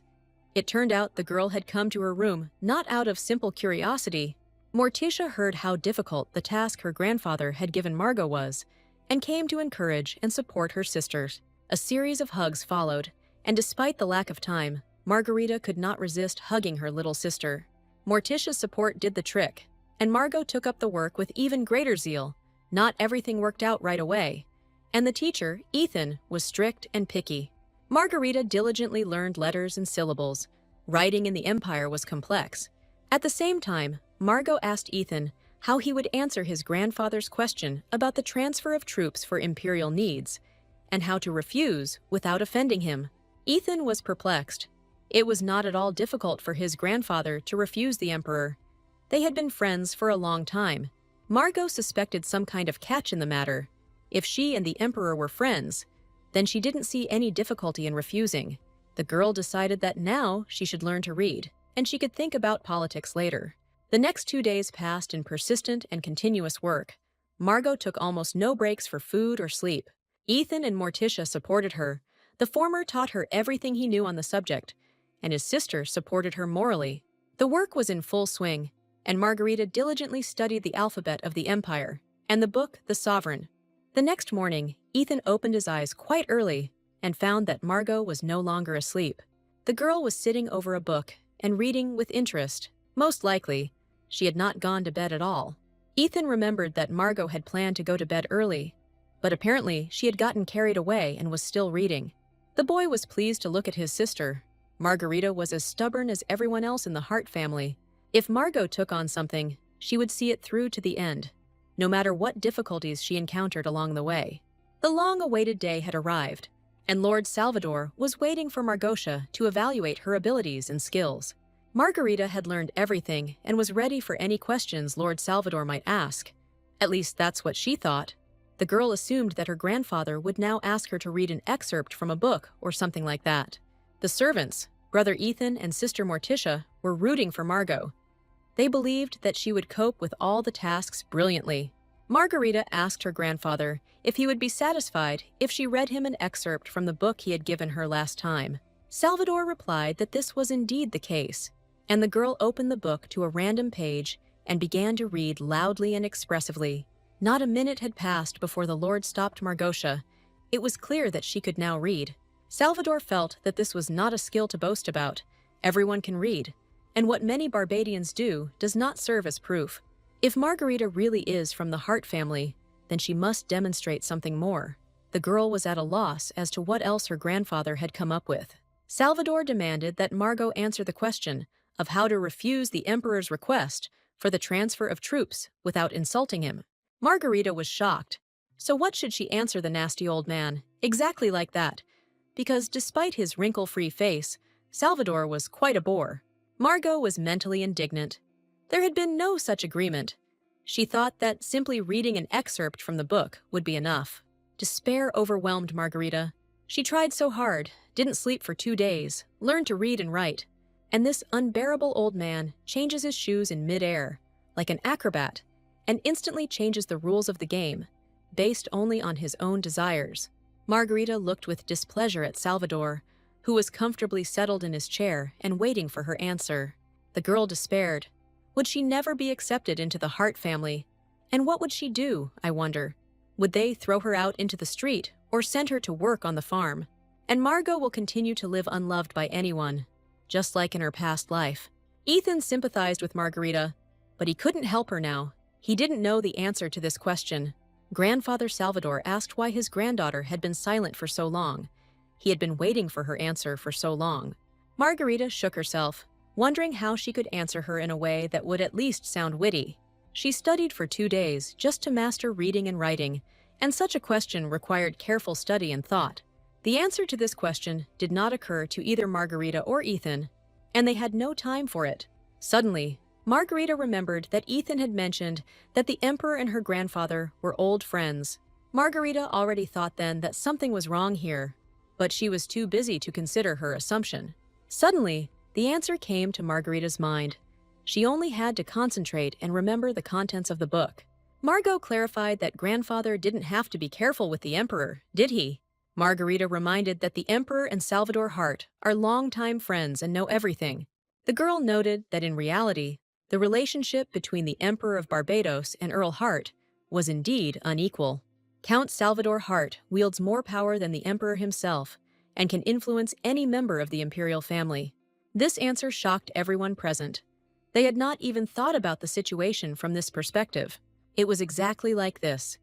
It turned out the girl had come to her room not out of simple curiosity. Morticia heard how difficult the task her grandfather had given Margot was, and came to encourage and support her sisters. A series of hugs followed, and despite the lack of time, Margarita could not resist hugging her little sister. Morticia's support did the trick, and Margot took up the work with even greater zeal. Not everything worked out right away, and the teacher, Ethan, was strict and picky. Margarita diligently learned letters and syllables. Writing in the Empire was complex. At the same time, Margot asked Ethan how he would answer his grandfather's question about the transfer of troops for imperial needs, and how to refuse without offending him. Ethan was perplexed. It was not at all difficult for his grandfather to refuse the emperor. They had been friends for a long time. Margot suspected some kind of catch in the matter. If she and the emperor were friends, then she didn't see any difficulty in refusing. The girl decided that now she should learn to read, and she could think about politics later. The next 2 days passed in persistent and continuous work. Margot took almost no breaks for food or sleep. Ethan and Morticia supported her. The former taught her everything he knew on the subject, and his sister supported her morally. The work was in full swing, and Margarita diligently studied the alphabet of the Empire and the book The Sovereign. The next morning, Ethan opened his eyes quite early and found that Margot was no longer asleep. The girl was sitting over a book and reading with interest. Most likely, she had not gone to bed at all. Ethan remembered that Margot had planned to go to bed early, but apparently she had gotten carried away and was still reading. The boy was pleased to look at his sister. Margarita was as stubborn as everyone else in the Hart family. If Margot took on something, she would see it through to the end. no matter what difficulties she encountered along the way. The long-awaited day had arrived, and Lord Salvador was waiting for Margosha to evaluate her abilities and skills. Margarita had learned everything and was ready for any questions Lord Salvador might ask. At least that's what she thought. The girl assumed that her grandfather would now ask her to read an excerpt from a book or something like that. The servants, Brother Ethan and Sister Morticia, were rooting for Margot. They believed that she would cope with all the tasks brilliantly. Margarita asked her grandfather if he would be satisfied if she read him an excerpt from the book he had given her last time. Salvador replied that this was indeed the case, and the girl opened the book to a random page and began to read loudly and expressively. Not a minute had passed before the Lord stopped Margosha. It was clear that she could now read. Salvador felt that this was not a skill to boast about. Everyone can read, and what many Barbadians do does not serve as proof. If Margarita really is from the Hart family, then she must demonstrate something more. The girl was at a loss as to what else her grandfather had come up with. Salvador demanded that Margot answer the question of how to refuse the Emperor's request for the transfer of troops without insulting him. Margarita was shocked. So what should she answer the nasty old man? Exactly like that. Because despite his wrinkle-free face, Salvador was quite a bore. Margot was mentally indignant. There had been no such agreement. She thought that simply reading an excerpt from the book would be enough. Despair overwhelmed Margarita. She tried so hard, didn't sleep for 2 days, learned to read and write, and this unbearable old man changes his shoes in mid-air, like an acrobat, and instantly changes the rules of the game, based only on his own desires. Margarita looked with displeasure at Salvador, who was comfortably settled in his chair and waiting for her answer. The girl despaired. Would she never be accepted into the Hart family? And what would she do, I wonder? Would they throw her out into the street or send her to work on the farm? And Margot will continue to live unloved by anyone, just like in her past life. Ethan sympathized with Margarita, but he couldn't help her now. He didn't know the answer to this question. Grandfather Salvador asked why his granddaughter had been silent for so long. He had been waiting for her answer for so long. Margarita shook herself, wondering how she could answer her in a way that would at least sound witty. She studied for 2 days just to master reading and writing, and such a question required careful study and thought. The answer to this question did not occur to either Margarita or Ethan, and they had no time for it. Suddenly, Margarita remembered that Ethan had mentioned that the Emperor and her grandfather were old friends. Margarita already thought then that something was wrong here, but she was too busy to consider her assumption. Suddenly, the answer came to Margarita's mind. She only had to concentrate and remember the contents of the book. Margot clarified that grandfather didn't have to be careful with the Emperor, did he? Margarita reminded that the Emperor and Salvador Hart are longtime friends and know everything. The girl noted that in reality, the relationship between the Emperor of Barbados and Earl Hart was indeed unequal. Count Salvador Hart wields more power than the Emperor himself and can influence any member of the imperial family. This answer shocked everyone present. They had not even thought about the situation from this perspective. It was exactly like this.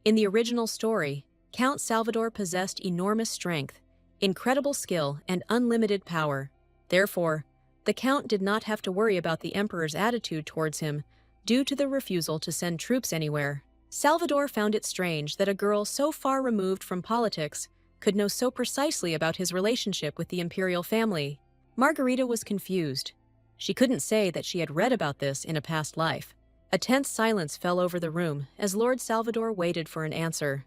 In the original story, Count Salvador possessed enormous strength, incredible skill, and unlimited power. Therefore, the Count did not have to worry about the Emperor's attitude towards him due to the refusal to send troops anywhere. Salvador found it strange that a girl so far removed from politics could know so precisely about his relationship with the imperial family. Margarita was confused. She couldn't say that she had read about this in a past life. A tense silence fell over the room as Lord Salvador waited for an answer.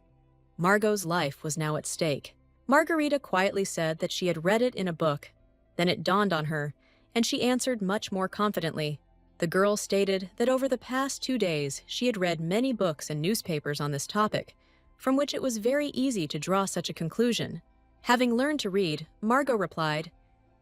Margot's life was now at stake. Margarita quietly said that she had read it in a book. Then it dawned on her, and she answered much more confidently. The girl stated that over the past 2 days she had read many books and newspapers on this topic, from which it was very easy to draw such a conclusion. Having learned to read, Margot replied,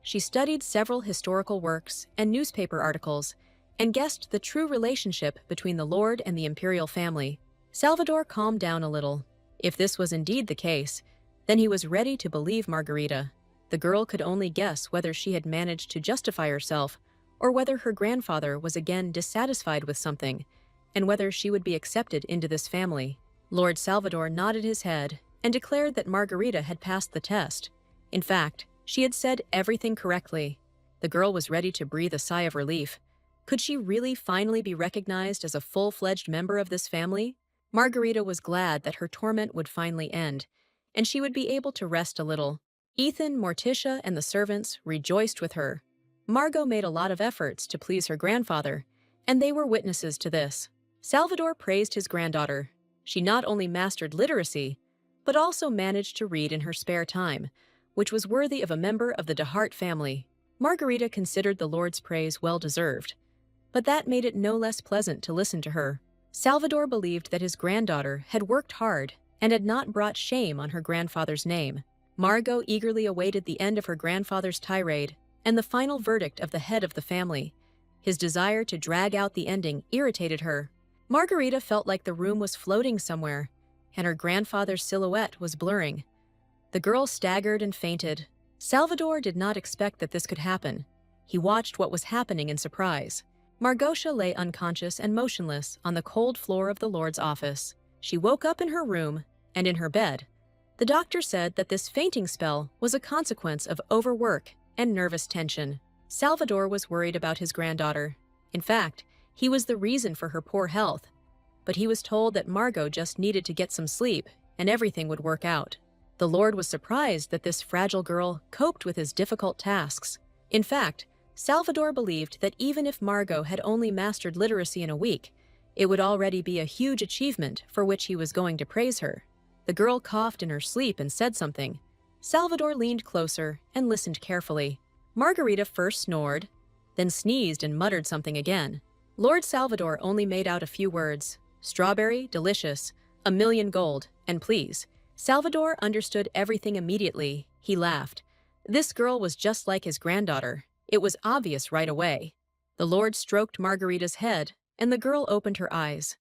she studied several historical works and newspaper articles and guessed the true relationship between the Lord and the imperial family. Salvador calmed down a little. If this was indeed the case, then he was ready to believe Margarita. The girl could only guess whether she had managed to justify herself or whether her grandfather was again dissatisfied with something, and whether she would be accepted into this family. Lord Salvador nodded his head and declared that Margarita had passed the test. In fact, she had said everything correctly. The girl was ready to breathe a sigh of relief. Could she really finally be recognized as a full-fledged member of this family? Margarita was glad that her torment would finally end, and she would be able to rest a little. Ethan, Morticia, and the servants rejoiced with her. Margot made a lot of efforts to please her grandfather, and they were witnesses to this. Salvador praised his granddaughter. She not only mastered literacy, but also managed to read in her spare time, which was worthy of a member of the DeHart family. Margarita considered the Lord's praise well-deserved, but that made it no less pleasant to listen to her. Salvador believed that his granddaughter had worked hard and had not brought shame on her grandfather's name. Margot eagerly awaited the end of her grandfather's tirade and the final verdict of the head of the family. His desire to drag out the ending irritated her. Margarita felt like the room was floating somewhere, and her grandfather's silhouette was blurring. The girl staggered and fainted. Salvador did not expect that this could happen. He watched what was happening in surprise. Margotia lay unconscious and motionless on the cold floor of the Lord's office. She woke up in her room and in her bed. The doctor said that this fainting spell was a consequence of overwork and nervous tension. Salvador was worried about his granddaughter. In fact, he was the reason for her poor health. But he was told that Margot just needed to get some sleep and everything would work out. The Lord was surprised that this fragile girl coped with his difficult tasks. In fact, Salvador believed that even if Margot had only mastered literacy in a week, it would already be a huge achievement for which he was going to praise her. The girl coughed in her sleep and said something. Salvador leaned closer and listened carefully. Margarita first snored, then sneezed and muttered something again. Lord Salvador only made out a few words: strawberry, delicious, a million gold, and please. Salvador understood everything immediately. He laughed. This girl was just like his granddaughter. It was obvious right away. The Lord stroked Margarita's head, and the girl opened her eyes.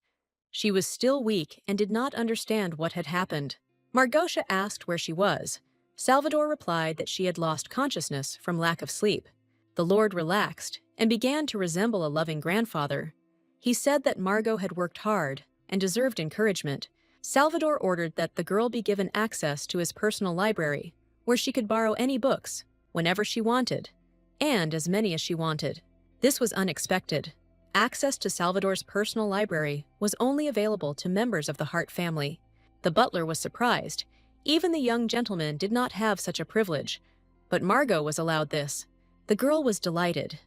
She was still weak and did not understand what had happened. Margotia asked where she was. Salvador replied that she had lost consciousness from lack of sleep. The Lord relaxed and began to resemble a loving grandfather. He said that Margot had worked hard and deserved encouragement. Salvador ordered that the girl be given access to his personal library, where she could borrow any books, whenever she wanted, and as many as she wanted. This was unexpected. Access to Salvador's personal library was only available to members of the Hart family. The butler was surprised. Even the young gentleman did not have such a privilege, but Margot was allowed this. The girl was delighted.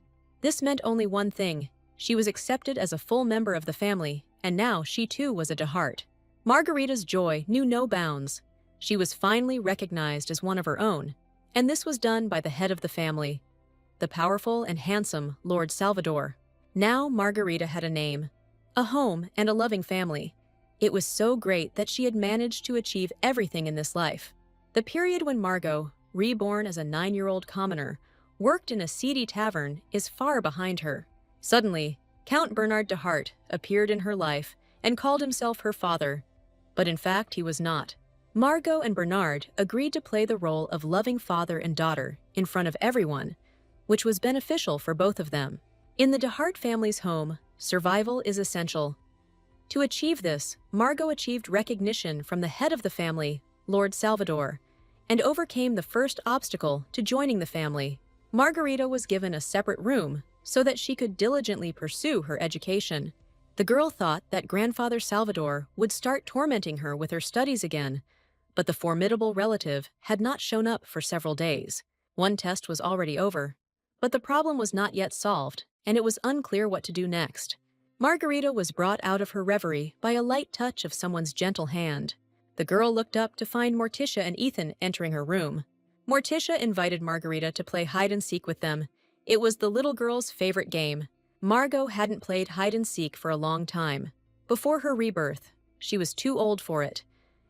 This meant only one thing. She was accepted as a full member of the family, and now she too was a DeHart. Margarita's joy knew no bounds. She was finally recognized as one of her own, and this was done by the head of the family, the powerful and handsome Lord Salvador. Now Margarita had a name, a home, and a loving family. It was so great that she had managed to achieve everything in this life. The period when Margot, reborn as a 9-year-old commoner, worked in a seedy tavern is far behind her. Suddenly, Count Bernard de Hart appeared in her life and called himself her father, but in fact he was not. Margot and Bernard agreed to play the role of loving father and daughter in front of everyone, which was beneficial for both of them. In the de Hart family's home, survival is essential. To achieve this, Margot achieved recognition from the head of the family, Lord Salvador, and overcame the first obstacle to joining the family. Margarita was given a separate room so that she could diligently pursue her education. The girl thought that grandfather Salvador would start tormenting her with her studies again, but the formidable relative had not shown up for several days. One test was already over, but the problem was not yet solved, and it was unclear what to do next. Margarita was brought out of her reverie by a light touch of someone's gentle hand. The girl looked up to find Morticia and Ethan entering her room. Morticia invited Margarita to play hide-and-seek with them. It was the little girl's favorite game. Margot hadn't played hide-and-seek for a long time. Before her rebirth, she was too old for it.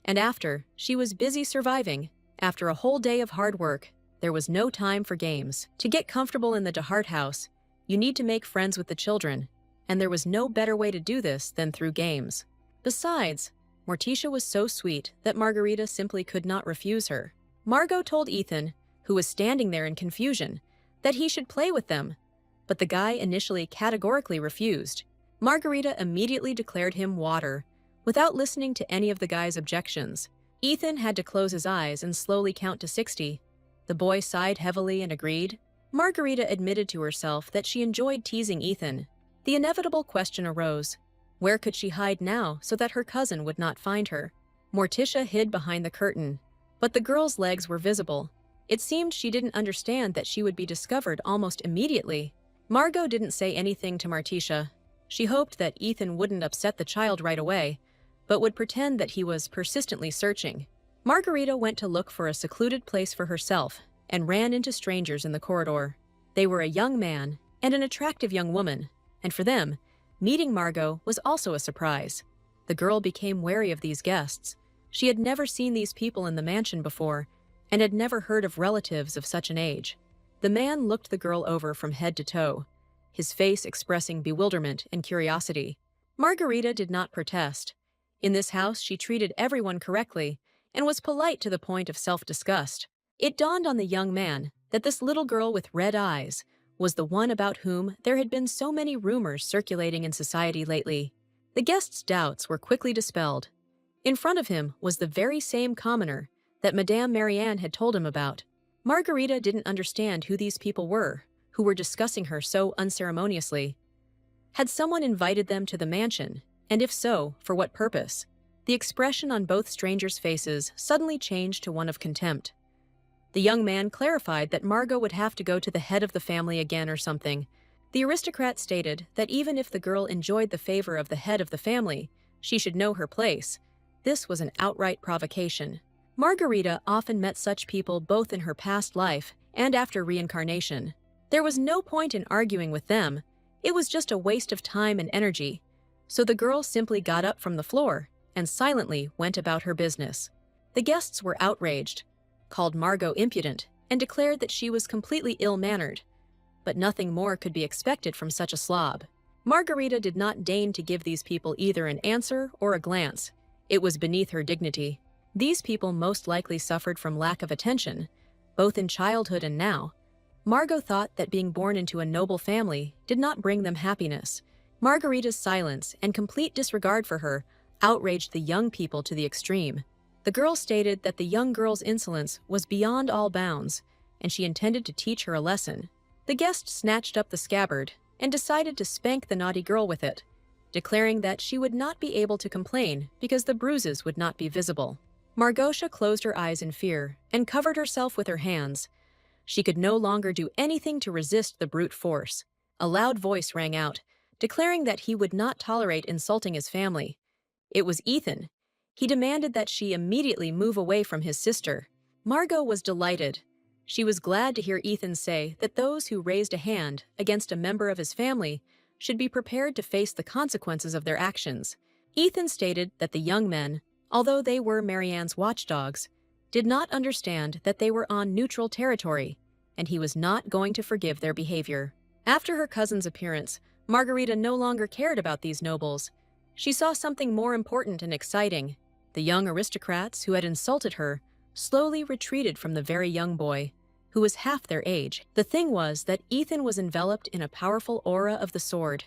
And after, she was busy surviving. After a whole day of hard work, there was no time for games. To get comfortable in the de Hart house, you need to make friends with the children, and there was no better way to do this than through games. Besides, Morticia was so sweet that Margarita simply could not refuse her. Margot told Ethan, who was standing there in confusion, that he should play with them, but the guy initially categorically refused. Margarita immediately declared him water, without listening to any of the guy's objections. Ethan had to close his eyes and slowly count to 60. The boy sighed heavily and agreed. Margarita admitted to herself that she enjoyed teasing Ethan, The inevitable question arose. Where could she hide now so that her cousin would not find her? Morticia hid behind the curtain, but the girl's legs were visible. It seemed she didn't understand that she would be discovered almost immediately. Margot didn't say anything to Morticia. She hoped that Ethan wouldn't upset the child right away, but would pretend that he was persistently searching. Margarita went to look for a secluded place for herself and ran into strangers in the corridor. They were a young man and an attractive young woman, and for them, meeting Margot was also a surprise. The girl became wary of these guests. She had never seen these people in the mansion before and had never heard of relatives of such an age. The man looked the girl over from head to toe, his face expressing bewilderment and curiosity. Margarita did not protest. In this house, she treated everyone correctly and was polite to the point of self-disgust. It dawned on the young man that this little girl with red eyes was the one about whom there had been so many rumors circulating in society lately. The guest's doubts were quickly dispelled. In front of him was the very same commoner that Madame Marianne had told him about. Margarita didn't understand who these people were, who were discussing her so unceremoniously. Had someone invited them to the mansion, and if so, for what purpose? The expression on both strangers' faces suddenly changed to one of contempt. The young man clarified that Margot would have to go to the head of the family again or something. The aristocrat stated that even if the girl enjoyed the favor of the head of the family, she should know her place. This was an outright provocation. Margarita often met such people both in her past life and after reincarnation. There was no point in arguing with them. It was just a waste of time and energy. So the girl simply got up from the floor and silently went about her business. The guests were outraged, called Margot impudent, and declared that she was completely ill-mannered. But nothing more could be expected from such a slob. Margarita did not deign to give these people either an answer or a glance. It was beneath her dignity. These people most likely suffered from lack of attention, both in childhood and now. Margot thought that being born into a noble family did not bring them happiness. Margarita's silence and complete disregard for her outraged the young people to the extreme. The girl stated that the young girl's insolence was beyond all bounds, and she intended to teach her a lesson. The guest snatched up the scabbard and decided to spank the naughty girl with it, declaring that she would not be able to complain because the bruises would not be visible. Margosha closed her eyes in fear and covered herself with her hands. She could no longer do anything to resist the brute force. A loud voice rang out, declaring that he would not tolerate insulting his family. It was Ethan. He demanded that she immediately move away from his sister. Margot was delighted. She was glad to hear Ethan say that those who raised a hand against a member of his family should be prepared to face the consequences of their actions. Ethan stated that the young men, although they were Marianne's watchdogs, did not understand that they were on neutral territory, and he was not going to forgive their behavior. After her cousin's appearance, Margarita no longer cared about these nobles. She saw something more important and exciting. The young aristocrats who had insulted her slowly retreated from the very young boy, who was half their age. The thing was that Ethan was enveloped in a powerful aura of the sword,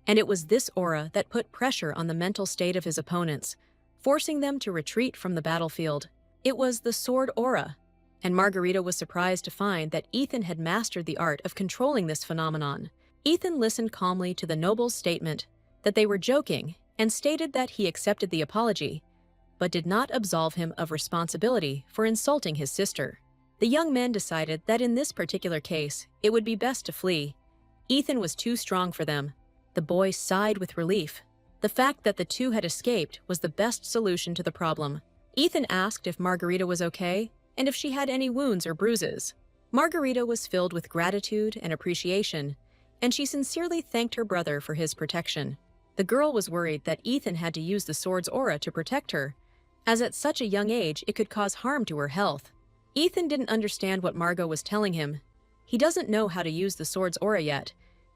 and it was this aura that put pressure on the mental state of his opponents, forcing them to retreat from the battlefield. It was the sword aura, and Margarita was surprised to find that Ethan had mastered the art of controlling this phenomenon. Ethan listened calmly to the noble's statement that they were joking and stated that he accepted the apology, but did not absolve him of responsibility for insulting his sister. The young men decided that in this particular case, it would be best to flee. Ethan was too strong for them. The boy sighed with relief. The fact that the two had escaped was the best solution to the problem. Ethan asked if Margarita was okay and if she had any wounds or bruises. Margarita was filled with gratitude and appreciation, and she sincerely thanked her brother for his protection. The girl was worried that Ethan had to use the sword's aura to protect her, as at such a young age it could cause harm to her health. Ethan didn't understand what Margot was telling him. He doesn't know how to use the sword's aura yet.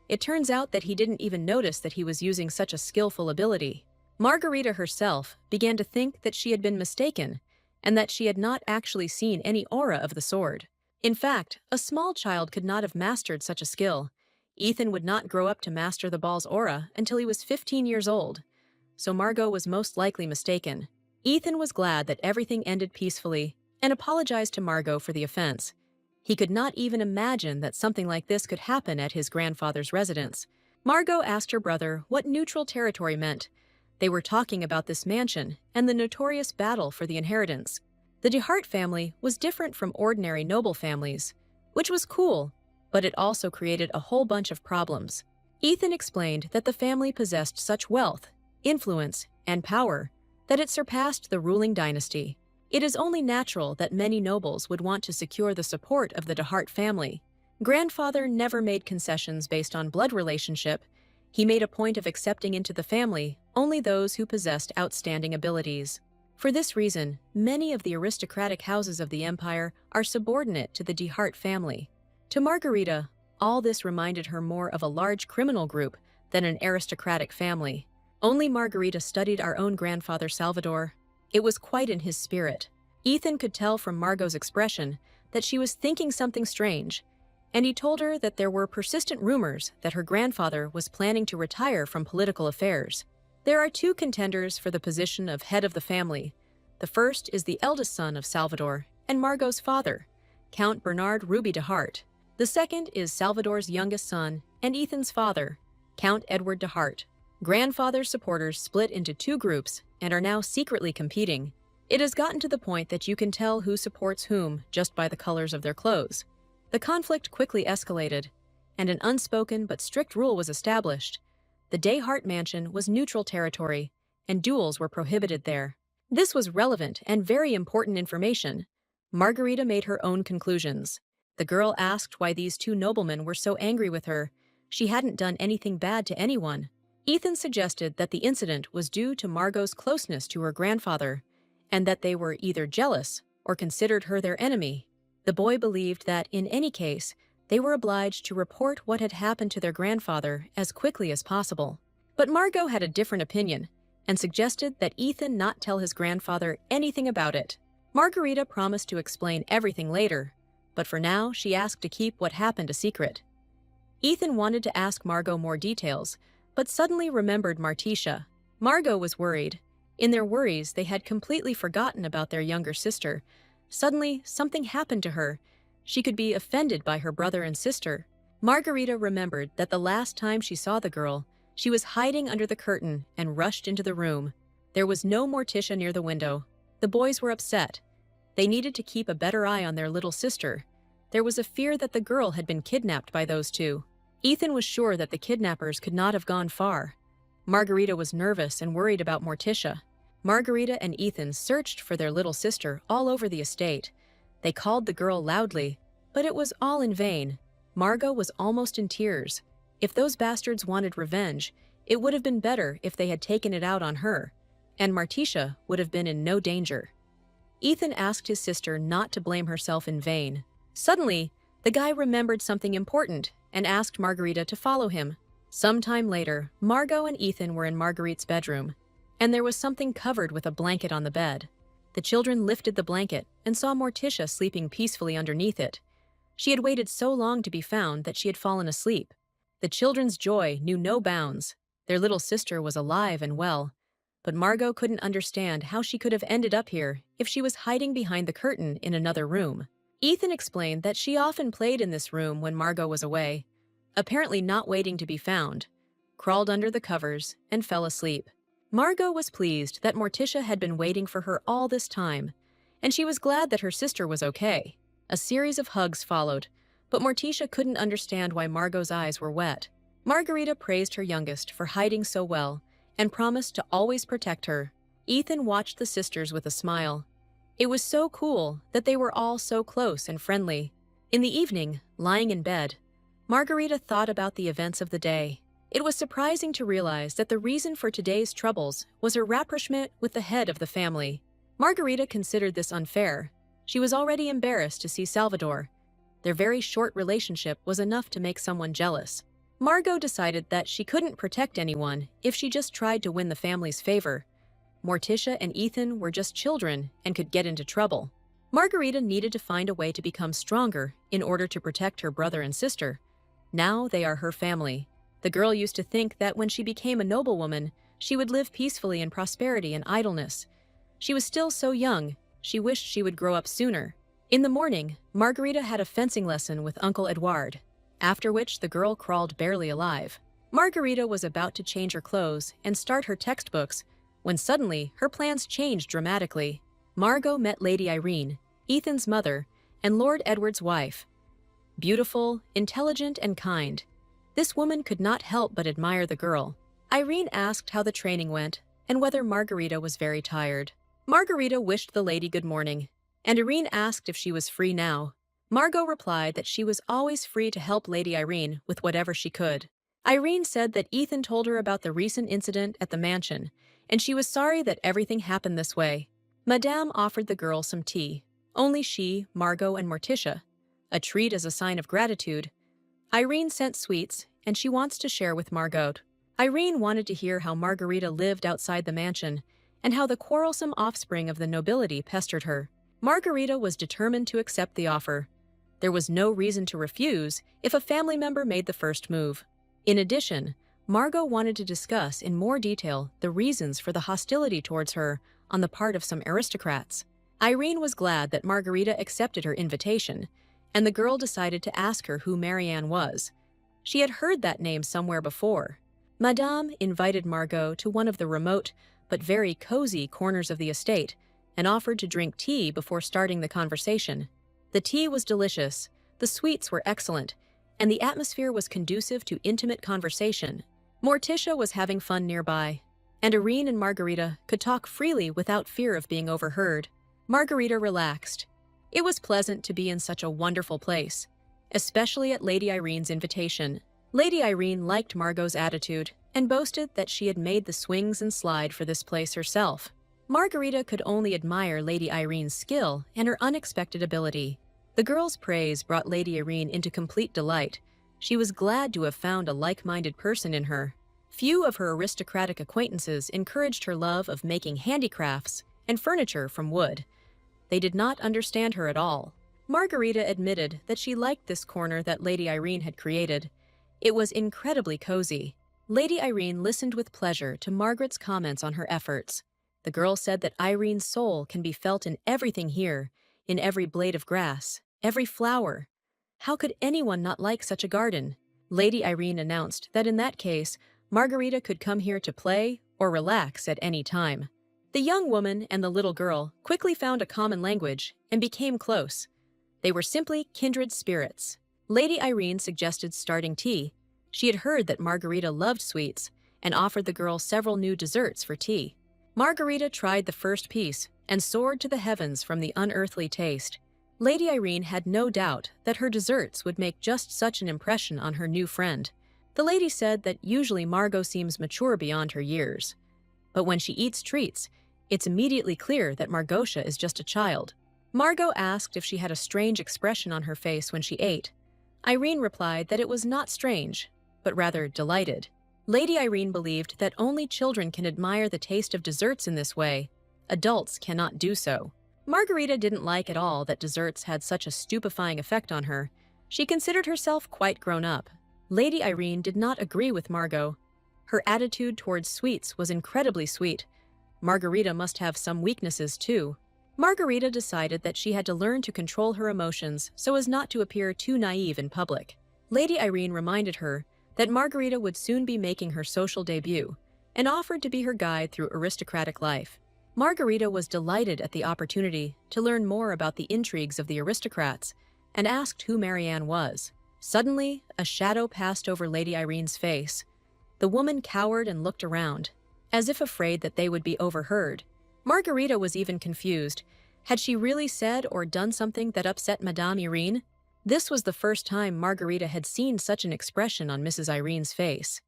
It turns out that he didn't even notice that he was using such a skillful ability. Margarita herself began to think that she had been mistaken and that she had not actually seen any aura of the sword. In fact, a small child could not have mastered such a skill. Ethan would not grow up to master the ball's aura until he was 15 years old, so Margot was most likely mistaken. Ethan was glad that everything ended peacefully and apologized to Margot for the offense. He could not even imagine that something like this could happen at his grandfather's residence. Margot asked her brother what neutral territory meant. They were talking about this mansion and the notorious battle for the inheritance. The DeHart family was different from ordinary noble families, which was cool, but it also created a whole bunch of problems. Ethan explained that the family possessed such wealth, influence, and power that it surpassed the ruling dynasty. It is only natural that many nobles would want to secure the support of the DeHart family. Grandfather never made concessions based on blood relationship. He made a point of accepting into the family only those who possessed outstanding abilities. For this reason, many of the aristocratic houses of the empire are subordinate to the DeHart family. To Margarita, all this reminded her more of a large criminal group than an aristocratic family. Only Margarita studied our own grandfather Salvador. It was quite in his spirit. Ethan could tell from Margot's expression that she was thinking something strange, and he told her that there were persistent rumors that her grandfather was planning to retire from political affairs. There are two contenders for the position of head of the family. The first is the eldest son of Salvador and Margot's father, Count Bernard Ruby DeHart. The second is Salvador's youngest son and Ethan's father, Count Edward DeHart. Grandfather's supporters split into two groups and are now secretly competing. It has gotten to the point that you can tell who supports whom just by the colors of their clothes. The conflict quickly escalated, and an unspoken but strict rule was established. The DeHart mansion was neutral territory, and duels were prohibited there. This was relevant and very important information. Margarita made her own conclusions. The girl asked why these two noblemen were so angry with her. She hadn't done anything bad to anyone. Ethan suggested that the incident was due to Margot's closeness to her grandfather, and that they were either jealous or considered her their enemy. The boy believed that, in any case, they were obliged to report what had happened to their grandfather as quickly as possible. But Margot had a different opinion, and suggested that Ethan not tell his grandfather anything about it. Margarita promised to explain everything later, but for now she asked to keep what happened a secret. Ethan wanted to ask Margot more details, but suddenly remembered Martisha. Margot was worried. In their worries, they had completely forgotten about their younger sister. Suddenly, something happened to her. She could be offended by her brother and sister. Margarita remembered that the last time she saw the girl, she was hiding under the curtain and rushed into the room. There was no Morticia near the window. The boys were upset. They needed to keep a better eye on their little sister. There was a fear that the girl had been kidnapped by those two. Ethan was sure that the kidnappers could not have gone far. Margarita was nervous and worried about Morticia. Margarita and Ethan searched for their little sister all over the estate. They called the girl loudly, but it was all in vain. Margot was almost in tears. If those bastards wanted revenge, it would have been better if they had taken it out on her, and Martisha would have been in no danger. Ethan asked his sister not to blame herself in vain. Suddenly, the guy remembered something important and asked Margarita to follow him. Sometime later, Margot and Ethan were in Marguerite's bedroom, and there was something covered with a blanket on the bed. The children lifted the blanket and saw Morticia sleeping peacefully underneath it. She had waited so long to be found that she had fallen asleep. The children's joy knew no bounds. Their little sister was alive and well, but Margot couldn't understand how she could have ended up here if she was hiding behind the curtain in another room. Ethan explained that she often played in this room when Margot was away, apparently not waiting to be found, crawled under the covers, and fell asleep. Margot was pleased that Morticia had been waiting for her all this time, and she was glad that her sister was okay. A series of hugs followed, but Morticia couldn't understand why Margot's eyes were wet. Margarita praised her youngest for hiding so well and promised to always protect her. Ethan watched the sisters with a smile. It was so cool that they were all so close and friendly. In the evening, lying in bed, Margarita thought about the events of the day. It was surprising to realize that the reason for today's troubles was her rapprochement with the head of the family. Margarita considered this unfair. She was already embarrassed to see Salvador. Their very short relationship was enough to make someone jealous. Margot decided that she couldn't protect anyone if she just tried to win the family's favor. Morticia and Ethan were just children and could get into trouble. Margarita needed to find a way to become stronger in order to protect her brother and sister. Now they are her family. The girl used to think that when she became a noblewoman, she would live peacefully in prosperity and idleness. She was still so young, she wished she would grow up sooner. In the morning, Margarita had a fencing lesson with Uncle Edouard, after which the girl crawled barely alive. Margarita was about to change her clothes and start her textbooks when suddenly her plans changed dramatically. Margot met Lady Irene, Ethan's mother, and Lord Edward's wife. Beautiful, intelligent, and kind, this woman could not help but admire the girl. Irene asked how the training went and whether Margarita was very tired. Margarita wished the lady good morning, and Irene asked if she was free now. Margot replied that she was always free to help Lady Irene with whatever she could. Irene said that Ethan told her about the recent incident at the mansion, and she was sorry that everything happened this way. Madame offered the girl some tea. Only she, Margot, and Morticia. A treat as a sign of gratitude. Irene sent sweets, and she wants to share with Margot. Irene wanted to hear how Margarita lived outside the mansion, and how the quarrelsome offspring of the nobility pestered her. Margarita was determined to accept the offer. There was no reason to refuse if a family member made the first move. In addition, Margot wanted to discuss in more detail the reasons for the hostility towards her on the part of some aristocrats. Irene was glad that Margarita accepted her invitation, and the girl decided to ask her who Marianne was. She had heard that name somewhere before. Madame invited Margot to one of the remote but very cozy corners of the estate and offered to drink tea before starting the conversation. The tea was delicious, the sweets were excellent, and the atmosphere was conducive to intimate conversation. Morticia was having fun nearby, and Irene and Margarita could talk freely without fear of being overheard. Margarita relaxed. It was pleasant to be in such a wonderful place, especially at Lady Irene's invitation. Lady Irene liked Margot's attitude and boasted that she had made the swings and slide for this place herself. Margarita could only admire Lady Irene's skill and her unexpected ability. The girl's praise brought Lady Irene into complete delight. She was glad to have found a like-minded person in her. Few of her aristocratic acquaintances encouraged her love of making handicrafts and furniture from wood. They did not understand her at all. Margarita admitted that she liked this corner that Lady Irene had created. It was incredibly cozy. Lady Irene listened with pleasure to Margaret's comments on her efforts. The girl said that Irene's soul can be felt in everything here, in every blade of grass, every flower. How could anyone not like such a garden? Lady Irene announced that in that case, Margarita could come here to play or relax at any time. The young woman and the little girl quickly found a common language and became close. They were simply kindred spirits. Lady Irene suggested starting tea. She had heard that Margarita loved sweets and offered the girl several new desserts for tea. Margarita tried the first piece and soared to the heavens from the unearthly taste. Lady Irene had no doubt that her desserts would make just such an impression on her new friend. The lady said that usually Margot seems mature beyond her years. But when she eats treats, it's immediately clear that Margotia is just a child. Margot asked if she had a strange expression on her face when she ate. Irene replied that it was not strange, but rather delighted. Lady Irene believed that only children can admire the taste of desserts in this way. Adults cannot do so. Margarita didn't like at all that desserts had such a stupefying effect on her. She considered herself quite grown up. Lady Irene did not agree with Margot. Her attitude towards sweets was incredibly sweet. Margarita must have some weaknesses too. Margarita decided that she had to learn to control her emotions so as not to appear too naive in public. Lady Irene reminded her that Margarita would soon be making her social debut and offered to be her guide through aristocratic life. Margarita was delighted at the opportunity to learn more about the intrigues of the aristocrats and asked who Marianne was. Suddenly, a shadow passed over Lady Irene's face. The woman cowered and looked around, as if afraid that they would be overheard. Margarita was even confused. Had she really said or done something that upset Madame Irene? This was the first time Margarita had seen such an expression on Mrs. Irene's face.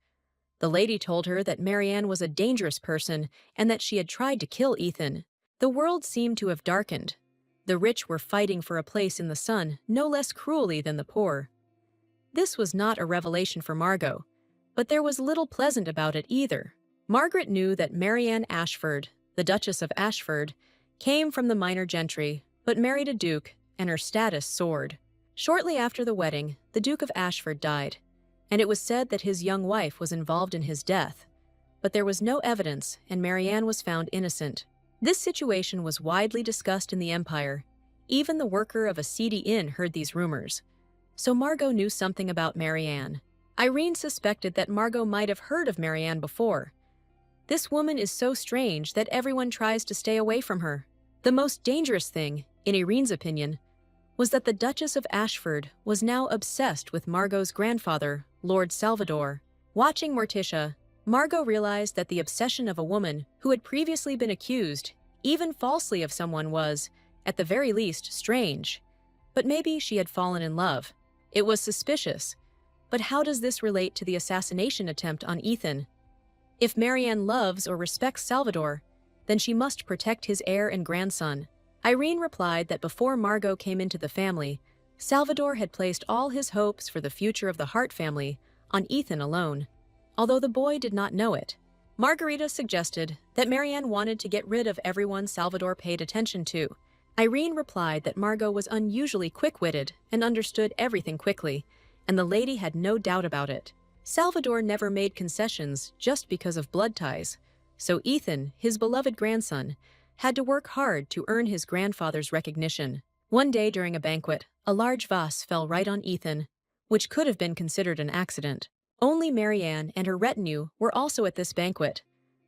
The lady told her that Marianne was a dangerous person and that she had tried to kill Ethan. The world seemed to have darkened. The rich were fighting for a place in the sun no less cruelly than the poor. This was not a revelation for Margot, but there was little pleasant about it either. Margaret knew that Marianne Ashford, the Duchess of Ashford, came from the minor gentry, but married a duke, and her status soared. Shortly after the wedding, the Duke of Ashford died, and it was said that his young wife was involved in his death. But there was no evidence, and Marianne was found innocent. This situation was widely discussed in the Empire. Even the worker of a seedy inn heard these rumors. So Margot knew something about Marianne. Irene suspected that Margot might have heard of Marianne before. This woman is so strange that everyone tries to stay away from her. The most dangerous thing, in Irene's opinion, was that the Duchess of Ashford was now obsessed with Margot's grandfather, Lord Salvador. Watching Morticia, Margot realized that the obsession of a woman who had previously been accused, even falsely, of someone was, at the very least, strange. But maybe she had fallen in love. It was suspicious. But how does this relate to the assassination attempt on Ethan? If Marianne loves or respects Salvador, then she must protect his heir and grandson. Irene replied that before Margot came into the family, Salvador had placed all his hopes for the future of the Hart family on Ethan alone, although the boy did not know it. Margarita suggested that Marianne wanted to get rid of everyone Salvador paid attention to. Irene replied that Margot was unusually quick-witted and understood everything quickly, and the lady had no doubt about it. Salvador never made concessions just because of blood ties, so Ethan, his beloved grandson, had to work hard to earn his grandfather's recognition. One day during a banquet, a large vase fell right on Ethan, which could have been considered an accident. Only Marianne and her retinue were also at this banquet,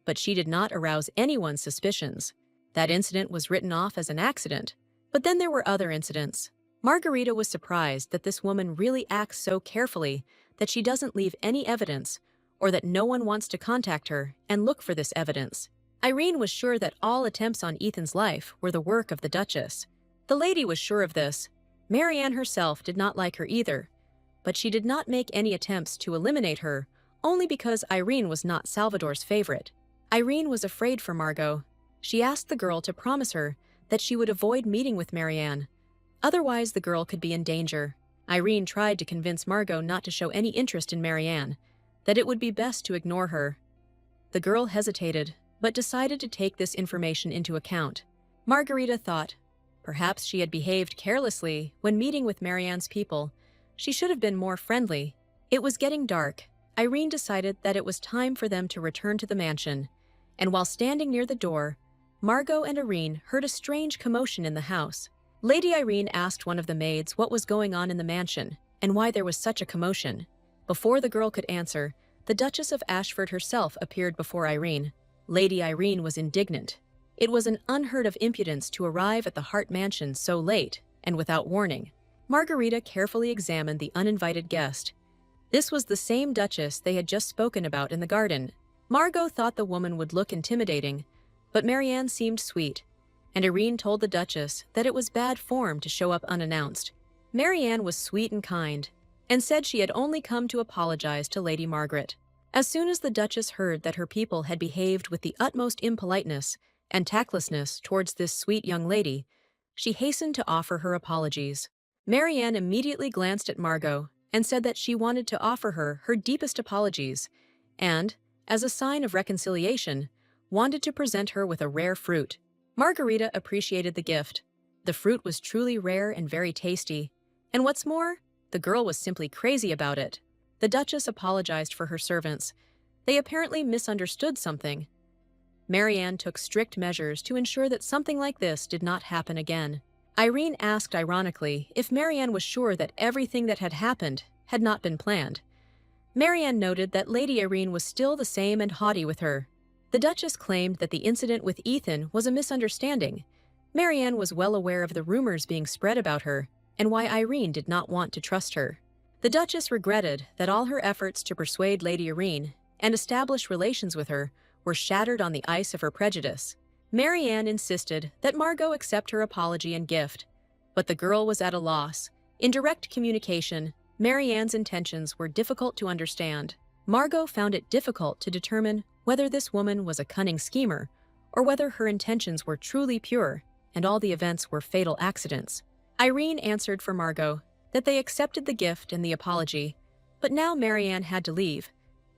but she did not arouse anyone's suspicions. That incident was written off as an accident, but then there were other incidents. Margarita was surprised that this woman really acts so carefully that she doesn't leave any evidence, or that no one wants to contact her and look for this evidence. Irene was sure that all attempts on Ethan's life were the work of the Duchess. The lady was sure of this. Marianne herself did not like her either, but she did not make any attempts to eliminate her, only because Irene was not Salvador's favorite. Irene was afraid for Margot. She asked the girl to promise her that she would avoid meeting with Marianne. Otherwise, the girl could be in danger. Irene tried to convince Margot not to show any interest in Marianne, that it would be best to ignore her. The girl hesitated, but decided to take this information into account. Margarita thought, perhaps she had behaved carelessly when meeting with Marianne's people. She should have been more friendly. It was getting dark. Irene decided that it was time for them to return to the mansion, and while standing near the door, Margot and Irene heard a strange commotion in the house. Lady Irene asked one of the maids what was going on in the mansion and why there was such a commotion. Before the girl could answer, the Duchess of Ashford herself appeared before Irene. Lady Irene was indignant. It was an unheard of impudence to arrive at the Hart mansion so late and without warning. Margarita carefully examined the uninvited guest. This was the same Duchess they had just spoken about in the garden. Margot thought the woman would look intimidating, but Marianne seemed sweet, and Irene told the Duchess that it was bad form to show up unannounced. Marianne was sweet and kind, and said she had only come to apologize to Lady Margaret. As soon as the Duchess heard that her people had behaved with the utmost impoliteness and tactlessness towards this sweet young lady, she hastened to offer her apologies. Marianne immediately glanced at Margot and said that she wanted to offer her deepest apologies, and, as a sign of reconciliation, wanted to present her with a rare fruit. Margarita appreciated the gift. The fruit was truly rare and very tasty, and what's more, the girl was simply crazy about it. The Duchess apologized for her servants. They apparently misunderstood something. Marianne took strict measures to ensure that something like this did not happen again. Irene asked ironically if Marianne was sure that everything that had happened had not been planned. Marianne noted that Lady Irene was still the same and haughty with her. The Duchess claimed that the incident with Ethan was a misunderstanding. Marianne was well aware of the rumors being spread about her and why Irene did not want to trust her. The Duchess regretted that all her efforts to persuade Lady Irene and establish relations with her were shattered on the ice of her prejudice. Marianne insisted that Margot accept her apology and gift, but the girl was at a loss. In direct communication, Marianne's intentions were difficult to understand. Margot found it difficult to determine whether this woman was a cunning schemer or whether her intentions were truly pure and all the events were fatal accidents. Irene answered for Margot that they accepted the gift and the apology, but now Marianne had to leave.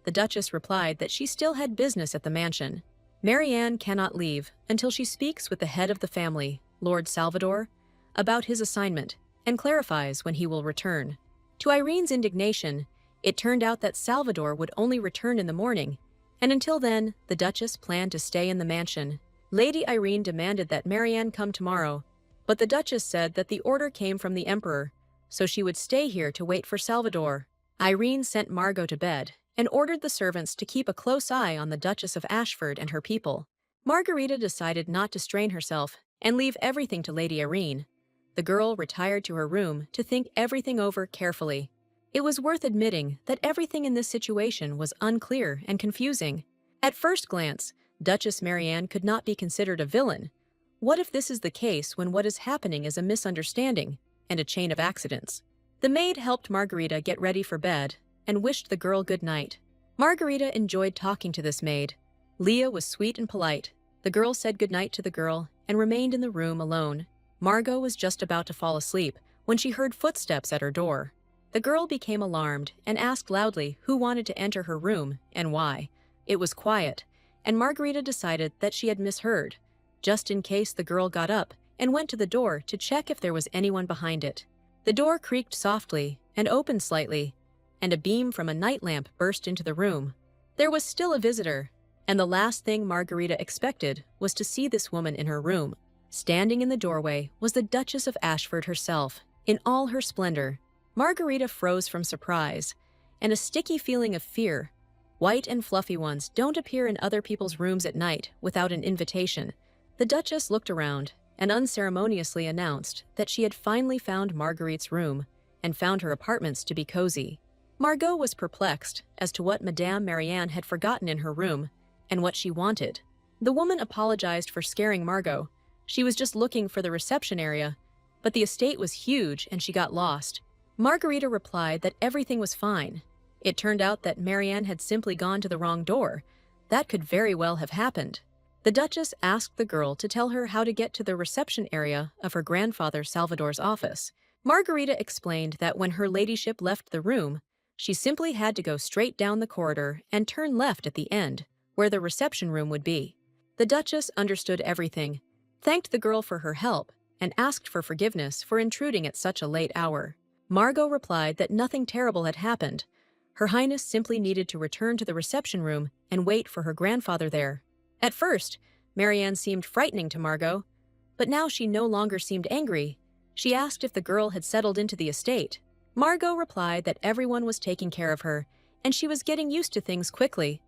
The Duchess replied that she still had business at the mansion. Marianne cannot leave until she speaks with the head of the family, Lord Salvador, about his assignment and clarifies when he will return. To Irene's indignation, it turned out that Salvador would only return in the morning, and until then, the Duchess planned to stay in the mansion. Lady Irene demanded that Marianne come tomorrow, but the Duchess said that the order came from the Emperor, so she would stay here to wait for Salvador. Irene sent Margot to bed and ordered the servants to keep a close eye on the Duchess of Ashford and her people. Margarita decided not to strain herself and leave everything to Lady Irene. The girl retired to her room to think everything over carefully. It was worth admitting that everything in this situation was unclear and confusing. At first glance, Duchess Marianne could not be considered a villain. What if this is the case when what is happening is a misunderstanding and a chain of accidents? The maid helped Margarita get ready for bed and wished the girl good night. Margarita enjoyed talking to this maid. Leah was sweet and polite. The girl said goodnight to the girl and remained in the room alone. Margot was just about to fall asleep when she heard footsteps at her door. The girl became alarmed and asked loudly who wanted to enter her room and why. It was quiet, and Margarita decided that she had misheard. Just in case, the girl got up and went to the door to check if there was anyone behind it. The door creaked softly and opened slightly, and a beam from a night lamp burst into the room. There was still a visitor, and the last thing Margarita expected was to see this woman in her room. Standing in the doorway was the Duchess of Ashford herself, in all her splendor. Margarita froze from surprise and a sticky feeling of fear. White and fluffy ones don't appear in other people's rooms at night without an invitation. The Duchess looked around and unceremoniously announced that she had finally found Marguerite's room and found her apartments to be cozy. Margot was perplexed as to what Madame Marianne had forgotten in her room and what she wanted. The woman apologized for scaring Margot. She was just looking for the reception area, but the estate was huge and she got lost. Margarita replied that everything was fine. It turned out that Marianne had simply gone to the wrong door. That could very well have happened. The Duchess asked the girl to tell her how to get to the reception area of her grandfather Salvador's office. Margarita explained that when her ladyship left the room, she simply had to go straight down the corridor and turn left at the end, where the reception room would be. The Duchess understood everything, thanked the girl for her help, and asked for forgiveness for intruding at such a late hour. Margot replied that nothing terrible had happened. Her Highness simply needed to return to the reception room and wait for her grandfather there. At first, Marianne seemed frightening to Margot, but now she no longer seemed angry. She asked if the girl had settled into the estate. Margot replied that everyone was taking care of her, and she was getting used to things quickly.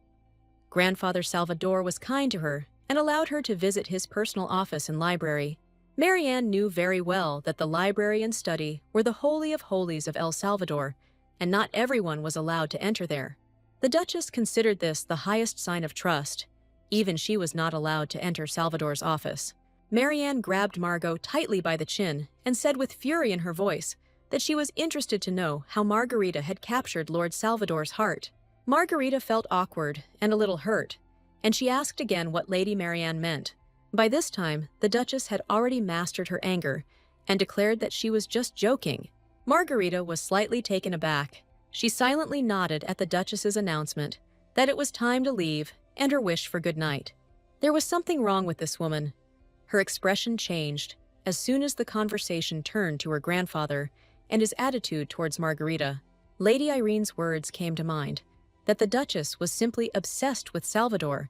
Grandfather Salvador was kind to her and allowed her to visit his personal office and library. Marianne knew very well that the library and study were the holy of holies of El Salvador, and not everyone was allowed to enter there. The Duchess considered this the highest sign of trust. Even she was not allowed to enter Salvador's office. Marianne grabbed Margot tightly by the chin and said with fury in her voice that she was interested to know how Margarita had captured Lord Salvador's heart. Margarita felt awkward and a little hurt, and she asked again what Lady Marianne meant. By this time, the Duchess had already mastered her anger and declared that she was just joking. Margarita was slightly taken aback. She silently nodded at the Duchess's announcement that it was time to leave and her wish for good night. There was something wrong with this woman. Her expression changed as soon as the conversation turned to her grandfather and his attitude towards Margarita. Lady Irene's words came to mind, that the Duchess was simply obsessed with Salvador,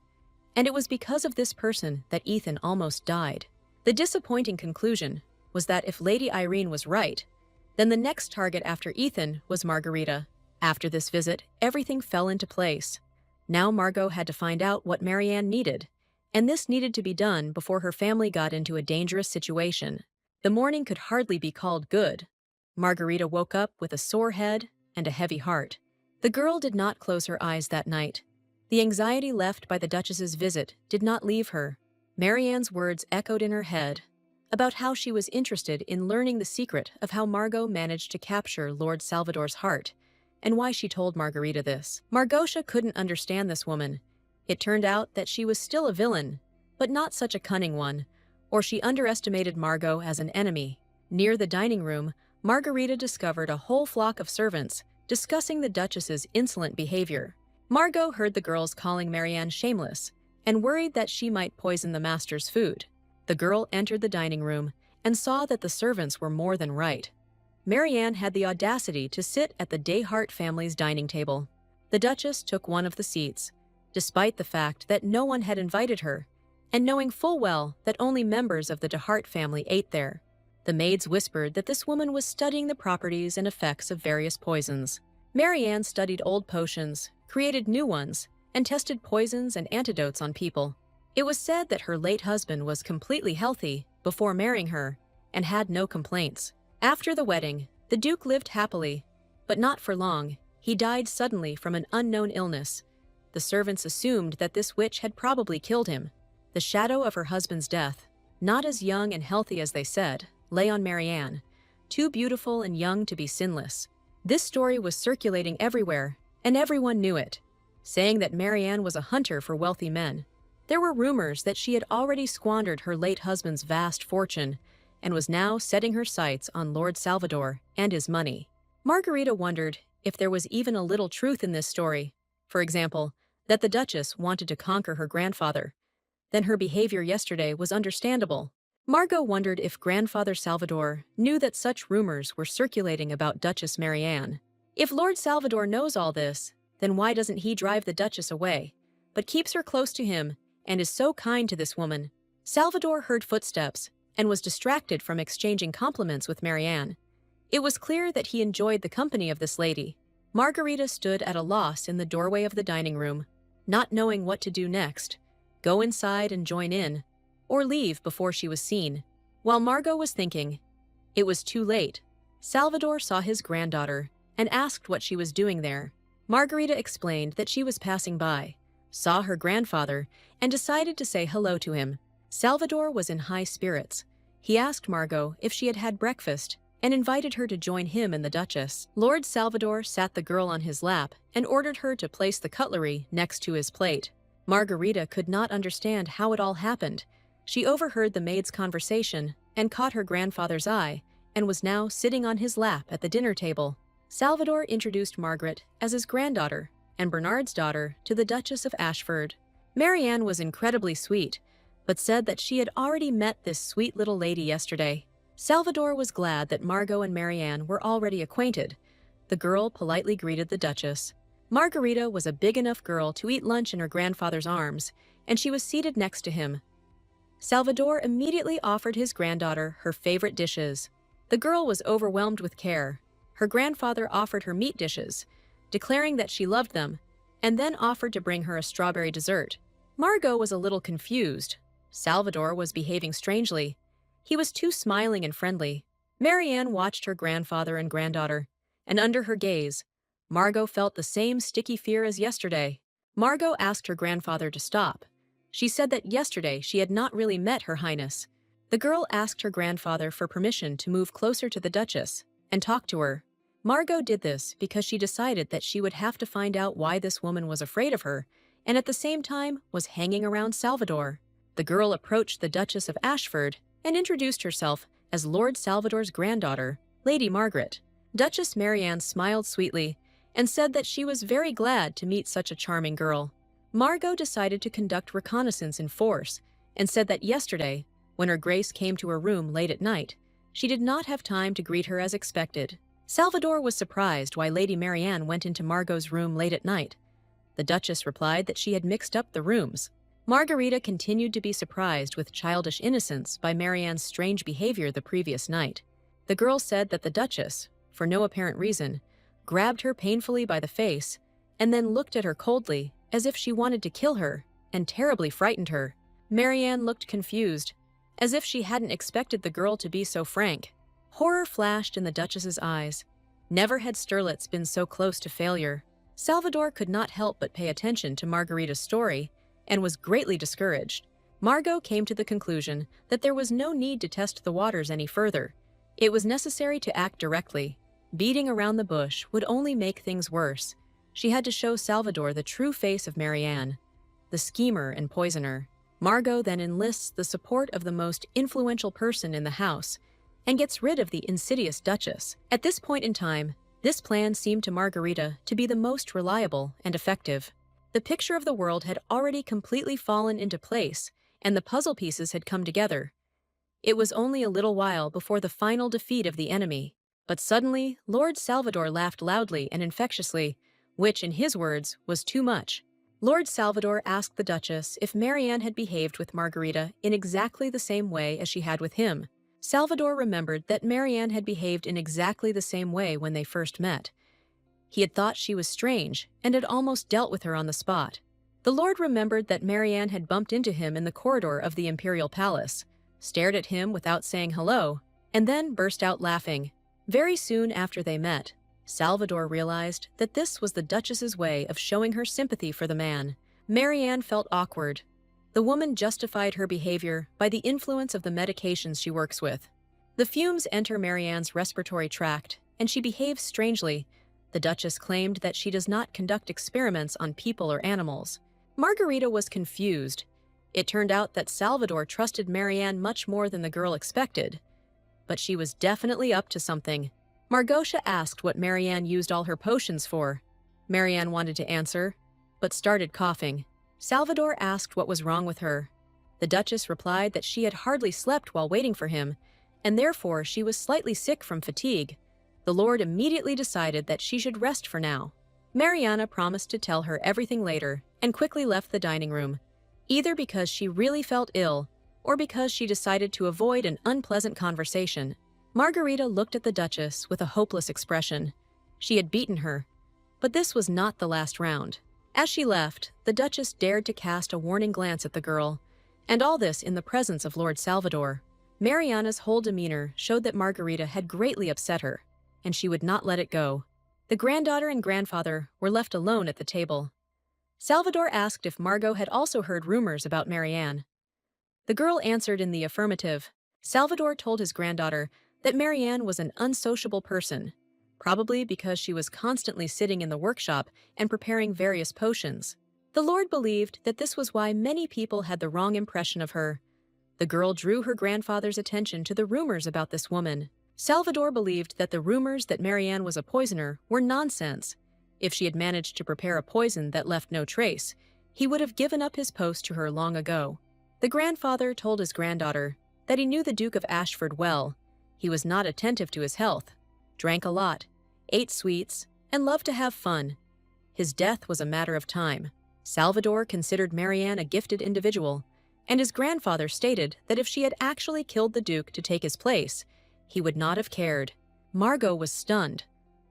and it was because of this person that Ethan almost died. The disappointing conclusion was that if Lady Irene was right, then the next target after Ethan was Margarita. After this visit, everything fell into place. Now Margot had to find out what Marianne needed, and this needed to be done before her family got into a dangerous situation. The morning could hardly be called good. Margarita woke up with a sore head and a heavy heart. The girl did not close her eyes that night. The anxiety left by the Duchess's visit did not leave her. Marianne's words echoed in her head about how she was interested in learning the secret of how Margot managed to capture Lord Salvador's heart, and why she told Margarita this. Margosha couldn't understand this woman. It turned out that she was still a villain, but not such a cunning one, or she underestimated Margot as an enemy. Near the dining room, Margarita discovered a whole flock of servants discussing the Duchess's insolent behavior. Margot heard the girls calling Marianne shameless and worried that she might poison the master's food. The girl entered the dining room and saw that the servants were more than right. Marianne had the audacity to sit at the Deshart family's dining table. The Duchess took one of the seats, despite the fact that no one had invited her, and knowing full well that only members of the Deshart family ate there. The maids whispered that this woman was studying the properties and effects of various poisons. Marianne studied old potions, created new ones, and tested poisons and antidotes on people. It was said that her late husband was completely healthy before marrying her and had no complaints. After the wedding, the Duke lived happily, but not for long. He died suddenly from an unknown illness. The servants assumed that this witch had probably killed him. The shadow of her husband's death, not as young and healthy as they said, lay on Marianne, too beautiful and young to be sinless. This story was circulating everywhere, and everyone knew it, saying that Marianne was a hunter for wealthy men. There were rumors that she had already squandered her late husband's vast fortune and was now setting her sights on Lord Salvador and his money. Margarita wondered if there was even a little truth in this story. For example, that the Duchess wanted to conquer her grandfather. Then her behavior yesterday was understandable. Margot wondered if Grandfather Salvador knew that such rumors were circulating about Duchess Marianne. If Lord Salvador knows all this, then why doesn't he drive the Duchess away, but keeps her close to him and is so kind to this woman? Salvador heard footsteps and was distracted from exchanging compliments with Marianne. It was clear that he enjoyed the company of this lady. Margarita stood at a loss in the doorway of the dining room, not knowing what to do next: go inside and join in, or leave before she was seen. While Margot was thinking, it was too late. Salvador saw his granddaughter and asked what she was doing there. Margarita explained that she was passing by, saw her grandfather, and decided to say hello to him. Salvador was in high spirits. He asked Margot if she had had breakfast and invited her to join him and the Duchess. Lord Salvador sat the girl on his lap and ordered her to place the cutlery next to his plate. Margarita could not understand how it all happened. She overheard the maid's conversation and caught her grandfather's eye and was now sitting on his lap at the dinner table. Salvador introduced Margaret as his granddaughter and Bernard's daughter to the Duchess of Ashford. Marianne was incredibly sweet, but said that she had already met this sweet little lady yesterday. Salvador was glad that Margot and Marianne were already acquainted. The girl politely greeted the Duchess. Margarita was a big enough girl to eat lunch in her grandfather's arms, and she was seated next to him. Salvador immediately offered his granddaughter her favorite dishes. The girl was overwhelmed with care. Her grandfather offered her meat dishes, declaring that she loved them, and then offered to bring her a strawberry dessert. Margot was a little confused. Salvador was behaving strangely. He was too smiling and friendly. Marianne watched her grandfather and granddaughter, and under her gaze, Margot felt the same sticky fear as yesterday. Margot asked her grandfather to stop. She said that yesterday she had not really met Her Highness. The girl asked her grandfather for permission to move closer to the Duchess and talk to her. Margot did this because she decided that she would have to find out why this woman was afraid of her and at the same time was hanging around Salvador. The girl approached the Duchess of Ashford and introduced herself as Lord Salvador's granddaughter, Lady Margaret. Duchess Marianne smiled sweetly and said that she was very glad to meet such a charming girl. Margot decided to conduct reconnaissance in force and said that yesterday, when Her Grace came to her room late at night, she did not have time to greet her as expected. Salvador was surprised why Lady Marianne went into Margot's room late at night. The Duchess replied that she had mixed up the rooms. Margarita continued to be surprised with childish innocence by Marianne's strange behavior the previous night. The girl said that the Duchess, for no apparent reason, grabbed her painfully by the face and then looked at her coldly as if she wanted to kill her and terribly frightened her. Marianne looked confused, as if she hadn't expected the girl to be so frank. Horror flashed in the Duchess's eyes. Never had Sterlitz been so close to failure. Salvador could not help but pay attention to Margarita's story and was greatly discouraged. Margot came to the conclusion that there was no need to test the waters any further. It was necessary to act directly. Beating around the bush would only make things worse. She had to show Salvador the true face of Marianne, the schemer and poisoner. Margot then enlists the support of the most influential person in the house and gets rid of the insidious Duchess. At this point in time, this plan seemed to Margarita to be the most reliable and effective. The picture of the world had already completely fallen into place, and the puzzle pieces had come together. It was only a little while before the final defeat of the enemy. But suddenly, Lord Salvador laughed loudly and infectiously, which, in his words, was too much. Lord Salvador asked the Duchess if Marianne had behaved with Margarita in exactly the same way as she had with him. Salvador remembered that Marianne had behaved in exactly the same way when they first met. He had thought she was strange and had almost dealt with her on the spot. The Lord remembered that Marianne had bumped into him in the corridor of the imperial palace, stared at him without saying hello, and then burst out laughing. Very soon after they met, Salvador realized that this was the Duchess's way of showing her sympathy for the man. Marianne felt awkward. The woman justified her behavior by the influence of the medications she works with. The fumes enter Marianne's respiratory tract, and she behaves strangely. The Duchess claimed that she does not conduct experiments on people or animals. Margarita was confused. It turned out that Salvador trusted Marianne much more than the girl expected. But she was definitely up to something. Margosha asked what Marianne used all her potions for. Marianne wanted to answer, but started coughing. Salvador asked what was wrong with her. The Duchess replied that she had hardly slept while waiting for him, and therefore she was slightly sick from fatigue. The Lord immediately decided that she should rest for now. Mariana promised to tell her everything later and quickly left the dining room, either because she really felt ill or because she decided to avoid an unpleasant conversation. Margarita looked at the Duchess with a hopeless expression. She had beaten her, but this was not the last round. As she left, the Duchess dared to cast a warning glance at the girl, and all this in the presence of Lord Salvador. Mariana's whole demeanor showed that Margarita had greatly upset her, and she would not let it go. The granddaughter and grandfather were left alone at the table. Salvador asked if Margot had also heard rumors about Marianne. The girl answered in the affirmative. Salvador told his granddaughter that Marianne was an unsociable person, probably because she was constantly sitting in the workshop and preparing various potions. The Lord believed that this was why many people had the wrong impression of her. The girl drew her grandfather's attention to the rumors about this woman. Salvador believed that the rumors that Marianne was a poisoner were nonsense. If she had managed to prepare a poison that left no trace, he would have given up his post to her long ago. The grandfather told his granddaughter that he knew the Duke of Ashford well. He was not attentive to his health, drank a lot, ate sweets, and loved to have fun. His death was a matter of time. Salvador considered Marianne a gifted individual, and his grandfather stated that if she had actually killed the Duke to take his place, he would not have cared. Margot was stunned.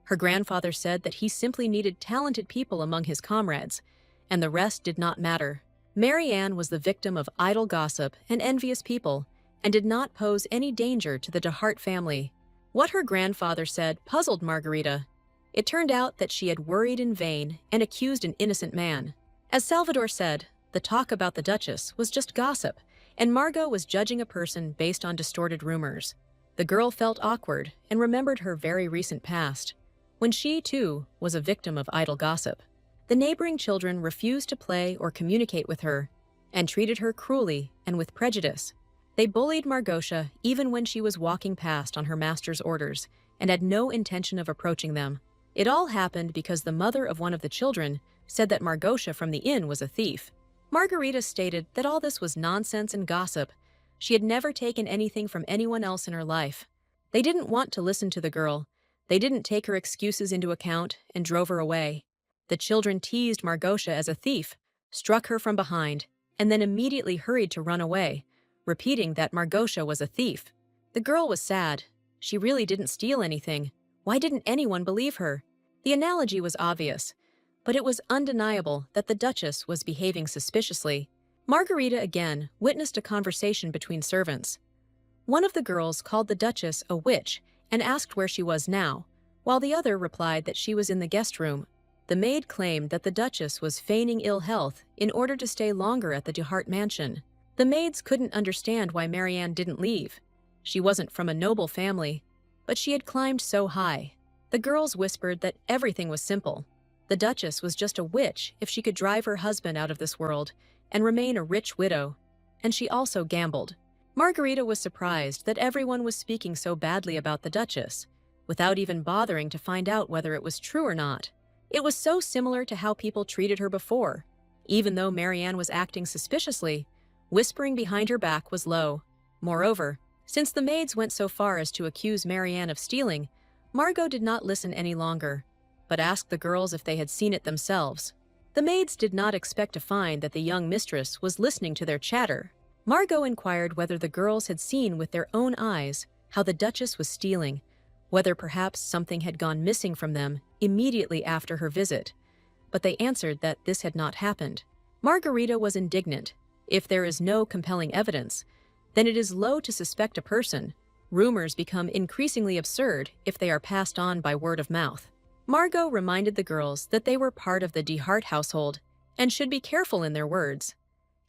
Her grandfather said that he simply needed talented people among his comrades, and the rest did not matter. Marianne was the victim of idle gossip and envious people, and did not pose any danger to the de Hart family. What her grandfather said puzzled Margarita. It turned out that she had worried in vain and accused an innocent man. As Salvador said, the talk about the Duchess was just gossip, and Margot was judging a person based on distorted rumors. The girl felt awkward and remembered her very recent past, when she, too, was a victim of idle gossip. The neighboring children refused to play or communicate with her, and treated her cruelly and with prejudice. They bullied Margosha even when she was walking past on her master's orders, and had no intention of approaching them. It all happened because the mother of one of the children said that Margosha from the inn was a thief. Margarita stated that all this was nonsense and gossip. She had never taken anything from anyone else in her life. They didn't want to listen to the girl. They didn't take her excuses into account and drove her away. The children teased Margosha as a thief, struck her from behind, and then immediately hurried to run away, repeating that Margosha was a thief. The girl was sad. She really didn't steal anything. Why didn't anyone believe her? The analogy was obvious, but it was undeniable that the Duchess was behaving suspiciously. Margarita again witnessed a conversation between servants. One of the girls called the Duchess a witch and asked where she was now, while the other replied that she was in the guest room. The maid claimed that the Duchess was feigning ill health in order to stay longer at the de Hart mansion. The maids couldn't understand why Marianne didn't leave. She wasn't from a noble family, but she had climbed so high. The girls whispered that everything was simple. The Duchess was just a witch if she could drive her husband out of this world and remain a rich widow, and she also gambled. Margarita was surprised that everyone was speaking so badly about the Duchess, without even bothering to find out whether it was true or not. It was so similar to how people treated her before. Even though Marianne was acting suspiciously, whispering behind her back was low. Moreover, since the maids went so far as to accuse Marianne of stealing, Margot did not listen any longer, but asked the girls if they had seen it themselves. The maids did not expect to find that the young mistress was listening to their chatter. Margot inquired whether the girls had seen with their own eyes how the Duchess was stealing, whether perhaps something had gone missing from them immediately after her visit, but they answered that this had not happened. Margarita was indignant. If there is no compelling evidence, then it is low to suspect a person. Rumors become increasingly absurd if they are passed on by word of mouth. Margot reminded the girls that they were part of the DeHart household and should be careful in their words.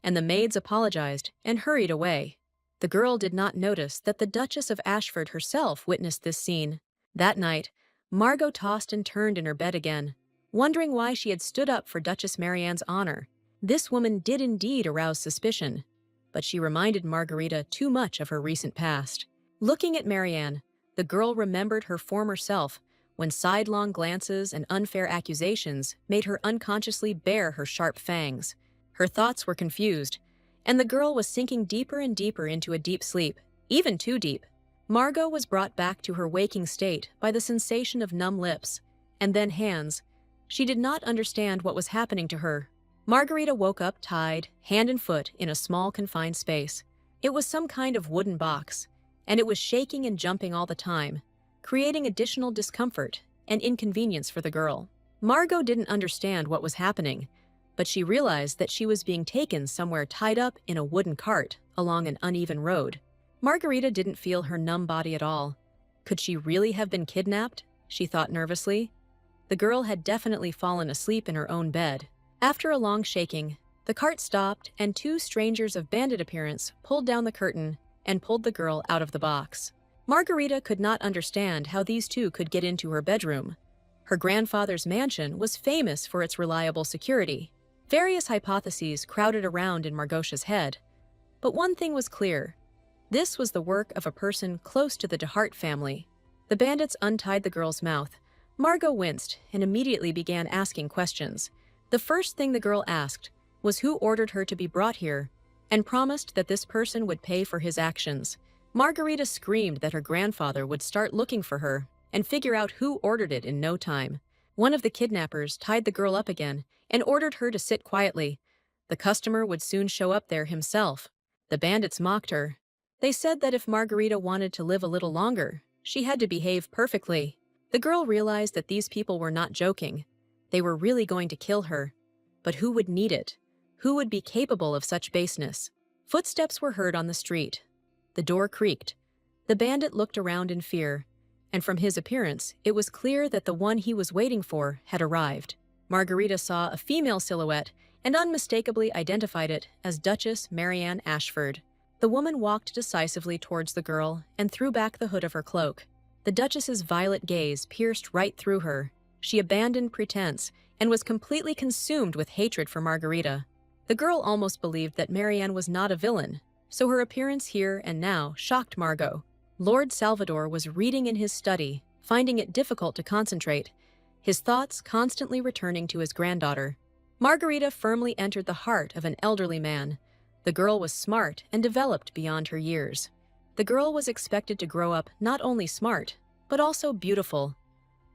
And the maids apologized and hurried away. The girl did not notice that the Duchess of Ashford herself witnessed this scene. That night, Margot tossed and turned in her bed again, wondering why she had stood up for Duchess Marianne's honor. This woman did indeed arouse suspicion, but she reminded Margarita too much of her recent past. Looking at Marianne, the girl remembered her former self when sidelong glances and unfair accusations made her unconsciously bare her sharp fangs. Her thoughts were confused, and the girl was sinking deeper and deeper into a deep sleep, even too deep. Margot was brought back to her waking state by the sensation of numb lips, and then hands. She did not understand what was happening to her. Margarita woke up tied, hand and foot, in a small confined space. It was some kind of wooden box, and it was shaking and jumping all the time, creating additional discomfort and inconvenience for the girl. Margot didn't understand what was happening, but she realized that she was being taken somewhere tied up in a wooden cart along an uneven road. Margarita didn't feel her numb body at all. Could she really have been kidnapped? She thought nervously. The girl had definitely fallen asleep in her own bed. After a long shaking, the cart stopped and two strangers of bandit appearance pulled down the curtain and pulled the girl out of the box. Margarita could not understand how these two could get into her bedroom. Her grandfather's mansion was famous for its reliable security. Various hypotheses crowded around in Margot's head. But one thing was clear. This was the work of a person close to the DeHart family. The bandits untied the girl's mouth. Margot winced and immediately began asking questions. The first thing the girl asked was who ordered her to be brought here, and promised that this person would pay for his actions. Margarita screamed that her grandfather would start looking for her and figure out who ordered it in no time. One of the kidnappers tied the girl up again and ordered her to sit quietly. The customer would soon show up there himself. The bandits mocked her. They said that if Margarita wanted to live a little longer, she had to behave perfectly. The girl realized that these people were not joking. They were really going to kill her. But who would need it? Who would be capable of such baseness? Footsteps were heard on the street. The door creaked. The bandit looked around in fear, and from his appearance, it was clear that the one he was waiting for had arrived. Margarita saw a female silhouette and unmistakably identified it as Duchess Marianne Ashford. The woman walked decisively towards the girl and threw back the hood of her cloak. The Duchess's violet gaze pierced right through her. She abandoned pretense and was completely consumed with hatred for Margarita. The girl almost believed that Marianne was not a villain, so her appearance here and now shocked Margot. Lord Salvador was reading in his study, finding it difficult to concentrate, his thoughts constantly returning to his granddaughter. Margarita firmly entered the heart of an elderly man. The girl was smart and developed beyond her years. The girl was expected to grow up not only smart, but also beautiful.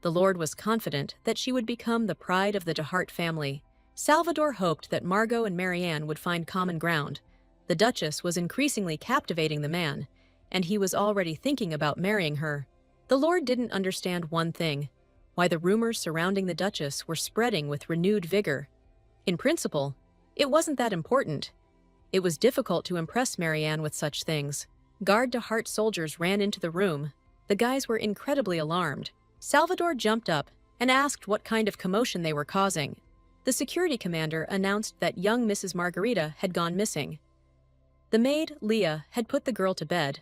The Lord was confident that she would become the pride of the DeHart family. Salvador hoped that Margot and Marianne would find common ground. The Duchess was increasingly captivating the man, and he was already thinking about marrying her. The Lord didn't understand one thing: why the rumors surrounding the Duchess were spreading with renewed vigor. In principle, it wasn't that important. It was difficult to impress Marianne with such things. Guard DeHart soldiers ran into the room. The guys were incredibly alarmed. Salvador jumped up and asked what kind of commotion they were causing. The security commander announced that young Mrs. Margarita had gone missing. The maid, Leah, had put the girl to bed,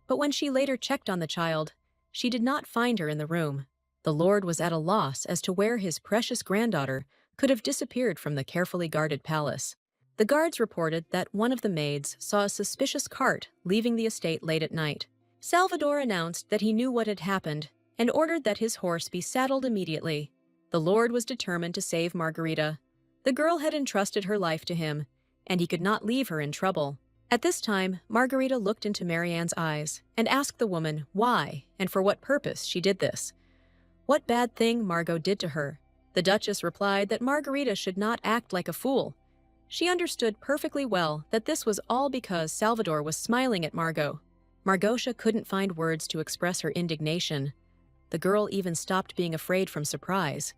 but when she later checked on the child, she did not find her in the room. The Lord was at a loss as to where his precious granddaughter could have disappeared from the carefully guarded palace. The guards reported that one of the maids saw a suspicious cart leaving the estate late at night. Salvador announced that he knew what had happened and ordered that his horse be saddled immediately. The Lord was determined to save Margarita. The girl had entrusted her life to him, and he could not leave her in trouble. At this time, Margarita looked into Marianne's eyes and asked the woman why and for what purpose she did this. What bad thing Margot did to her? The Duchess replied that Margarita should not act like a fool. She understood perfectly well that this was all because Salvador was smiling at Margot. Margosha couldn't find words to express her indignation. The girl even stopped being afraid from surprise.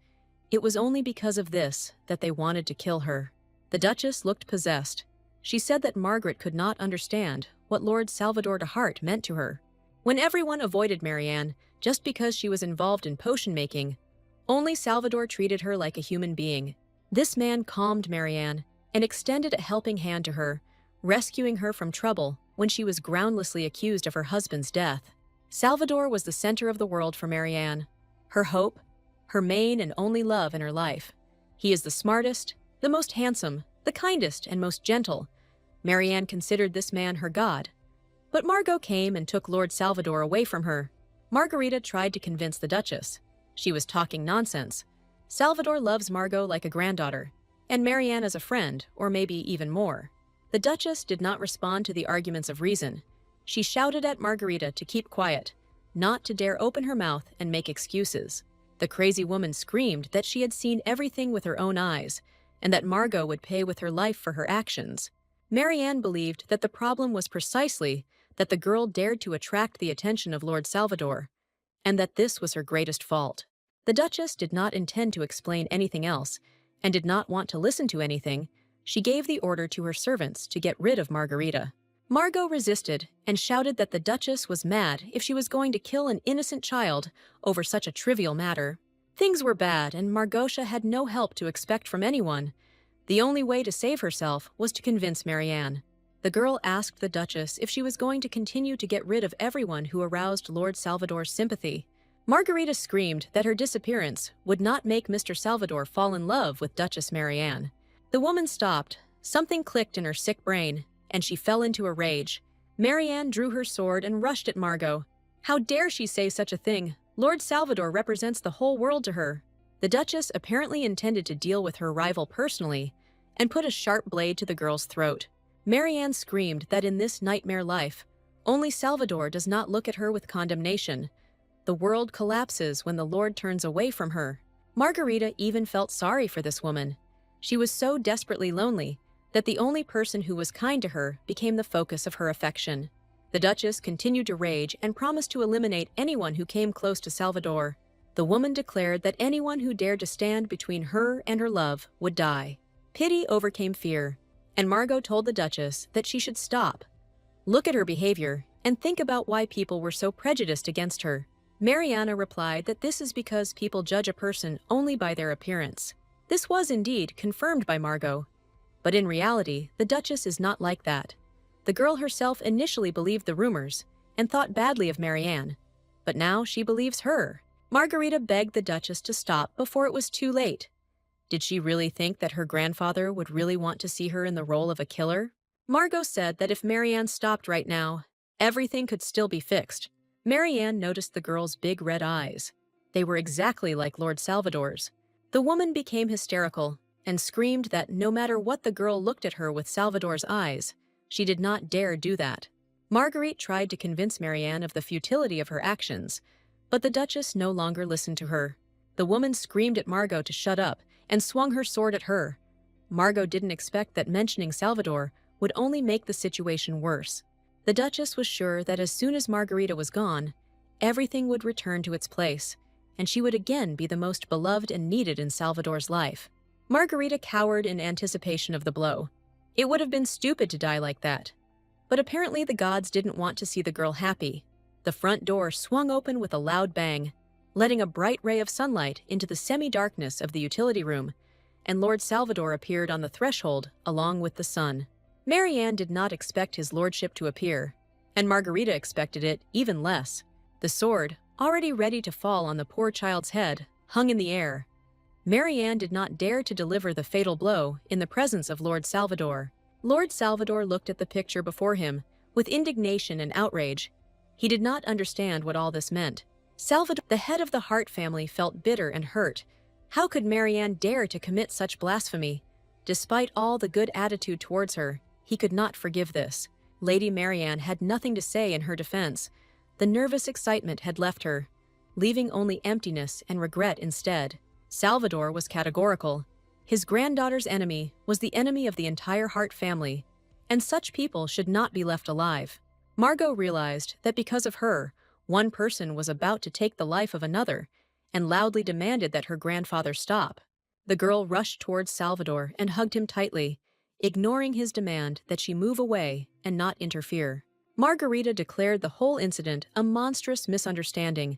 It was only because of this that they wanted to kill her. The Duchess looked possessed. She said that Margaret could not understand what Lord Salvador de Hart meant to her. When everyone avoided Marianne just because she was involved in potion making, only Salvador treated her like a human being. This man calmed Marianne and extended a helping hand to her, rescuing her from trouble when she was groundlessly accused of her husband's death. Salvador was the center of the world for Marianne, her hope, her main and only love in her life. He is the smartest, the most handsome, the kindest, and most gentle. Marianne considered this man her god. But Margot came and took Lord Salvador away from her. Margarita tried to convince the Duchess. She was talking nonsense. Salvador loves Margot like a granddaughter, and Marianne as a friend, or maybe even more. The Duchess did not respond to the arguments of reason. She shouted at Margarita to keep quiet, not to dare open her mouth and make excuses. The crazy woman screamed that she had seen everything with her own eyes, and that Margot would pay with her life for her actions. Marianne believed that the problem was precisely that the girl dared to attract the attention of Lord Salvador, and that this was her greatest fault. The Duchess did not intend to explain anything else, and did not want to listen to anything. She gave the order to her servants to get rid of Margarita. Margot resisted and shouted that the Duchess was mad if she was going to kill an innocent child over such a trivial matter. Things were bad, and Margosha had no help to expect from anyone. The only way to save herself was to convince Marianne. The girl asked the Duchess if she was going to continue to get rid of everyone who aroused Lord Salvador's sympathy. Margarita screamed that her disappearance would not make Mr. Salvador fall in love with Duchess Marianne. The woman stopped. Something clicked in her sick brain, and she fell into a rage. Marianne drew her sword and rushed at Margot. How dare she say such a thing? Lord Salvador represents the whole world to her. The Duchess apparently intended to deal with her rival personally, and put a sharp blade to the girl's throat. Marianne screamed that in this nightmare life, only Salvador does not look at her with condemnation. The world collapses when the Lord turns away from her. Margarita even felt sorry for this woman. She was so desperately lonely that the only person who was kind to her became the focus of her affection. The Duchess continued to rage and promised to eliminate anyone who came close to Salvador. The woman declared that anyone who dared to stand between her and her love would die. Pity overcame fear, and Margot told the Duchess that she should stop. Look at her behavior and think about why people were so prejudiced against her. Mariana replied that this is because people judge a person only by their appearance. This was indeed confirmed by Margot. But in reality, the Duchess is not like that. The girl herself initially believed the rumors and thought badly of Marianne, but now she believes her. Margarita begged the Duchess to stop before it was too late. Did she really think that her grandfather would really want to see her in the role of a killer? Margot said that if Marianne stopped right now, everything could still be fixed. Marianne noticed the girl's big red eyes. They were exactly like Lord Salvador's. The woman became hysterical and screamed that no matter what the girl looked at her with Salvador's eyes, she did not dare do that. Marguerite tried to convince Marianne of the futility of her actions, but the Duchess no longer listened to her. The woman screamed at Margot to shut up and swung her sword at her. Margot didn't expect that mentioning Salvador would only make the situation worse. The Duchess was sure that as soon as Margarita was gone, everything would return to its place, and she would again be the most beloved and needed in Salvador's life. Margarita cowered in anticipation of the blow. It would have been stupid to die like that. But apparently the gods didn't want to see the girl happy. The front door swung open with a loud bang, letting a bright ray of sunlight into the semi-darkness of the utility room, and Lord Salvador appeared on the threshold along with the sun. Marianne did not expect his lordship to appear, and Margarita expected it even less. The sword, already ready to fall on the poor child's head, hung in the air. Marianne did not dare to deliver the fatal blow in the presence of Lord Salvador. Lord Salvador looked at the picture before him with indignation and outrage. He did not understand what all this meant. Salvador, the head of the Hart family, felt bitter and hurt. How could Marianne dare to commit such blasphemy? Despite all the good attitude towards her, he could not forgive this. Lady Marianne had nothing to say in her defense. The nervous excitement had left her, leaving only emptiness and regret instead. Salvador was categorical. His granddaughter's enemy was the enemy of the entire Hart family, and such people should not be left alive. Margot realized that because of her, One person was about to take the life of another and loudly demanded that her grandfather stop. The girl rushed towards Salvador and hugged him tightly, ignoring his demand that she move away and not interfere. Margarita declared the whole incident a monstrous misunderstanding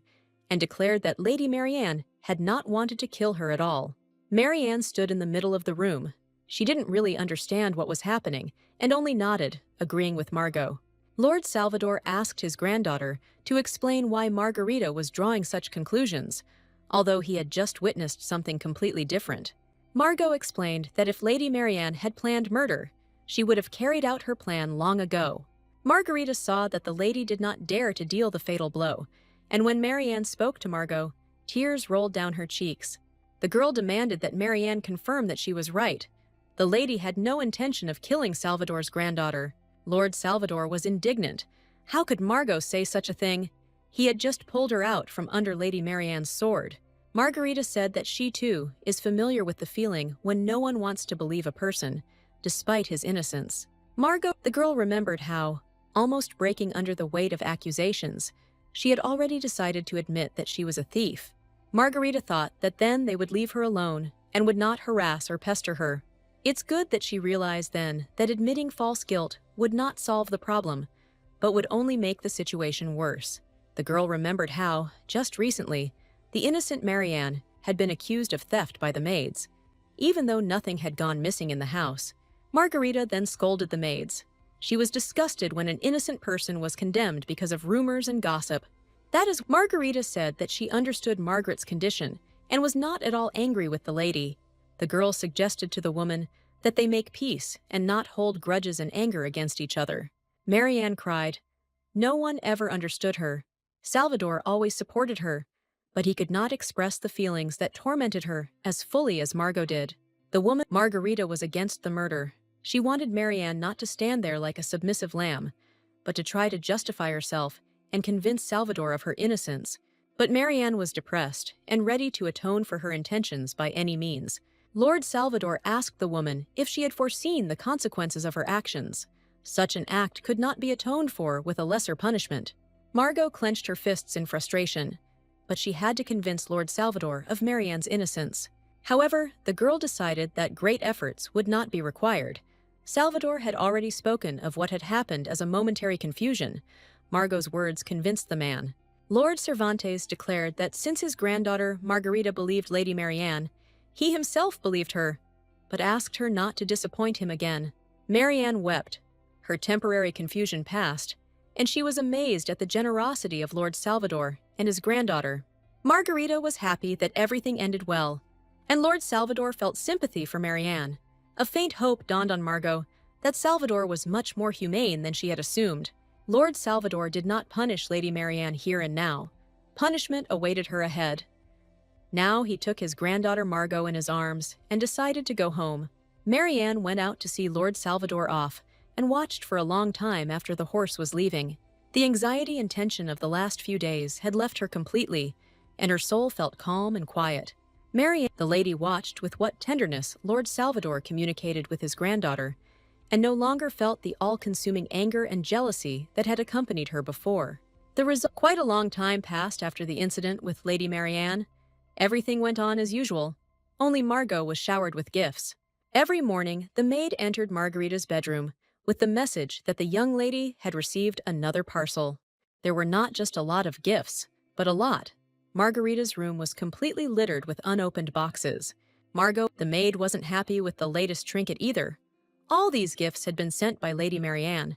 and declared that Lady Marianne had not wanted to kill her at all. Marianne stood in the middle of the room. She didn't really understand what was happening and only nodded, agreeing with Margot. Lord Salvador asked his granddaughter to explain why Margarita was drawing such conclusions, although he had just witnessed something completely different. Margot explained that if Lady Marianne had planned murder, she would have carried out her plan long ago. Margarita saw that the lady did not dare to deal the fatal blow, and when Marianne spoke to Margot, tears rolled down her cheeks. The girl demanded that Marianne confirm that she was right. The lady had no intention of killing Salvador's granddaughter. Lord Salvador was indignant. How could Margot say such a thing? He had just pulled her out from under Lady Marianne's sword. Margarita said that she, too, is familiar with the feeling when no one wants to believe a person, despite his innocence. The girl remembered how, almost breaking under the weight of accusations, she had already decided to admit that she was a thief. Margarita thought that then they would leave her alone and would not harass or pester her. It's good that she realized then that admitting false guilt would not solve the problem, but would only make the situation worse. The girl remembered how, just recently, the innocent Marianne had been accused of theft by the maids, even though nothing had gone missing in the house. Margarita then scolded the maids. She was disgusted when an innocent person was condemned because of rumors and gossip. Margarita said that she understood Margaret's condition and was not at all angry with the lady. The girl suggested to the woman that they make peace and not hold grudges and anger against each other. Marianne cried. No one ever understood her. Salvador always supported her, but he could not express the feelings that tormented her as fully as Margot did. The woman Margarita was against the murder. She wanted Marianne not to stand there like a submissive lamb, but to try to justify herself and convince Salvador of her innocence. But Marianne was depressed and ready to atone for her intentions by any means. Lord Salvador asked the woman if she had foreseen the consequences of her actions. Such an act could not be atoned for with a lesser punishment. Margot clenched her fists in frustration, but she had to convince Lord Salvador of Marianne's innocence. However, the girl decided that great efforts would not be required. Salvador had already spoken of what had happened as a momentary confusion. Margot's words convinced the man. Lord Cervantes declared that since his granddaughter Margarita believed Lady Marianne, he himself believed her, but asked her not to disappoint him again. Marianne wept. Her temporary confusion passed, and she was amazed at the generosity of Lord Salvador and his granddaughter. Margarita was happy that everything ended well, and Lord Salvador felt sympathy for Marianne. A faint hope dawned on Margot that Salvador was much more humane than she had assumed. Lord Salvador did not punish Lady Marianne here and now. Punishment awaited her ahead. Now he took his granddaughter Margot in his arms and decided to go home. Marianne went out to see Lord Salvador off and watched for a long time after the horse was leaving. The anxiety and tension of the last few days had left her completely, and her soul felt calm and quiet. The lady watched with what tenderness Lord Salvador communicated with his granddaughter, and no longer felt the all-consuming anger and jealousy that had accompanied her before. Quite a long time passed after the incident with Lady Marianne. Everything went on as usual. Only Margot was showered with gifts. Every morning, the maid entered Margarita's bedroom with the message that the young lady had received another parcel. There were not just a lot of gifts, but a lot. Margarita's room was completely littered with unopened boxes. Margot, the maid, wasn't happy with the latest trinket either. All these gifts had been sent by Lady Marianne,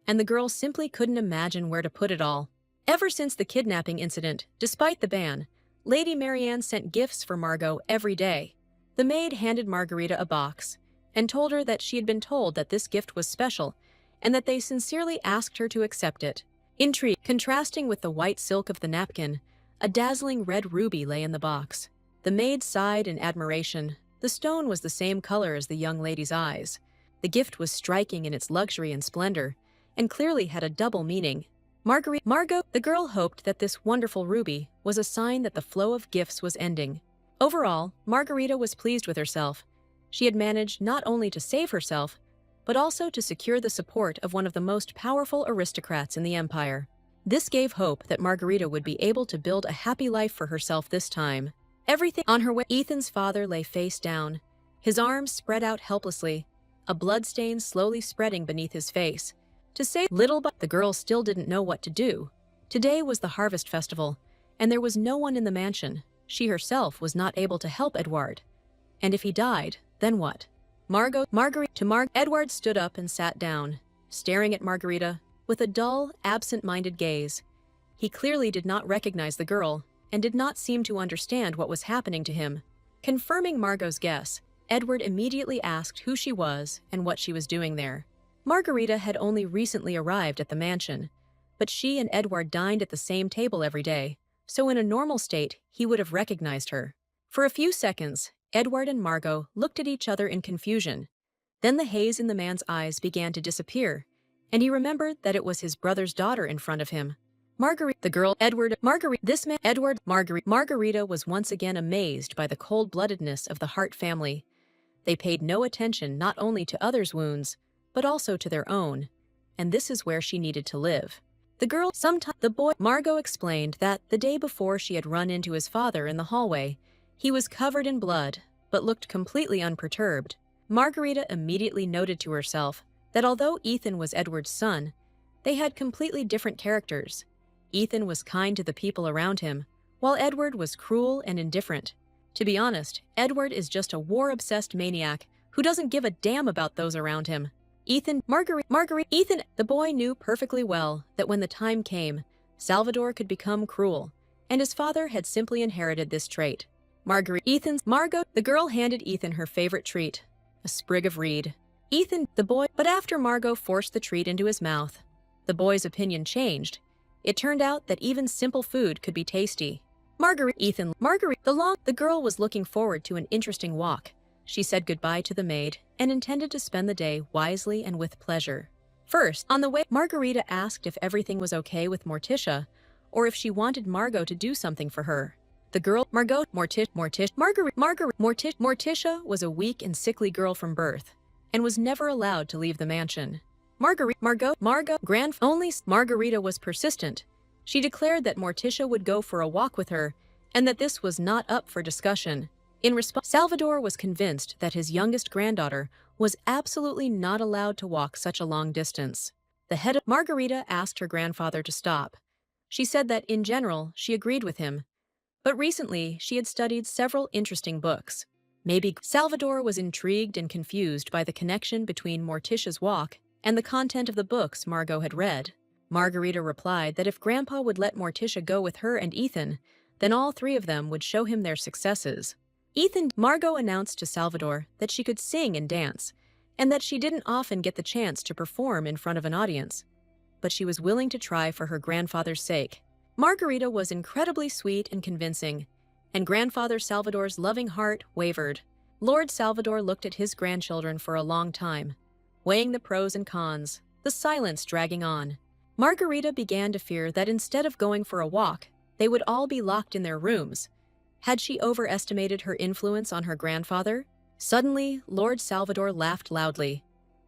and the girl simply couldn't imagine where to put it all. Ever since the kidnapping incident, despite the ban, Lady Marianne sent gifts for Margot every day. The maid handed Margarita a box and told her that she had been told that this gift was special and that they sincerely asked her to accept it. Intrigued, contrasting with the white silk of the napkin, a dazzling red ruby lay in the box. The maid sighed in admiration. The stone was the same color as the young lady's eyes. The gift was striking in its luxury and splendor, and clearly had a double meaning. Margot, the girl hoped that this wonderful ruby was a sign that the flow of gifts was ending. Overall, Margarita was pleased with herself. She had managed not only to save herself, but also to secure the support of one of the most powerful aristocrats in the empire. This gave hope that Margarita would be able to build a happy life for herself this time. Everything on her way. Ethan's father lay face down, his arms spread out helplessly, a bloodstain slowly spreading beneath his face. To say little, but the girl still didn't know what to do. Today was the harvest festival, and there was no one in the mansion. She herself was not able to help Edward. And if he died, then what? Edward stood up and sat down, staring at Margarita with a dull, absent-minded gaze. He clearly did not recognize the girl and did not seem to understand what was happening to him. Confirming Margot's guess, Edward immediately asked who she was and what she was doing there. Margarita had only recently arrived at the mansion, but she and Edward dined at the same table every day, so in a normal state, he would have recognized her. For a few seconds, Edward and Margot looked at each other in confusion. Then the haze in the man's eyes began to disappear, and he remembered that it was his brother's daughter in front of him. Marguerite, the girl, Edward, Marguerite, this man, Edward, Marguerite. Margarita was once again amazed by the cold-bloodedness of the Hart family. They paid no attention not only to others' wounds, but also to their own, and this is where she needed to live. The boy, Margot explained that the day before she had run into his father in the hallway, he was covered in blood, but looked completely unperturbed. Margarita immediately noted to herself that although Ethan was Edward's son, they had completely different characters. Ethan was kind to the people around him, while Edward was cruel and indifferent. To be honest, Edward is just a war-obsessed maniac who doesn't give a damn about those around him. Ethan, Ethan, the boy knew perfectly well that when the time came, Salvador could become cruel, and his father had simply inherited this trait. Margot, the girl handed Ethan her favorite treat, a sprig of reed. Ethan, the boy, but after Margot forced the treat into his mouth, the boy's opinion changed. It turned out that even simple food could be tasty. The girl was looking forward to an interesting walk. She said goodbye to the maid and intended to spend the day wisely and with pleasure. First, on the way, Margarita asked if everything was okay with Morticia, or if she wanted Margot to do something for her. The girl, Morticia was a weak and sickly girl from birth, and was never allowed to leave the mansion. Margarita was persistent. She declared that Morticia would go for a walk with her, and that this was not up for discussion. In response, Salvador was convinced that his youngest granddaughter was absolutely not allowed to walk such a long distance. The head of Margarita asked her grandfather to stop. She said that, in general, she agreed with him, but recently she had studied several interesting books. Maybe Salvador was intrigued and confused by the connection between Morticia's walk and the content of the books Margot had read. Margarita replied that if Grandpa would let Morticia go with her and Ethan, then all three of them would show him their successes. Margot announced to Salvador that she could sing and dance, and that she didn't often get the chance to perform in front of an audience, but she was willing to try for her grandfather's sake. Margarita was incredibly sweet and convincing, and Grandfather Salvador's loving heart wavered. Lord Salvador looked at his grandchildren for a long time, weighing the pros and cons, the silence dragging on. Margarita began to fear that instead of going for a walk, they would all be locked in their rooms. Had she overestimated her influence on her grandfather? Suddenly, Lord Salvador laughed loudly.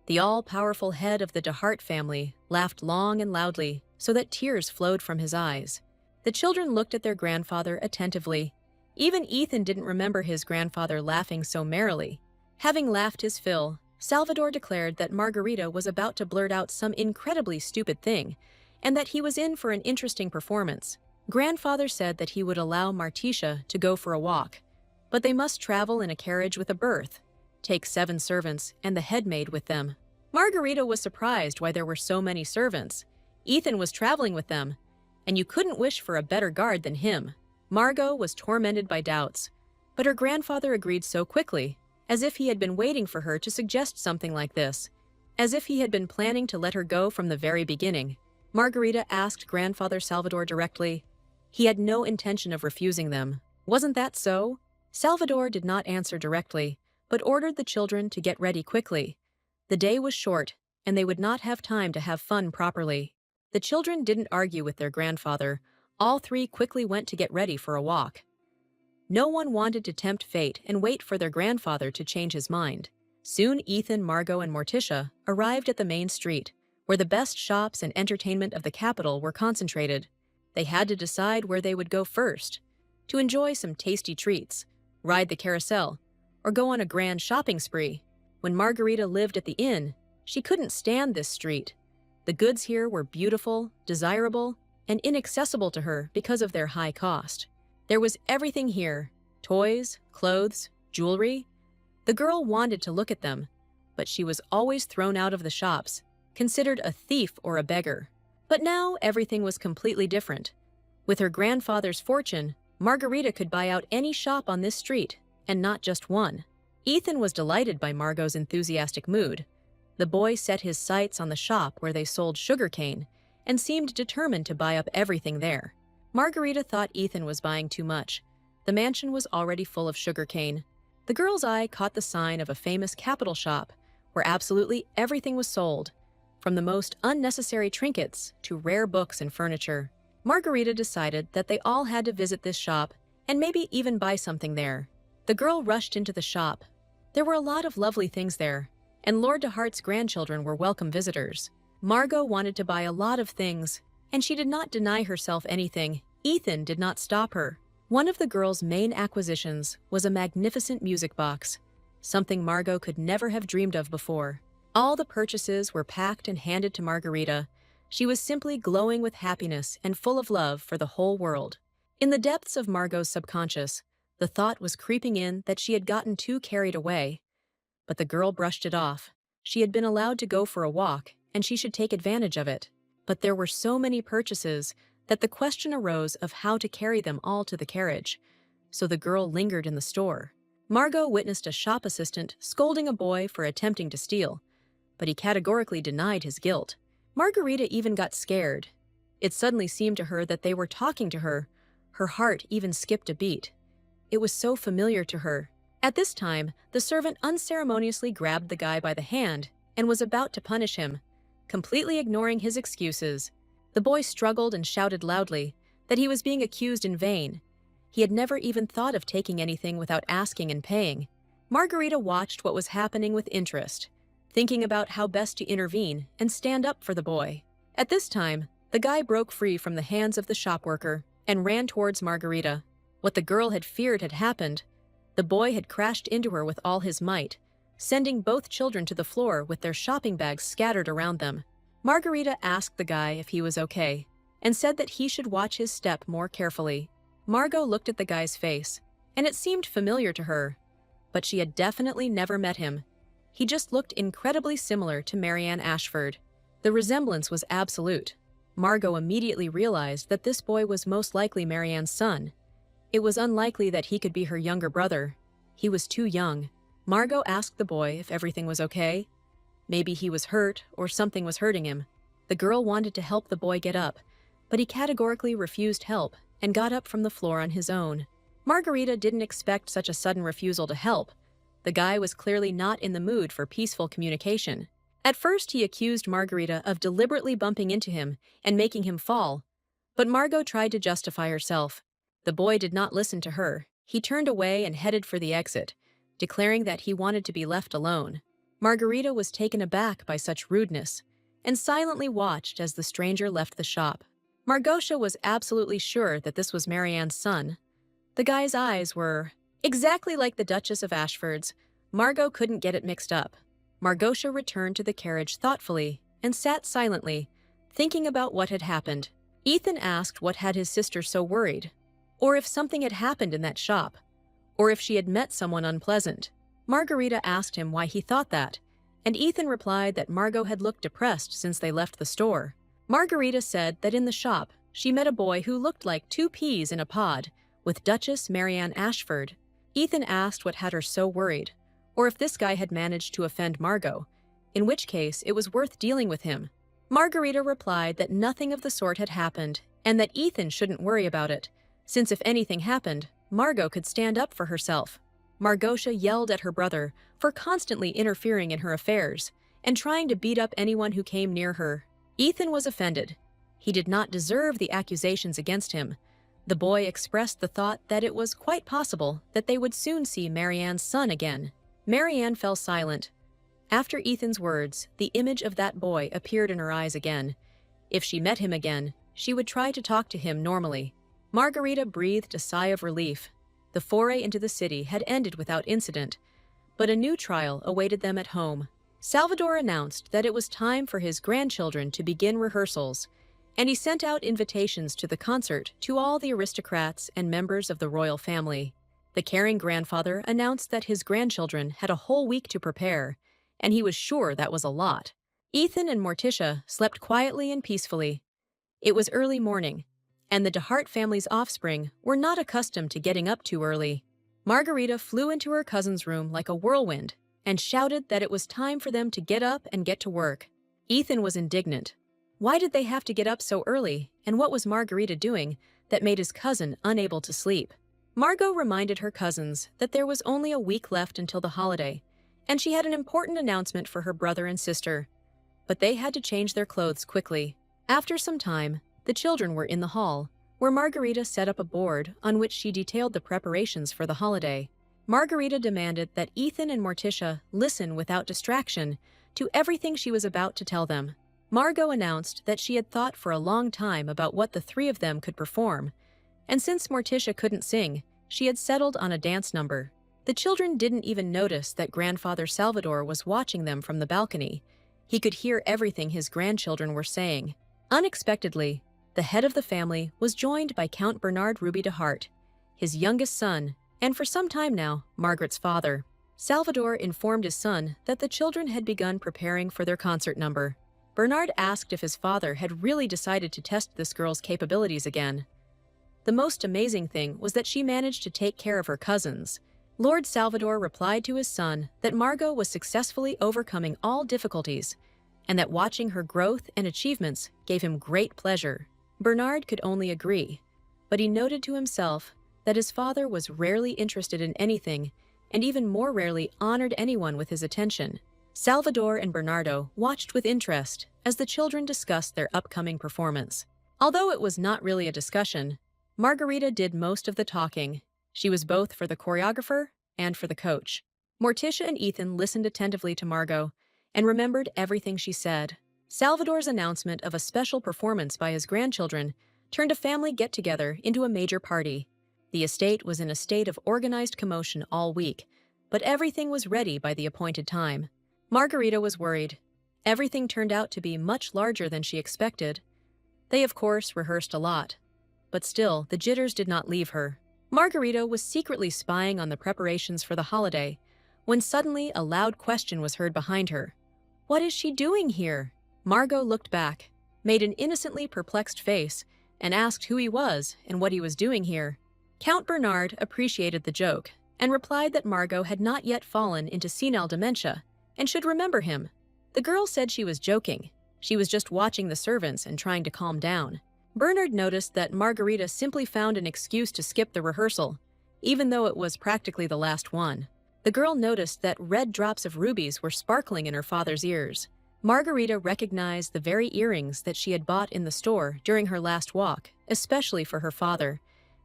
The all-powerful head of the de Hart family laughed long and loudly, so that tears flowed from his eyes. The children looked at their grandfather attentively. Even Ethan didn't remember his grandfather laughing so merrily. Having laughed his fill, Salvador declared that Margarita was about to blurt out some incredibly stupid thing, and that he was in for an interesting performance. Grandfather said that he would allow Morticia to go for a walk, but they must travel in a carriage with a berth, take 7 servants and the head maid with them. Margarita was surprised why there were so many servants. Ethan was traveling with them, and you couldn't wish for a better guard than him. Margot was tormented by doubts, but her grandfather agreed so quickly, as if he had been waiting for her to suggest something like this, as if he had been planning to let her go from the very beginning. Margarita asked Grandfather Salvador directly. He had no intention of refusing them. Wasn't that so? Salvador did not answer directly, but ordered the children to get ready quickly. The day was short, and they would not have time to have fun properly. The children didn't argue with their grandfather. All three quickly went to get ready for a walk. No one wanted to tempt fate and wait for their grandfather to change his mind. Soon Ethan, Margot, and Morticia arrived at the main street, where the best shops and entertainment of the capital were concentrated. They had to decide where they would go first, to enjoy some tasty treats, ride the carousel, or go on a grand shopping spree. When Margarita lived at the inn, she couldn't stand this street. The goods here were beautiful, desirable, and inaccessible to her because of their high cost. There was everything here: toys, clothes, jewelry. The girl wanted to look at them, but she was always thrown out of the shops, considered a thief or a beggar. But now everything was completely different. With her grandfather's fortune, Margarita could buy out any shop on this street, and not just one. Ethan was delighted by Margot's enthusiastic mood. The boy set his sights on the shop where they sold sugarcane and seemed determined to buy up everything there. Margarita thought Ethan was buying too much. The mansion was already full of sugarcane. The girl's eye caught the sign of a famous capital shop where absolutely everything was sold, from the most unnecessary trinkets to rare books and furniture. Margarita decided that they all had to visit this shop and maybe even buy something there. The girl rushed into the shop. There were a lot of lovely things there, and Lord de Hart's grandchildren were welcome visitors. Margot wanted to buy a lot of things, and she did not deny herself anything. Ethan did not stop her. One of the girl's main acquisitions was a magnificent music box, something Margot could never have dreamed of before. All the purchases were packed and handed to Margarita. She was simply glowing with happiness and full of love for the whole world. In the depths of Margot's subconscious, the thought was creeping in that she had gotten too carried away. But the girl brushed it off. She had been allowed to go for a walk, and she should take advantage of it. But there were so many purchases that the question arose of how to carry them all to the carriage. So the girl lingered in the store. Margot witnessed a shop assistant scolding a boy for attempting to steal, but he categorically denied his guilt. Margarita even got scared. It suddenly seemed to her that they were talking to her. Her heart even skipped a beat. It was so familiar to her. At this time, the servant unceremoniously grabbed the guy by the hand and was about to punish him, completely ignoring his excuses. The boy struggled and shouted loudly that he was being accused in vain. He had never even thought of taking anything without asking and paying. Margarita watched what was happening with interest, thinking about how best to intervene and stand up for the boy. At this time, the guy broke free from the hands of the shop worker and ran towards Margarita. What the girl had feared had happened. The boy had crashed into her with all his might, sending both children to the floor with their shopping bags scattered around them. Margarita asked the guy if he was okay, and said that he should watch his step more carefully. Margot looked at the guy's face, and it seemed familiar to her, but she had definitely never met him. He just looked incredibly similar to Marianne Ashford. The resemblance was absolute. Margot immediately realized that this boy was most likely Marianne's son. It was unlikely that he could be her younger brother. He was too young. Margot asked the boy if everything was okay. Maybe he was hurt or something was hurting him. The girl wanted to help the boy get up, but he categorically refused help and got up from the floor on his own. Margarita didn't expect such a sudden refusal to help. The guy was clearly not in the mood for peaceful communication. At first, he accused Margarita of deliberately bumping into him and making him fall, but Margot tried to justify herself. The boy did not listen to her. He turned away and headed for the exit, declaring that he wanted to be left alone. Margarita was taken aback by such rudeness and silently watched as the stranger left the shop. Margosha was absolutely sure that this was Marianne's son. The guy's eyes were exactly like the Duchess of Ashford's. Margot couldn't get it mixed up. Margosha returned to the carriage thoughtfully and sat silently, thinking about what had happened. Ethan asked what had his sister so worried, or if something had happened in that shop, or if she had met someone unpleasant. Margarita asked him why he thought that, and Ethan replied that Margot had looked depressed since they left the store. Margarita said that in the shop, she met a boy who looked like 2 peas in a pod, with Duchess Marianne Ashford. Ethan asked what had her so worried, or if this guy had managed to offend Margot, in which case it was worth dealing with him. Margarita replied that nothing of the sort had happened, and that Ethan shouldn't worry about it, since if anything happened, Margot could stand up for herself. Margosha yelled at her brother for constantly interfering in her affairs and trying to beat up anyone who came near her. Ethan was offended. He did not deserve the accusations against him. The boy expressed the thought that it was quite possible that they would soon see Marianne's son again. Marianne fell silent. After Ethan's words, the image of that boy appeared in her eyes again. If she met him again, she would try to talk to him normally. Margarita breathed a sigh of relief. The foray into the city had ended without incident, but a new trial awaited them at home. Salvador announced that it was time for his grandchildren to begin rehearsals, and he sent out invitations to the concert to all the aristocrats and members of the royal family. The caring grandfather announced that his grandchildren had a whole week to prepare, and he was sure that was a lot. Ethan and Morticia slept quietly and peacefully. It was early morning, and the DeHart family's offspring were not accustomed to getting up too early. Margarita flew into her cousin's room like a whirlwind and shouted that it was time for them to get up and get to work. Ethan was indignant. Why did they have to get up so early, and what was Margarita doing that made his cousin unable to sleep? Margot reminded her cousins that there was only a week left until the holiday, and she had an important announcement for her brother and sister. But they had to change their clothes quickly. After some time, the children were in the hall, where Margarita set up a board on which she detailed the preparations for the holiday. Margarita demanded that Ethan and Morticia listen without distraction to everything she was about to tell them. Margot announced that she had thought for a long time about what the three of them could perform, and since Morticia couldn't sing, she had settled on a dance number. The children didn't even notice that Grandfather Salvador was watching them from the balcony. He could hear everything his grandchildren were saying. Unexpectedly, the head of the family was joined by Count Bernard Ruby DeHart, his youngest son, and for some time now, Margaret's father. Salvador informed his son that the children had begun preparing for their concert number. Bernard asked if his father had really decided to test this girl's capabilities again. The most amazing thing was that she managed to take care of her cousins. Lord Salvador replied to his son that Margot was successfully overcoming all difficulties, and that watching her growth and achievements gave him great pleasure. Bernard could only agree, but he noted to himself that his father was rarely interested in anything and even more rarely honored anyone with his attention. Salvador and Bernardo watched with interest as the children discussed their upcoming performance. Although it was not really a discussion, Margarita did most of the talking. She was both for the choreographer and for the coach. Morticia and Ethan listened attentively to Margot and remembered everything she said. Salvador's announcement of a special performance by his grandchildren turned a family get-together into a major party. The estate was in a state of organized commotion all week, but everything was ready by the appointed time. Margarita was worried. Everything turned out to be much larger than she expected. They, of course, rehearsed a lot, but still, the jitters did not leave her. Margarita was secretly spying on the preparations for the holiday when suddenly a loud question was heard behind her. "What is she doing here?" Margot looked back, made an innocently perplexed face, and asked who he was and what he was doing here. Count Bernard appreciated the joke and replied that Margot had not yet fallen into senile dementia and should remember him. The girl said she was joking. She was just watching the servants and trying to calm down. Bernard noticed that Margarita simply found an excuse to skip the rehearsal, even though it was practically the last one. The girl noticed that red drops of rubies were sparkling in her father's ears. Margarita recognized the very earrings that she had bought in the store during her last walk, especially for her father,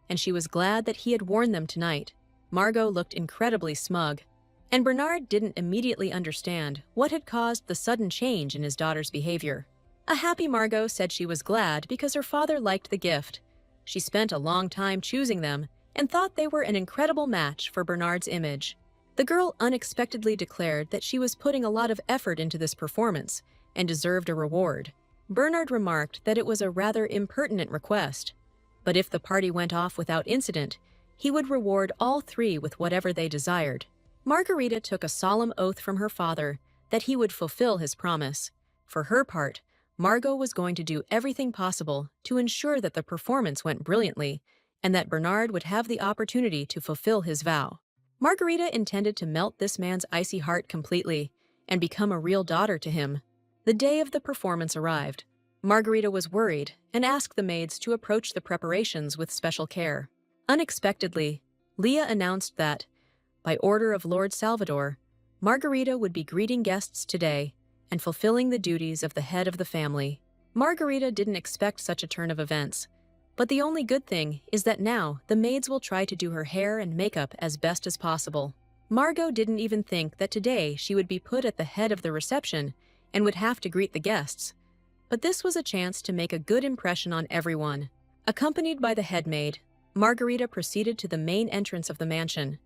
and she was glad that he had worn them tonight. Margot looked incredibly smug, and Bernard didn't immediately understand what had caused the sudden change in his daughter's behavior. A happy Margot said she was glad because her father liked the gift. She spent a long time choosing them and thought they were an incredible match for Bernard's image. The girl unexpectedly declared that she was putting a lot of effort into this performance and deserved a reward. Bernard remarked that it was a rather impertinent request, but if the party went off without incident, he would reward all three with whatever they desired. Margarita took a solemn oath from her father that he would fulfill his promise. For her part, Margot was going to do everything possible to ensure that the performance went brilliantly and that Bernard would have the opportunity to fulfill his vow. Margarita intended to melt this man's icy heart completely and become a real daughter to him. The day of the performance arrived. Margarita was worried and asked the maids to approach the preparations with special care. Unexpectedly, Leah announced that, by order of Lord Salvador, Margarita would be greeting guests today and fulfilling the duties of the head of the family. Margarita didn't expect such a turn of events, but the only good thing is that now the maids will try to do her hair and makeup as best as possible. Margot didn't even think that today she would be put at the head of the reception and would have to greet the guests. But this was a chance to make a good impression on everyone. Accompanied by the headmaid, Margarita proceeded to the main entrance of the mansion.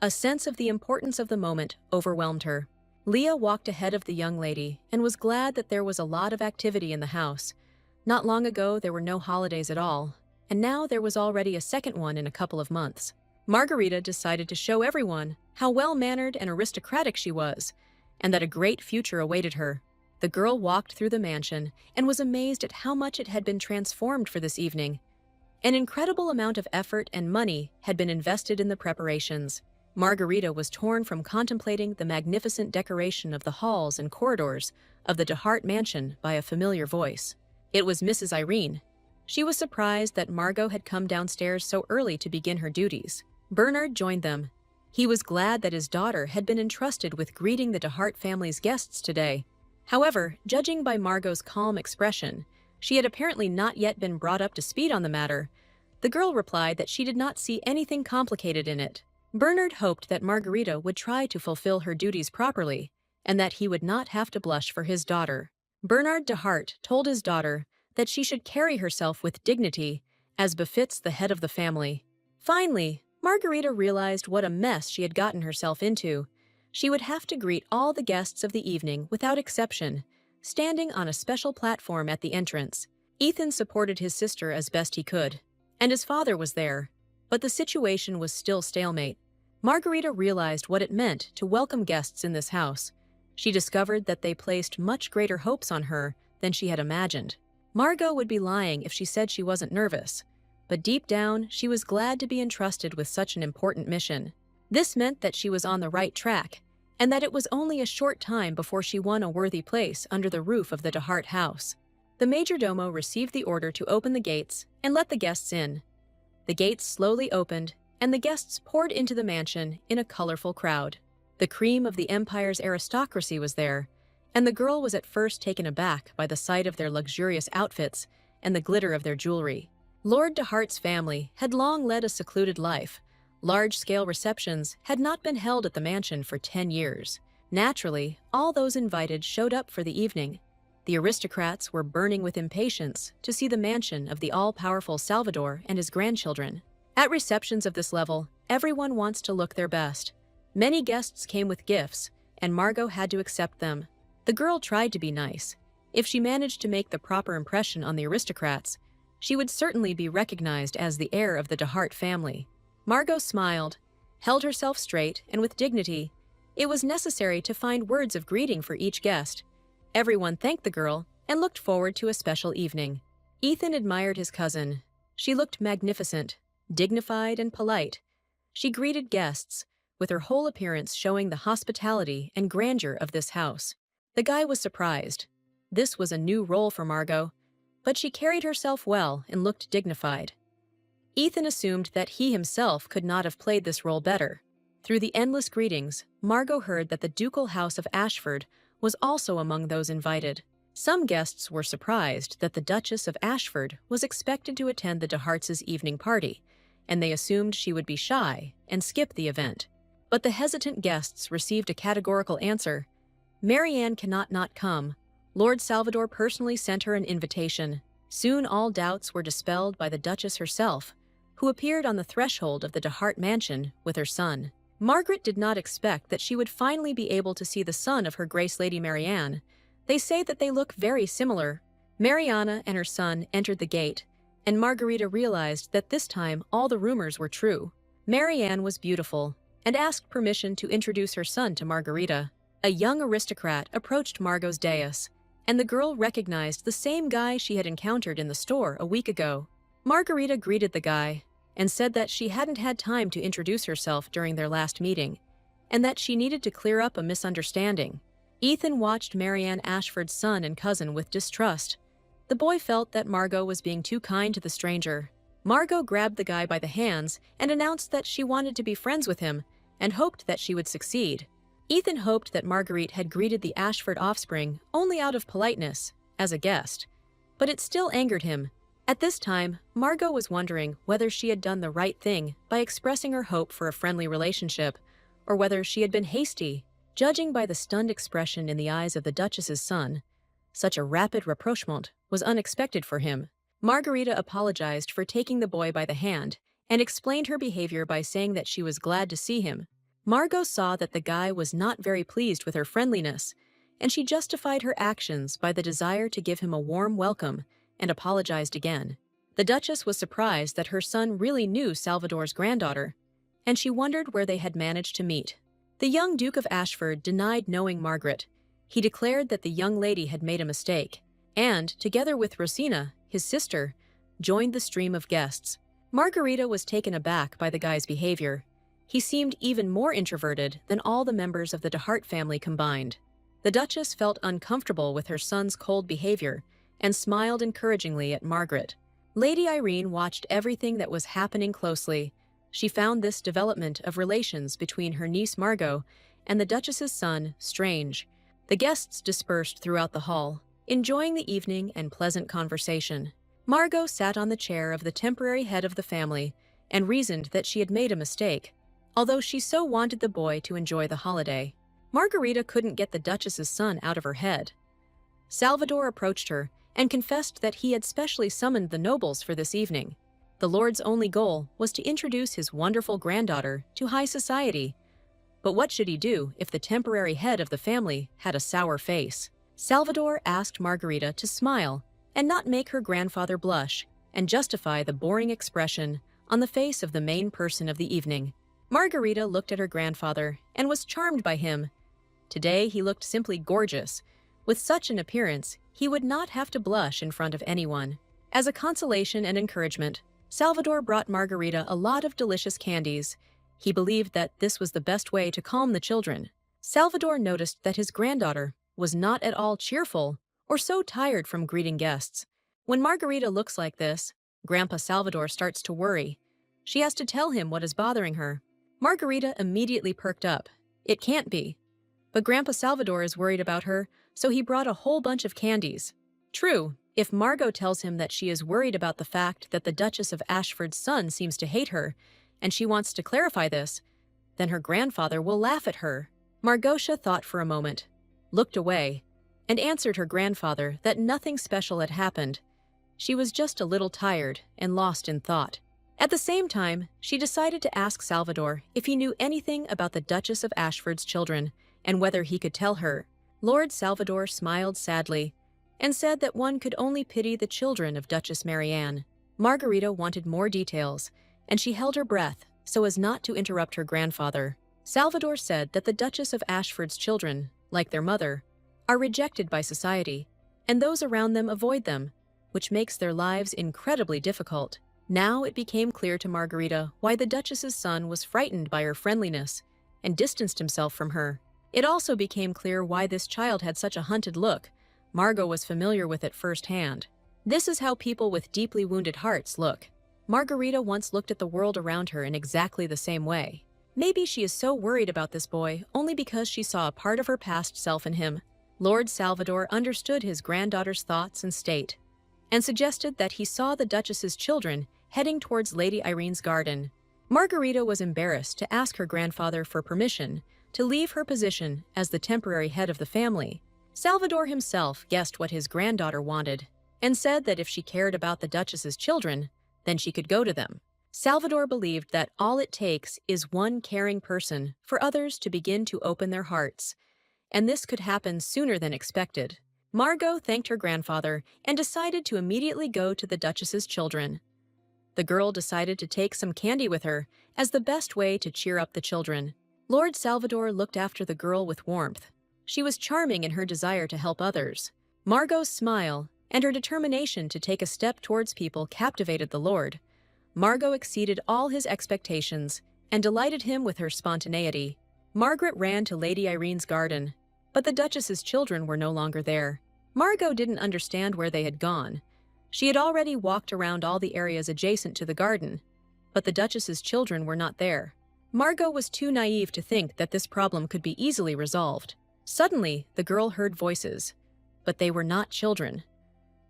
A sense of the importance of the moment overwhelmed her. Leah walked ahead of the young lady and was glad that there was a lot of activity in the house. Not long ago, there were no holidays at all, and now there was already a second one in a couple of months. Margarita decided to show everyone how well-mannered and aristocratic she was, and that a great future awaited her. The girl walked through the mansion and was amazed at how much it had been transformed for this evening. An incredible amount of effort and money had been invested in the preparations. Margarita was torn from contemplating the magnificent decoration of the halls and corridors of the DeHart mansion by a familiar voice. It was Mrs. Irene. She was surprised that Margot had come downstairs so early to begin her duties. Bernard joined them. He was glad that his daughter had been entrusted with greeting the DeHart family's guests today. However, judging by Margot's calm expression, she had apparently not yet been brought up to speed on the matter. The girl replied that she did not see anything complicated in it. Bernard hoped that Margarita would try to fulfill her duties properly, and that he would not have to blush for his daughter. Bernard DeHart told his daughter that she should carry herself with dignity, as befits the head of the family. Finally, Margarita realized what a mess she had gotten herself into. She would have to greet all the guests of the evening without exception, standing on a special platform at the entrance. Ethan supported his sister as best he could, and his father was there, but the situation was still stalemate. Margarita realized what it meant to welcome guests in this house. She discovered that they placed much greater hopes on her than she had imagined. Margot would be lying if she said she wasn't nervous, but deep down, she was glad to be entrusted with such an important mission. This meant that she was on the right track, and that it was only a short time before she won a worthy place under the roof of the DeHart house. The majordomo received the order to open the gates and let the guests in. The gates slowly opened, and the guests poured into the mansion in a colorful crowd. The cream of the empire's aristocracy was there, and the girl was at first taken aback by the sight of their luxurious outfits and the glitter of their jewelry. Lord DeHart's family had long led a secluded life. Large-scale receptions had not been held at the mansion for 10 years. Naturally, all those invited showed up for the evening. The aristocrats were burning with impatience to see the mansion of the all-powerful Salvador and his grandchildren. At receptions of this level, everyone wants to look their best. Many guests came with gifts, and Margot had to accept them. The girl tried to be nice. If she managed to make the proper impression on the aristocrats, she would certainly be recognized as the heir of the DeHart family. Margot smiled, held herself straight, and with dignity. It was necessary to find words of greeting for each guest. Everyone thanked the girl and looked forward to a special evening. Ethan admired his cousin. She looked magnificent, dignified and polite. She greeted guests, with her whole appearance showing the hospitality and grandeur of this house. The guy was surprised. This was a new role for Margot, but she carried herself well and looked dignified. Ethan assumed that he himself could not have played this role better. Through the endless greetings, Margot heard that the ducal house of Ashford was also among those invited. Some guests were surprised that the Duchess of Ashford was expected to attend the DeHarts' evening party, and they assumed she would be shy and skip the event. But the hesitant guests received a categorical answer. Marianne cannot not come. Lord Salvador personally sent her an invitation. Soon all doubts were dispelled by the Duchess herself, who appeared on the threshold of the DeHart mansion with her son. Margaret did not expect that she would finally be able to see the son of her Grace Lady Marianne. They say that they look very similar. Mariana and her son entered the gate, and Margarita realized that this time all the rumors were true. Marianne was beautiful, and asked permission to introduce her son to Margarita. A young aristocrat approached Margot's dais, and the girl recognized the same guy she had encountered in the store a week ago. Margarita greeted the guy, and said that she hadn't had time to introduce herself during their last meeting, and that she needed to clear up a misunderstanding. Ethan watched Marianne Ashford's son and cousin with distrust. The boy felt that Margot was being too kind to the stranger. Margot grabbed the guy by the hands and announced that she wanted to be friends with him and hoped that she would succeed. Ethan hoped that Marguerite had greeted the Ashford offspring only out of politeness, as a guest. But it still angered him. At this time, Margot was wondering whether she had done the right thing by expressing her hope for a friendly relationship, or whether she had been hasty. Judging by the stunned expression in the eyes of the Duchess's son, such a rapid rapprochement was unexpected for him. Margarita apologized for taking the boy by the hand and explained her behavior by saying that she was glad to see him. Margot saw that the guy was not very pleased with her friendliness, and she justified her actions by the desire to give him a warm welcome and apologized again. The Duchess was surprised that her son really knew Salvador's granddaughter, and she wondered where they had managed to meet. The young Duke of Ashford denied knowing Margaret. He declared that the young lady had made a mistake, and, together with Rosina, his sister, joined the stream of guests. Margarita was taken aback by the guy's behavior. He seemed even more introverted than all the members of the de Hart family combined. The Duchess felt uncomfortable with her son's cold behavior and smiled encouragingly at Margaret. Lady Irene watched everything that was happening closely. She found this development of relations between her niece Margot and the Duchess's son strange. The guests dispersed throughout the hall, enjoying the evening and pleasant conversation. Margot sat on the chair of the temporary head of the family and reasoned that she had made a mistake, although she so wanted the boy to enjoy the holiday. Margarita couldn't get the Duchess's son out of her head. Salvador approached her and confessed that he had specially summoned the nobles for this evening. The Lord's only goal was to introduce his wonderful granddaughter to high society. But what should he do if the temporary head of the family had a sour face? Salvador asked Margarita to smile and not make her grandfather blush and justify the boring expression on the face of the main person of the evening. Margarita looked at her grandfather and was charmed by him. Today he looked simply gorgeous. With such an appearance, he would not have to blush in front of anyone. As a consolation and encouragement, Salvador brought Margarita a lot of delicious candies. He believed that this was the best way to calm the children. Salvador noticed that his granddaughter was not at all cheerful or so tired from greeting guests. When Margarita looks like this, Grandpa Salvador starts to worry. She has to tell him what is bothering her. Margarita immediately perked up. It can't be. But Grandpa Salvador is worried about her, so he brought a whole bunch of candies. True, if Margot tells him that she is worried about the fact that the Duchess of Ashford's son seems to hate her, and she wants to clarify this, then her grandfather will laugh at her. Margosha thought for a moment, looked away, and answered her grandfather that nothing special had happened. She was just a little tired and lost in thought. At the same time, she decided to ask Salvador if he knew anything about the Duchess of Ashford's children and whether he could tell her. Lord Salvador smiled sadly and said that one could only pity the children of Duchess Marianne. Margarita wanted more details, and she held her breath so as not to interrupt her grandfather. Salvador said that the Duchess of Ashford's children, like their mother, are rejected by society, and those around them avoid them, which makes their lives incredibly difficult. Now it became clear to Margarita why the Duchess's son was frightened by her friendliness and distanced himself from her. It also became clear why this child had such a hunted look. Margot was familiar with it firsthand. This is how people with deeply wounded hearts look. Margarita once looked at the world around her in exactly the same way. Maybe she is so worried about this boy only because she saw a part of her past self in him. Lord Salvador understood his granddaughter's thoughts and state, and suggested that he saw the Duchess's children heading towards Lady Irene's garden. Margarita was embarrassed to ask her grandfather for permission to leave her position as the temporary head of the family. Salvador himself guessed what his granddaughter wanted, and said that if she cared about the Duchess's children, then she could go to them. Salvador believed that all it takes is one caring person for others to begin to open their hearts, and this could happen sooner than expected. Margot thanked her grandfather and decided to immediately go to the Duchess's children. The girl decided to take some candy with her as the best way to cheer up the children. Lord Salvador looked after the girl with warmth. She was charming in her desire to help others. Margot's smile and her determination to take a step towards people captivated the Lord. Margot exceeded all his expectations and delighted him with her spontaneity. Margaret ran to Lady Irene's garden, but the Duchess's children were no longer there. Margot didn't understand where they had gone. She had already walked around all the areas adjacent to the garden, but the Duchess's children were not there. Margot was too naive to think that this problem could be easily resolved. Suddenly, the girl heard voices, but they were not children.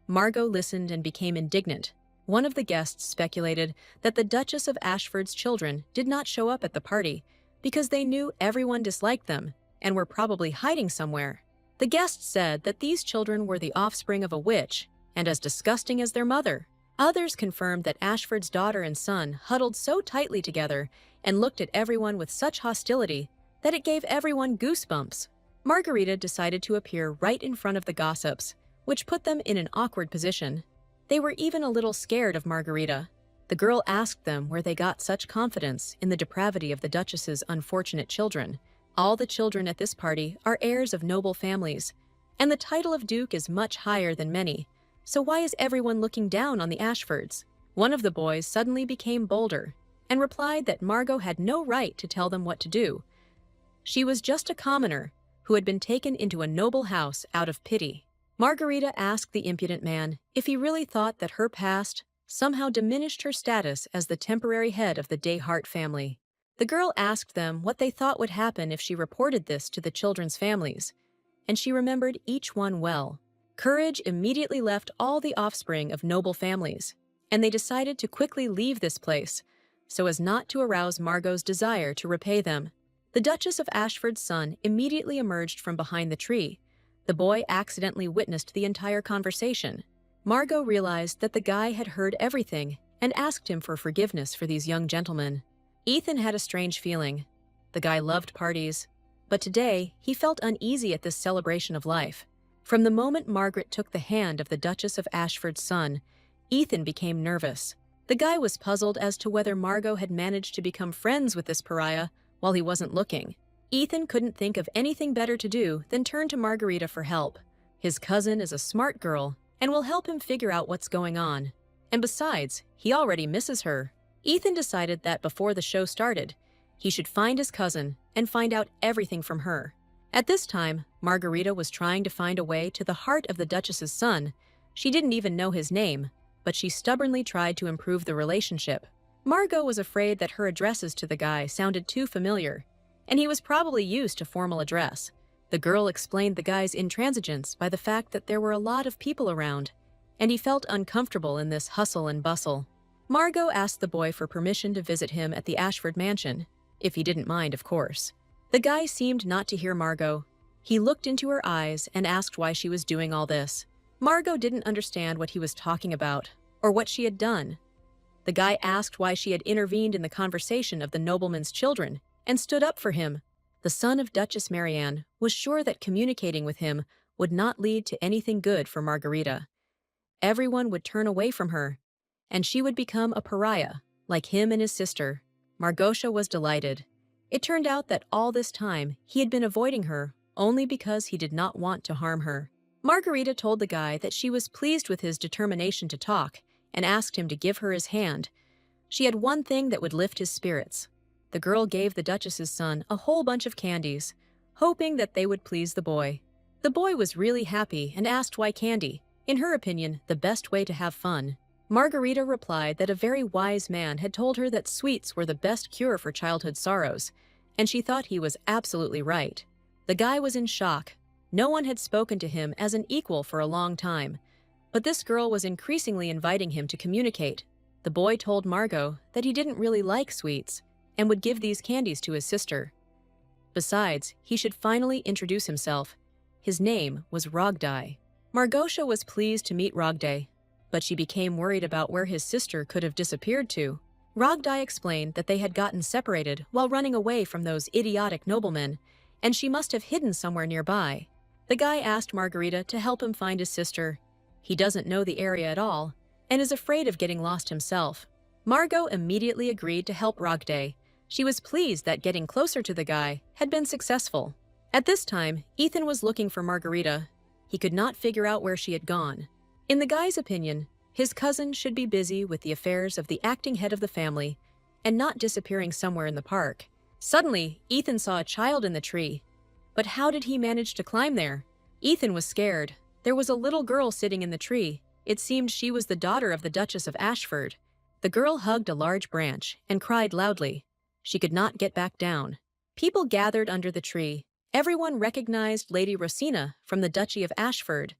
Margot listened and became indignant. One of the guests speculated that the Duchess of Ashford's children did not show up at the party because they knew everyone disliked them and were probably hiding somewhere. The guests said that these children were the offspring of a witch and as disgusting as their mother. Others confirmed that Ashford's daughter and son huddled so tightly together and looked at everyone with such hostility that it gave everyone goosebumps. Margarita decided to appear right in front of the gossips, which put them in an awkward position. They were even a little scared of Margarita. The girl asked them where they got such confidence in the depravity of the Duchess's unfortunate children. All the children at this party are heirs of noble families, and the title of Duke is much higher than many. So why is everyone looking down on the Ashfords? One of the boys suddenly became bolder and replied that Margot had no right to tell them what to do. She was just a commoner who had been taken into a noble house out of pity. Margarita asked the impudent man if he really thought that her past somehow diminished her status as the temporary head of the Deshart family. The girl asked them what they thought would happen if she reported this to the children's families, and she remembered each one well. Courage immediately left all the offspring of noble families, and they decided to quickly leave this place so as not to arouse Margot's desire to repay them. The Duchess of Ashford's son immediately emerged from behind the tree. The boy accidentally witnessed the entire conversation. Margot realized that the guy had heard everything and asked him for forgiveness for these young gentlemen. Ethan had a strange feeling. The guy loved parties, but today he felt uneasy at this celebration of life. From the moment Margaret took the hand of the Duchess of Ashford's son, Ethan became nervous. The guy was puzzled as to whether Margot had managed to become friends with this pariah while he wasn't looking. Ethan couldn't think of anything better to do than turn to Margarita for help. His cousin is a smart girl and will help him figure out what's going on. And besides, he already misses her. Ethan decided that before the show started, he should find his cousin and find out everything from her. At this time, Margarita was trying to find a way to the heart of the Duchess's son. She didn't even know his name, but she stubbornly tried to improve the relationship. Margot was afraid that her addresses to the guy sounded too familiar, and he was probably used to formal address. The girl explained the guy's intransigence by the fact that there were a lot of people around, and he felt uncomfortable in this hustle and bustle. Margot asked the boy for permission to visit him at the Ashford mansion, if he didn't mind, of course. The guy seemed not to hear Margot. He looked into her eyes and asked why she was doing all this. Margot didn't understand what he was talking about or what she had done. The guy asked why she had intervened in the conversation of the nobleman's children and stood up for him. The son of Duchess Marianne was sure that communicating with him would not lead to anything good for Margarita. Everyone would turn away from her, and she would become a pariah, like him and his sister. Margosha was delighted. It turned out that all this time he had been avoiding her only because he did not want to harm her. Margarita told the guy that she was pleased with his determination to talk and asked him to give her his hand. She had one thing that would lift his spirits. The girl gave the Duchess's son a whole bunch of candies, hoping that they would please the boy. The boy was really happy and asked why candy, in her opinion, the best way to have fun. Margarita replied that a very wise man had told her that sweets were the best cure for childhood sorrows, and she thought he was absolutely right. The guy was in shock. No one had spoken to him as an equal for a long time, but this girl was increasingly inviting him to communicate. The boy told Margot that he didn't really like sweets and would give these candies to his sister. Besides, he should finally introduce himself. His name was Rogdai. Margosha was pleased to meet Rogdai, but she became worried about where his sister could have disappeared to. Rogdai explained that they had gotten separated while running away from those idiotic noblemen, and she must have hidden somewhere nearby. The guy asked Margarita to help him find his sister. He doesn't know the area at all, and is afraid of getting lost himself. Margot immediately agreed to help Rogdai. She was pleased that getting closer to the guy had been successful. At this time, Ethan was looking for Margarita. He could not figure out where she had gone. In the guy's opinion, his cousin should be busy with the affairs of the acting head of the family and not disappearing somewhere in the park. Suddenly, Ethan saw a child in the tree. But how did he manage to climb there? Ethan was scared. There was a little girl sitting in the tree. It seemed she was the daughter of the Duchess of Ashford. The girl hugged a large branch and cried loudly. She could not get back down. People gathered under the tree. Everyone recognized Lady Rosina from the Duchy of Ashford,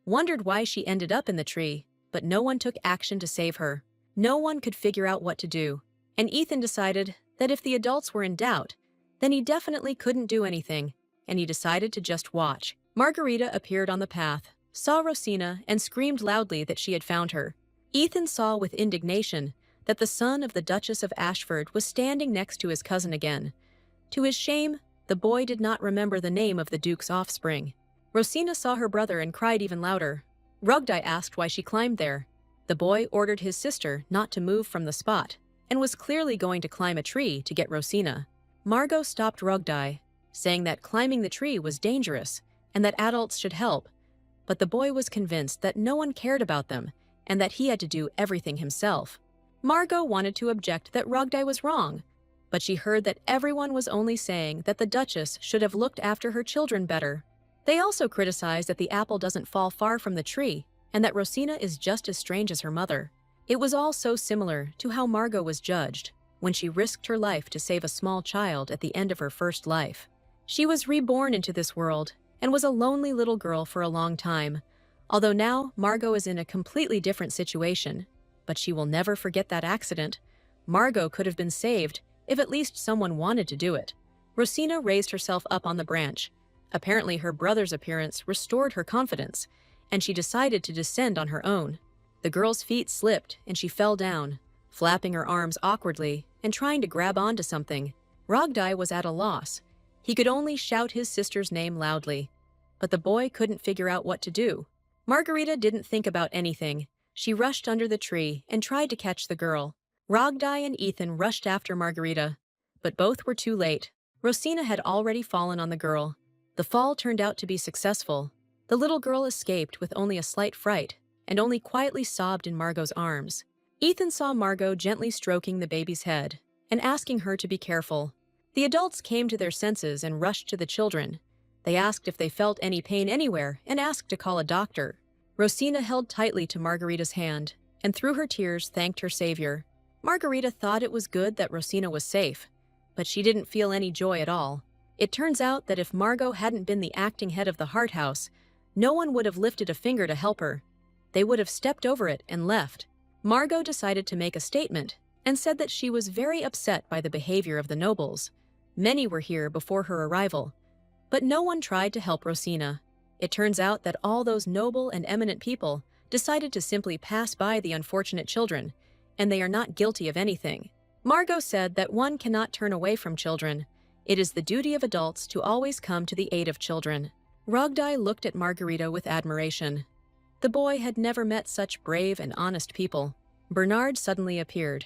wondered why she ended up in the tree, but no one took action to save her. No one could figure out what to do, and Ethan decided that if the adults were in doubt, then he definitely couldn't do anything, and he decided to just watch. Margarita appeared on the path, saw Rosina, and screamed loudly that she had found her. Ethan saw with indignation that the son of the Duchess of Ashford was standing next to his cousin again. To his shame, the boy did not remember the name of the Duke's offspring. Rosina saw her brother and cried even louder. Rugdai asked why she climbed there. The boy ordered his sister not to move from the spot, and was clearly going to climb a tree to get Rosina. Margot stopped Rugdai, saying that climbing the tree was dangerous and that adults should help, but the boy was convinced that no one cared about them and that he had to do everything himself. Margot wanted to object that Rugdai was wrong, but she heard that everyone was only saying that the Duchess should have looked after her children better. They also criticized that the apple doesn't fall far from the tree and that Rosina is just as strange as her mother. It was all so similar to how Margot was judged when she risked her life to save a small child at the end of her first life. She was reborn into this world and was a lonely little girl for a long time, although now Margot is in a completely different situation. But she will never forget that accident. Margot could have been saved if at least someone wanted to do it. Rosina raised herself up on the branch. Apparently her brother's appearance restored her confidence, and she decided to descend on her own. The girl's feet slipped and she fell down, flapping her arms awkwardly and trying to grab onto something. Rugdai was at a loss. He could only shout his sister's name loudly, but the boy couldn't figure out what to do. Margarita didn't think about anything. She rushed under the tree and tried to catch the girl. Rugdai and Ethan rushed after Margarita, but both were too late. Rosina had already fallen on the girl. The fall turned out to be successful. The little girl escaped with only a slight fright and only quietly sobbed in Margot's arms. Ethan saw Margot gently stroking the baby's head and asking her to be careful. The adults came to their senses and rushed to the children. They asked if they felt any pain anywhere and asked to call a doctor. Rosina held tightly to Margarita's hand and through her tears thanked her savior. Margarita thought it was good that Rosina was safe, but she didn't feel any joy at all. It turns out that if Margot hadn't been the acting head of the Heart House, no one would have lifted a finger to help her. They would have stepped over it and left. Margot decided to make a statement and said that she was very upset by the behavior of the nobles. Many were here before her arrival, but no one tried to help Rosina. It turns out that all those noble and eminent people decided to simply pass by the unfortunate children, and they are not guilty of anything. Margot said that one cannot turn away from children. It is the duty of adults to always come to the aid of children. Rugdai looked at Margarita with admiration. The boy had never met such brave and honest people. Bernard suddenly appeared.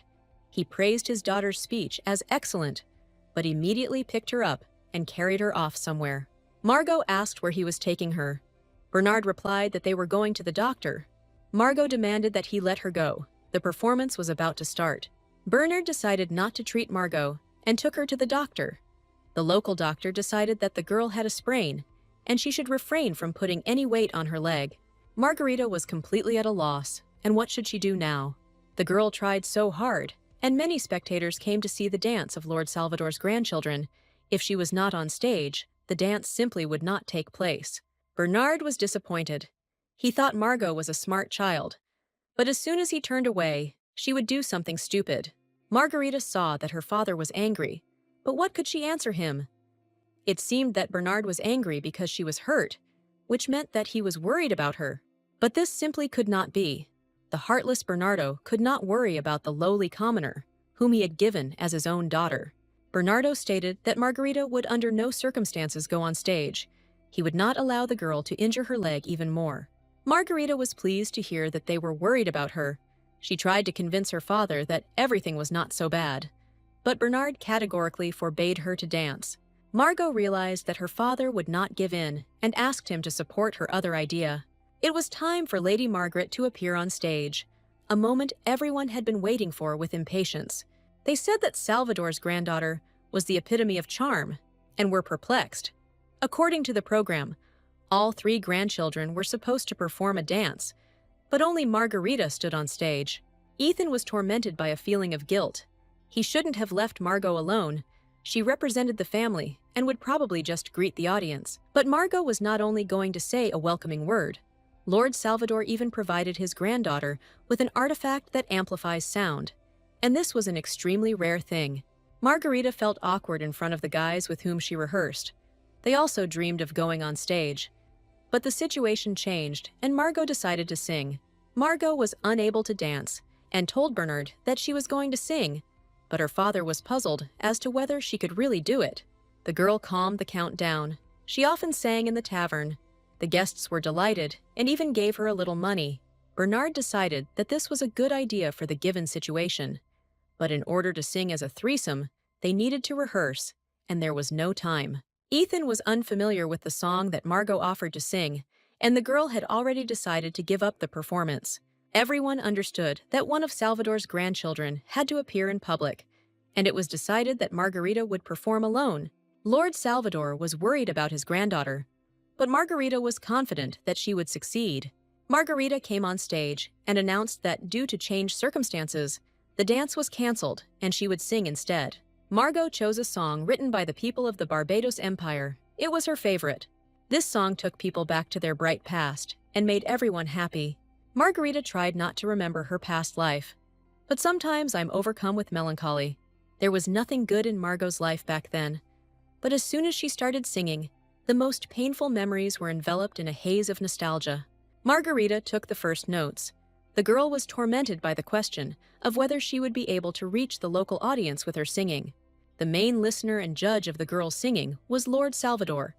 He praised his daughter's speech as excellent, but immediately picked her up and carried her off somewhere. Margot asked where he was taking her. Bernard replied that they were going to the doctor. Margot demanded that he let her go. The performance was about to start. Bernard decided not to treat Margot and took her to the doctor. The local doctor decided that the girl had a sprain and she should refrain from putting any weight on her leg. Margarita was completely at a loss, and what should she do now? The girl tried so hard, and many spectators came to see the dance of Lord Salvador's grandchildren. If she was not on stage, the dance simply would not take place. Bernard was disappointed. He thought Margot was a smart child, but as soon as he turned away, she would do something stupid. Margarita saw that her father was angry, but what could she answer him? It seemed that Bernard was angry because she was hurt, which meant that he was worried about her. But this simply could not be. The heartless Bernardo could not worry about the lowly commoner, whom he had given as his own daughter. Bernardo stated that Margarita would under no circumstances go on stage. He would not allow the girl to injure her leg even more. Margarita was pleased to hear that they were worried about her. She tried to convince her father that everything was not so bad, but Bernard categorically forbade her to dance. Margot realized that her father would not give in and asked him to support her other idea. It was time for Lady Margaret to appear on stage, a moment everyone had been waiting for with impatience. They said that Salvador's granddaughter was the epitome of charm and were perplexed. According to the program, all 3 grandchildren were supposed to perform a dance, but only Margarita stood on stage. Ethan was tormented by a feeling of guilt. He shouldn't have left Margot alone. She represented the family and would probably just greet the audience. But Margot was not only going to say a welcoming word. Lord Salvador even provided his granddaughter with an artifact that amplifies sound. And this was an extremely rare thing. Margarita felt awkward in front of the guys with whom she rehearsed. They also dreamed of going on stage. But the situation changed, and Margot decided to sing. Margot was unable to dance and told Bernard that she was going to sing, but her father was puzzled as to whether she could really do it. The girl calmed the count down. She often sang in the tavern. The guests were delighted and even gave her a little money. Bernard decided that this was a good idea for the given situation. But in order to sing as a threesome, they needed to rehearse, and there was no time. Ethan was unfamiliar with the song that Margot offered to sing, and the girl had already decided to give up the performance. Everyone understood that one of Salvador's grandchildren had to appear in public, and it was decided that Margarita would perform alone. Lord Salvador was worried about his granddaughter, but Margarita was confident that she would succeed. Margarita came on stage and announced that due to changed circumstances, the dance was cancelled and she would sing instead. Margot chose a song written by the people of the Barbados Empire. It was her favorite. This song took people back to their bright past and made everyone happy. Margarita tried not to remember her past life. But sometimes I'm overcome with melancholy. There was nothing good in Margot's life back then. But as soon as she started singing, the most painful memories were enveloped in a haze of nostalgia. Margarita took the first notes. The girl was tormented by the question of whether she would be able to reach the local audience with her singing. The main listener and judge of the girl's singing was Lord Salvador,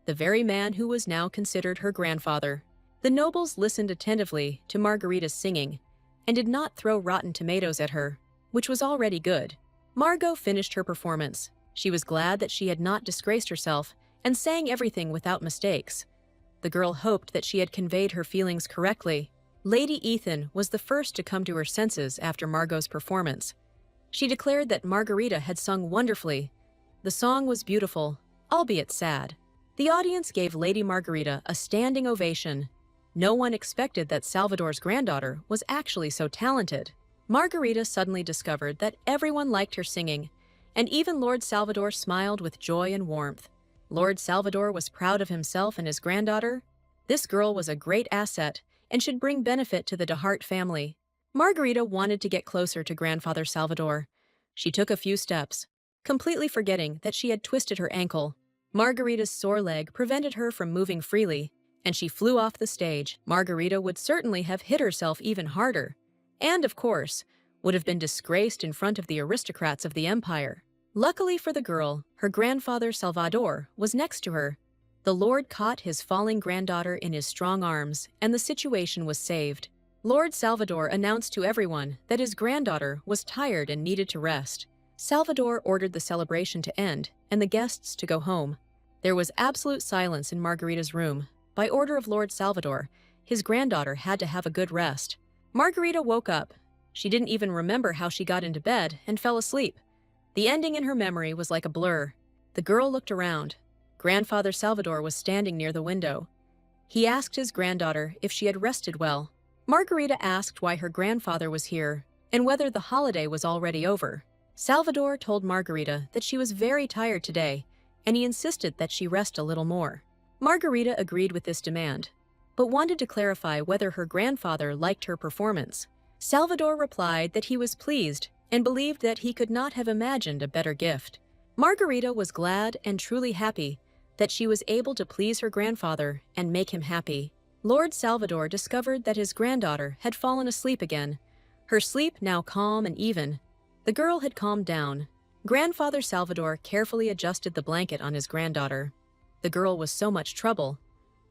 the very man who was now considered her grandfather. The nobles listened attentively to Margarita's singing and did not throw rotten tomatoes at her, which was already good. Margot finished her performance. She was glad that she had not disgraced herself and sang everything without mistakes. The girl hoped that she had conveyed her feelings correctly. Lady Ethan was the first to come to her senses after Margot's performance. She declared that Margarita had sung wonderfully. The song was beautiful, albeit sad. The audience gave Lady Margarita a standing ovation. No one expected that Salvador's granddaughter was actually so talented. Margarita suddenly discovered that everyone liked her singing, and even Lord Salvador smiled with joy and warmth. Lord Salvador was proud of himself and his granddaughter. This girl was a great asset and should bring benefit to the de Hart family. Margarita wanted to get closer to Grandfather Salvador. She took a few steps, completely forgetting that she had twisted her ankle. Margarita's sore leg prevented her from moving freely, and she flew off the stage. Margarita would certainly have hit herself even harder, and, of course, would have been disgraced in front of the aristocrats of the empire. Luckily for the girl, her grandfather Salvador was next to her. The Lord caught his falling granddaughter in his strong arms, and the situation was saved. Lord Salvador announced to everyone that his granddaughter was tired and needed to rest. Salvador ordered the celebration to end and the guests to go home. There was absolute silence in Margarita's room. By order of Lord Salvador, his granddaughter had to have a good rest. Margarita woke up. She didn't even remember how she got into bed and fell asleep. The ending in her memory was like a blur. The girl looked around. Grandfather Salvador was standing near the window. He asked his granddaughter if she had rested well. Margarita asked why her grandfather was here and whether the holiday was already over. Salvador told Margarita that she was very tired today, and he insisted that she rest a little more. Margarita agreed with this demand, but wanted to clarify whether her grandfather liked her performance. Salvador replied that he was pleased and believed that he could not have imagined a better gift. Margarita was glad and truly happy that she was able to please her grandfather and make him happy. Lord Salvador discovered that his granddaughter had fallen asleep again, her sleep now calm and even. The girl had calmed down. Grandfather Salvador carefully adjusted the blanket on his granddaughter. The girl was so much trouble,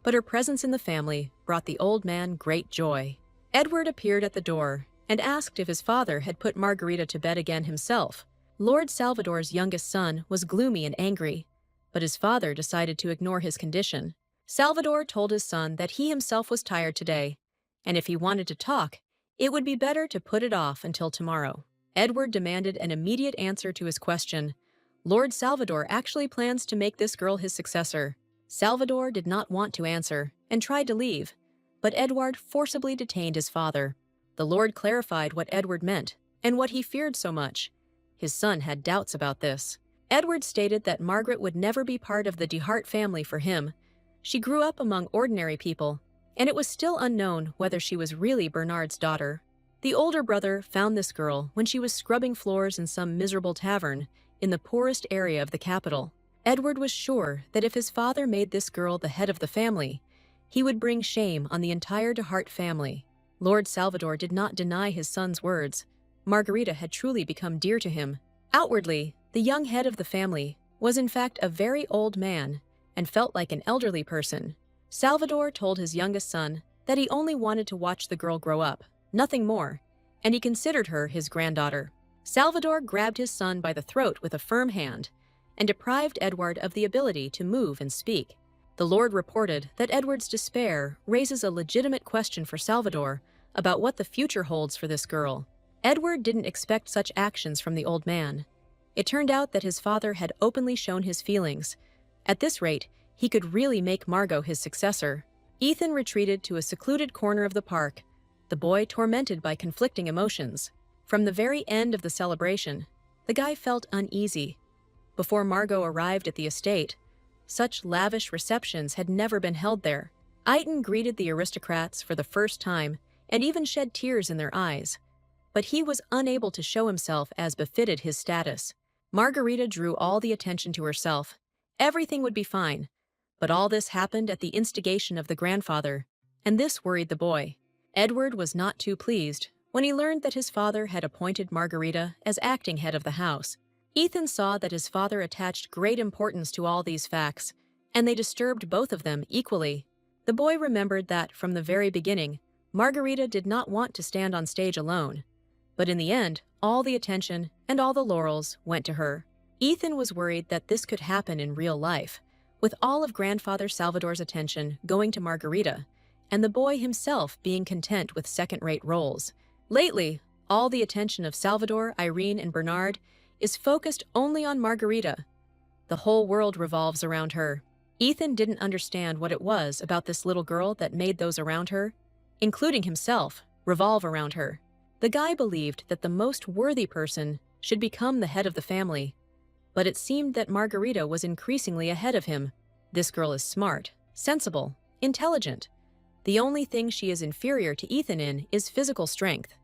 but her presence in the family brought the old man great joy. Edward appeared at the door and asked if his father had put Margarita to bed again himself. Lord Salvador's youngest son was gloomy and angry, but his father decided to ignore his condition. Salvador told his son that he himself was tired today, and if he wanted to talk, it would be better to put it off until tomorrow. Edward demanded an immediate answer to his question. Lord Salvador actually plans to make this girl his successor. Salvador did not want to answer and tried to leave, but Edward forcibly detained his father. The Lord clarified what Edward meant and what he feared so much. His son had doubts about this. Edward stated that Margaret would never be part of the de Hart family for him. She grew up among ordinary people, and it was still unknown whether she was really Bernard's daughter. The older brother found this girl when she was scrubbing floors in some miserable tavern in the poorest area of the capital. Edward was sure that if his father made this girl the head of the family, he would bring shame on the entire DeHart family. Lord Salvador did not deny his son's words. Margarita had truly become dear to him. Outwardly, the young head of the family was in fact a very old man and felt like an elderly person. Salvador told his youngest son that he only wanted to watch the girl grow up, nothing more, and he considered her his granddaughter. Salvador grabbed his son by the throat with a firm hand and deprived Edward of the ability to move and speak. The Lord reported that Edward's despair raises a legitimate question for Salvador about what the future holds for this girl. Edward didn't expect such actions from the old man. It turned out that his father had openly shown his feelings. At this rate, he could really make Margot his successor. Ethan retreated to a secluded corner of the park, the boy tormented by conflicting emotions. From the very end of the celebration, the guy felt uneasy. Before Margot arrived at the estate, such lavish receptions had never been held there. Iton greeted the aristocrats for the first time and even shed tears in their eyes. But he was unable to show himself as befitted his status. Margarita drew all the attention to herself. Everything would be fine. But all this happened at the instigation of the grandfather, and this worried the boy. Edward was not too pleased when he learned that his father had appointed Margarita as acting head of the house. Ethan saw that his father attached great importance to all these facts, and they disturbed both of them equally. The boy remembered that, from the very beginning, Margarita did not want to stand on stage alone. But in the end, all the attention and all the laurels went to her. Ethan was worried that this could happen in real life, with all of Grandfather Salvador's attention going to Margarita, and the boy himself being content with second-rate roles. Lately, all the attention of Salvador, Irene, and Bernard is focused only on Margarita. The whole world revolves around her. Ethan didn't understand what it was about this little girl that made those around her, including himself, revolve around her. The guy believed that the most worthy person should become the head of the family, but it seemed that Margarita was increasingly ahead of him. This girl is smart, sensible, intelligent. The only thing she is inferior to Ethan in is physical strength,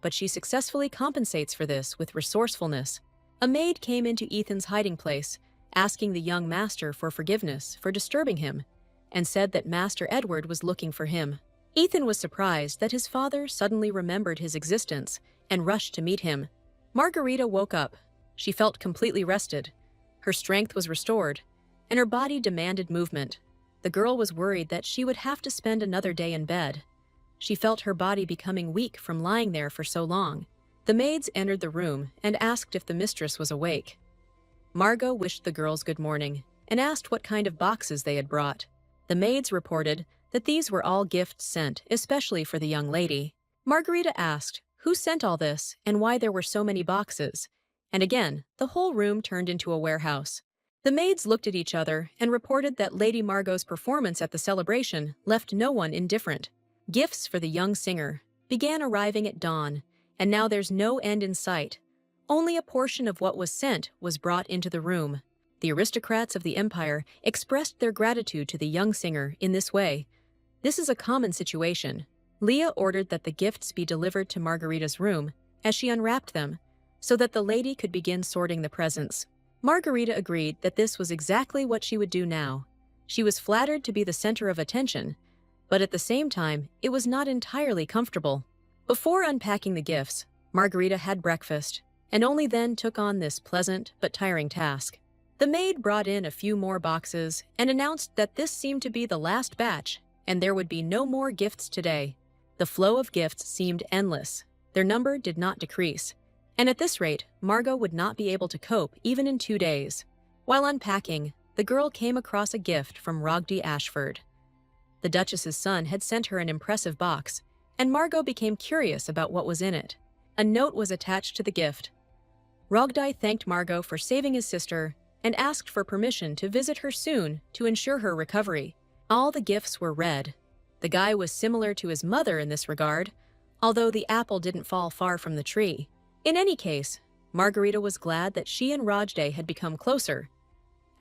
but she successfully compensates for this with resourcefulness. A maid came into Ethan's hiding place, asking the young master for forgiveness for disturbing him, and said that Master Edward was looking for him. Ethan was surprised that his father suddenly remembered his existence and rushed to meet him. Margarita woke up. She felt completely rested. Her strength was restored, and her body demanded movement. The girl was worried that she would have to spend another day in bed. She felt her body becoming weak from lying there for so long. The maids entered the room and asked if the mistress was awake. Margot wished the girls good morning and asked what kind of boxes they had brought. The maids reported that these were all gifts sent, especially for the young lady. Margarita asked who sent all this and why there were so many boxes, and again, the whole room turned into a warehouse. The maids looked at each other and reported that Lady Margot's performance at the celebration left no one indifferent. Gifts for the young singer began arriving at dawn, and now there's no end in sight. Only a portion of what was sent was brought into the room. The aristocrats of the empire expressed their gratitude to the young singer in this way. This is a common situation. Leah ordered that the gifts be delivered to Margarita's room as she unwrapped them, so that the lady could begin sorting the presents. Margarita agreed that this was exactly what she would do now. She was flattered to be the center of attention, but at the same time, it was not entirely comfortable. Before unpacking the gifts, Margarita had breakfast, and only then took on this pleasant but tiring task. The maid brought in a few more boxes and announced that this seemed to be the last batch, and there would be no more gifts today. The flow of gifts seemed endless. Their number did not decrease, and at this rate, Margot would not be able to cope even in 2 days. While unpacking, the girl came across a gift from Rogdi Ashford. The Duchess's son had sent her an impressive box, and Margot became curious about what was in it. A note was attached to the gift. Rogdi thanked Margot for saving his sister and asked for permission to visit her soon to ensure her recovery. All the gifts were red. The guy was similar to his mother in this regard, although the apple didn't fall far from the tree. In any case, Margarita was glad that she and Rogdi had become closer.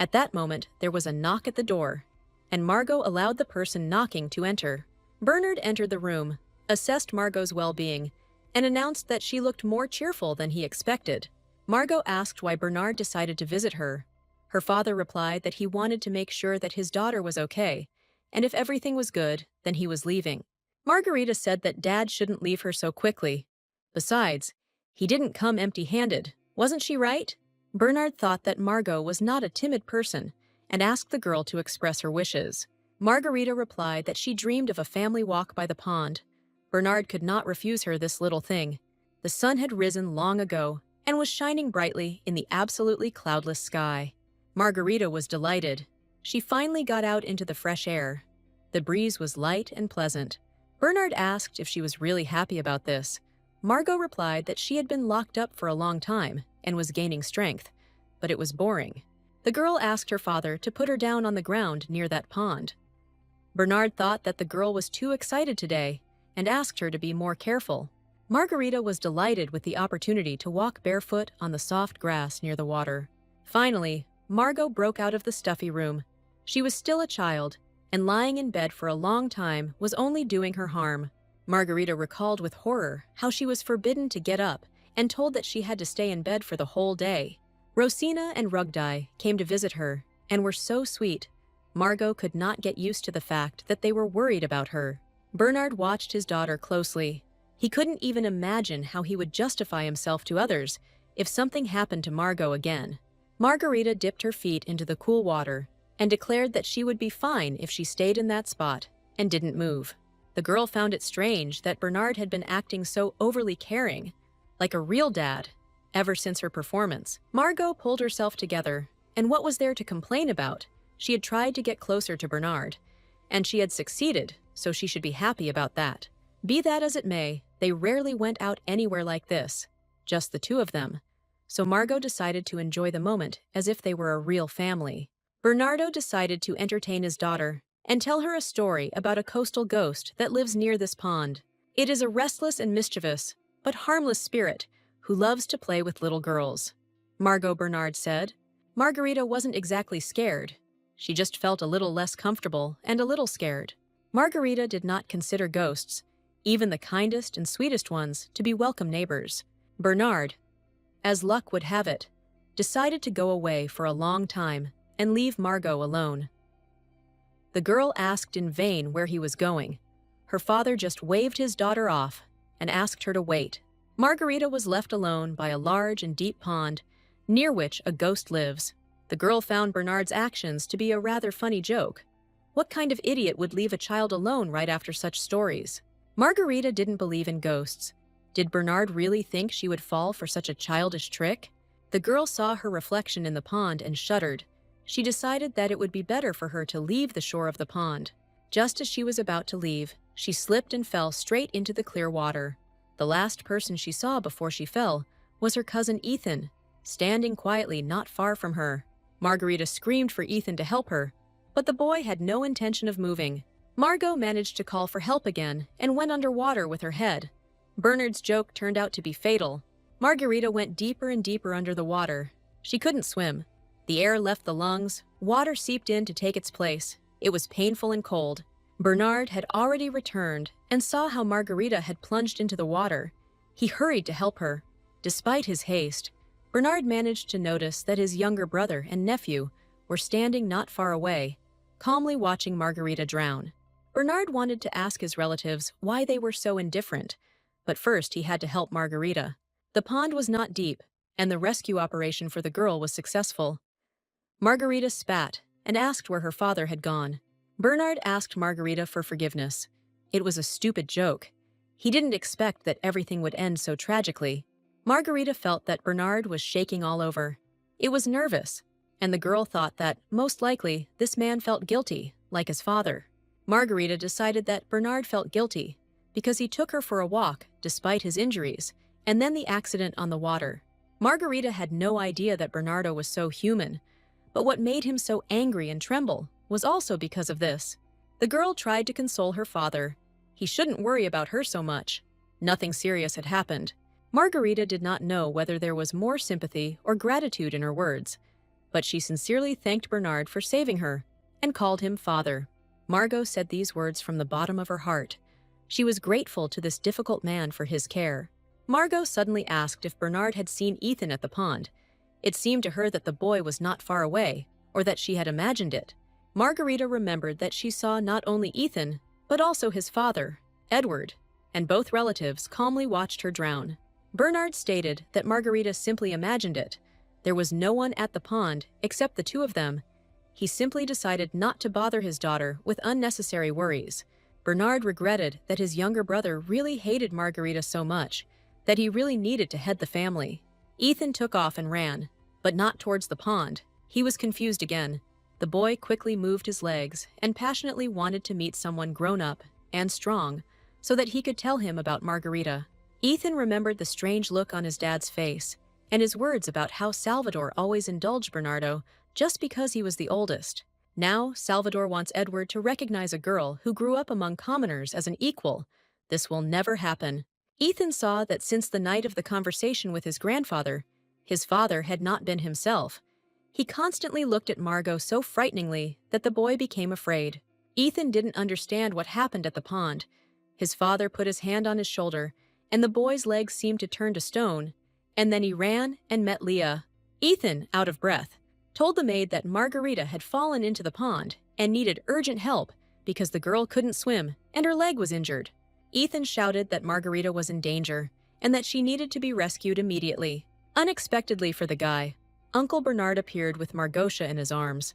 At that moment, there was a knock at the door, and Margot allowed the person knocking to enter. Bernard entered the room, assessed Margot's well-being, and announced that she looked more cheerful than he expected. Margot asked why Bernard decided to visit her. Her father replied that he wanted to make sure that his daughter was okay, and if everything was good, then he was leaving. Margarita said that Dad shouldn't leave her so quickly. Besides, he didn't come empty-handed, wasn't she right? Bernard thought that Margot was not a timid person and asked the girl to express her wishes. Margarita replied that she dreamed of a family walk by the pond. Bernard could not refuse her this little thing. The sun had risen long ago and was shining brightly in the absolutely cloudless sky. Margarita was delighted. She finally got out into the fresh air. The breeze was light and pleasant. Bernard asked if she was really happy about this. Margot replied that she had been locked up for a long time and was gaining strength, but it was boring. The girl asked her father to put her down on the ground near that pond. Bernard thought that the girl was too excited today and asked her to be more careful. Margarita was delighted with the opportunity to walk barefoot on the soft grass near the water. Finally, Margot broke out of the stuffy room. She was still a child, and lying in bed for a long time was only doing her harm. Margarita recalled with horror how she was forbidden to get up and told that she had to stay in bed for the whole day. Rosina and Rugdai came to visit her and were so sweet. Margot could not get used to the fact that they were worried about her. Bernard watched his daughter closely. He couldn't even imagine how he would justify himself to others if something happened to Margot again. Margarita dipped her feet into the cool water and declared that she would be fine if she stayed in that spot and didn't move. The girl found it strange that Bernard had been acting so overly caring, like a real dad, ever since her performance. Margot pulled herself together, and what was there to complain about? She had tried to get closer to Bernard, and she had succeeded, so she should be happy about that. Be that as it may, they rarely went out anywhere like this, just the two of them. So Margot decided to enjoy the moment as if they were a real family. Bernardo decided to entertain his daughter and tell her a story about a coastal ghost that lives near this pond. It is a restless and mischievous, but harmless spirit who loves to play with little girls. Margot, Bernard said. Margarita wasn't exactly scared. She just felt a little less comfortable and a little scared. Margarita did not consider ghosts, even the kindest and sweetest ones, to be welcome neighbors. Bernard, as luck would have it, decided to go away for a long time and leave Margot alone. The girl asked in vain where he was going. Her father just waved his daughter off and asked her to wait. Margarita was left alone by a large and deep pond, near which a ghost lives. The girl found Bernard's actions to be a rather funny joke. What kind of idiot would leave a child alone right after such stories? Margarita didn't believe in ghosts. Did Bernard really think she would fall for such a childish trick? The girl saw her reflection in the pond and shuddered. She decided that it would be better for her to leave the shore of the pond. Just as she was about to leave, she slipped and fell straight into the clear water. The last person she saw before she fell was her cousin Ethan, standing quietly not far from her. Margarita screamed for Ethan to help her, but the boy had no intention of moving. Margot managed to call for help again and went underwater with her head. Bernard's joke turned out to be fatal. Margarita went deeper and deeper under the water. She couldn't swim. The air left the lungs, water seeped in to take its place. It was painful and cold. Bernard had already returned and saw how Margarita had plunged into the water. He hurried to help her. Despite his haste, Bernard managed to notice that his younger brother and nephew were standing not far away, calmly watching Margarita drown. Bernard wanted to ask his relatives why they were so indifferent, but first he had to help Margarita. The pond was not deep, and the rescue operation for the girl was successful. Margarita spat and asked where her father had gone. Bernard asked Margarita for forgiveness. It was a stupid joke. He didn't expect that everything would end so tragically. Margarita felt that Bernard was shaking all over. It was nervous, and the girl thought that, most likely, this man felt guilty, like his father. Margarita decided that Bernard felt guilty because he took her for a walk despite his injuries, and then the accident on the water. Margarita had no idea that Bernardo was so human, but what made him so angry and tremble was also because of this. The girl tried to console her father. He shouldn't worry about her so much. Nothing serious had happened. Margarita did not know whether there was more sympathy or gratitude in her words, but she sincerely thanked Bernard for saving her and called him father. Margot said these words from the bottom of her heart. She was grateful to this difficult man for his care. Margot suddenly asked if Bernard had seen Ethan at the pond. It seemed to her that the boy was not far away, or that she had imagined it. Margarita remembered that she saw not only Ethan, but also his father, Edward, and both relatives calmly watched her drown. Bernard stated that Margarita simply imagined it. There was no one at the pond except the two of them. He simply decided not to bother his daughter with unnecessary worries. Bernard regretted that his younger brother really hated Margarita so much that he really needed to head the family. Ethan took off and ran, but not towards the pond. He was confused again. The boy quickly moved his legs and passionately wanted to meet someone grown-up and strong so that he could tell him about Margarita. Ethan remembered the strange look on his dad's face and his words about how Salvador always indulged Bernardo just because he was the oldest. Now, Salvador wants Edward to recognize a girl who grew up among commoners as an equal. This will never happen. Ethan saw that since the night of the conversation with his grandfather, his father had not been himself. He constantly looked at Margot so frighteningly that the boy became afraid. Ethan didn't understand what happened at the pond. His father put his hand on his shoulder, and the boy's legs seemed to turn to stone, and then he ran and met Leah. Ethan, out of breath, told the maid that Margarita had fallen into the pond and needed urgent help because the girl couldn't swim and her leg was injured. Ethan shouted that Margarita was in danger and that she needed to be rescued immediately. Unexpectedly for the guy, Uncle Bernard appeared with Margosha in his arms.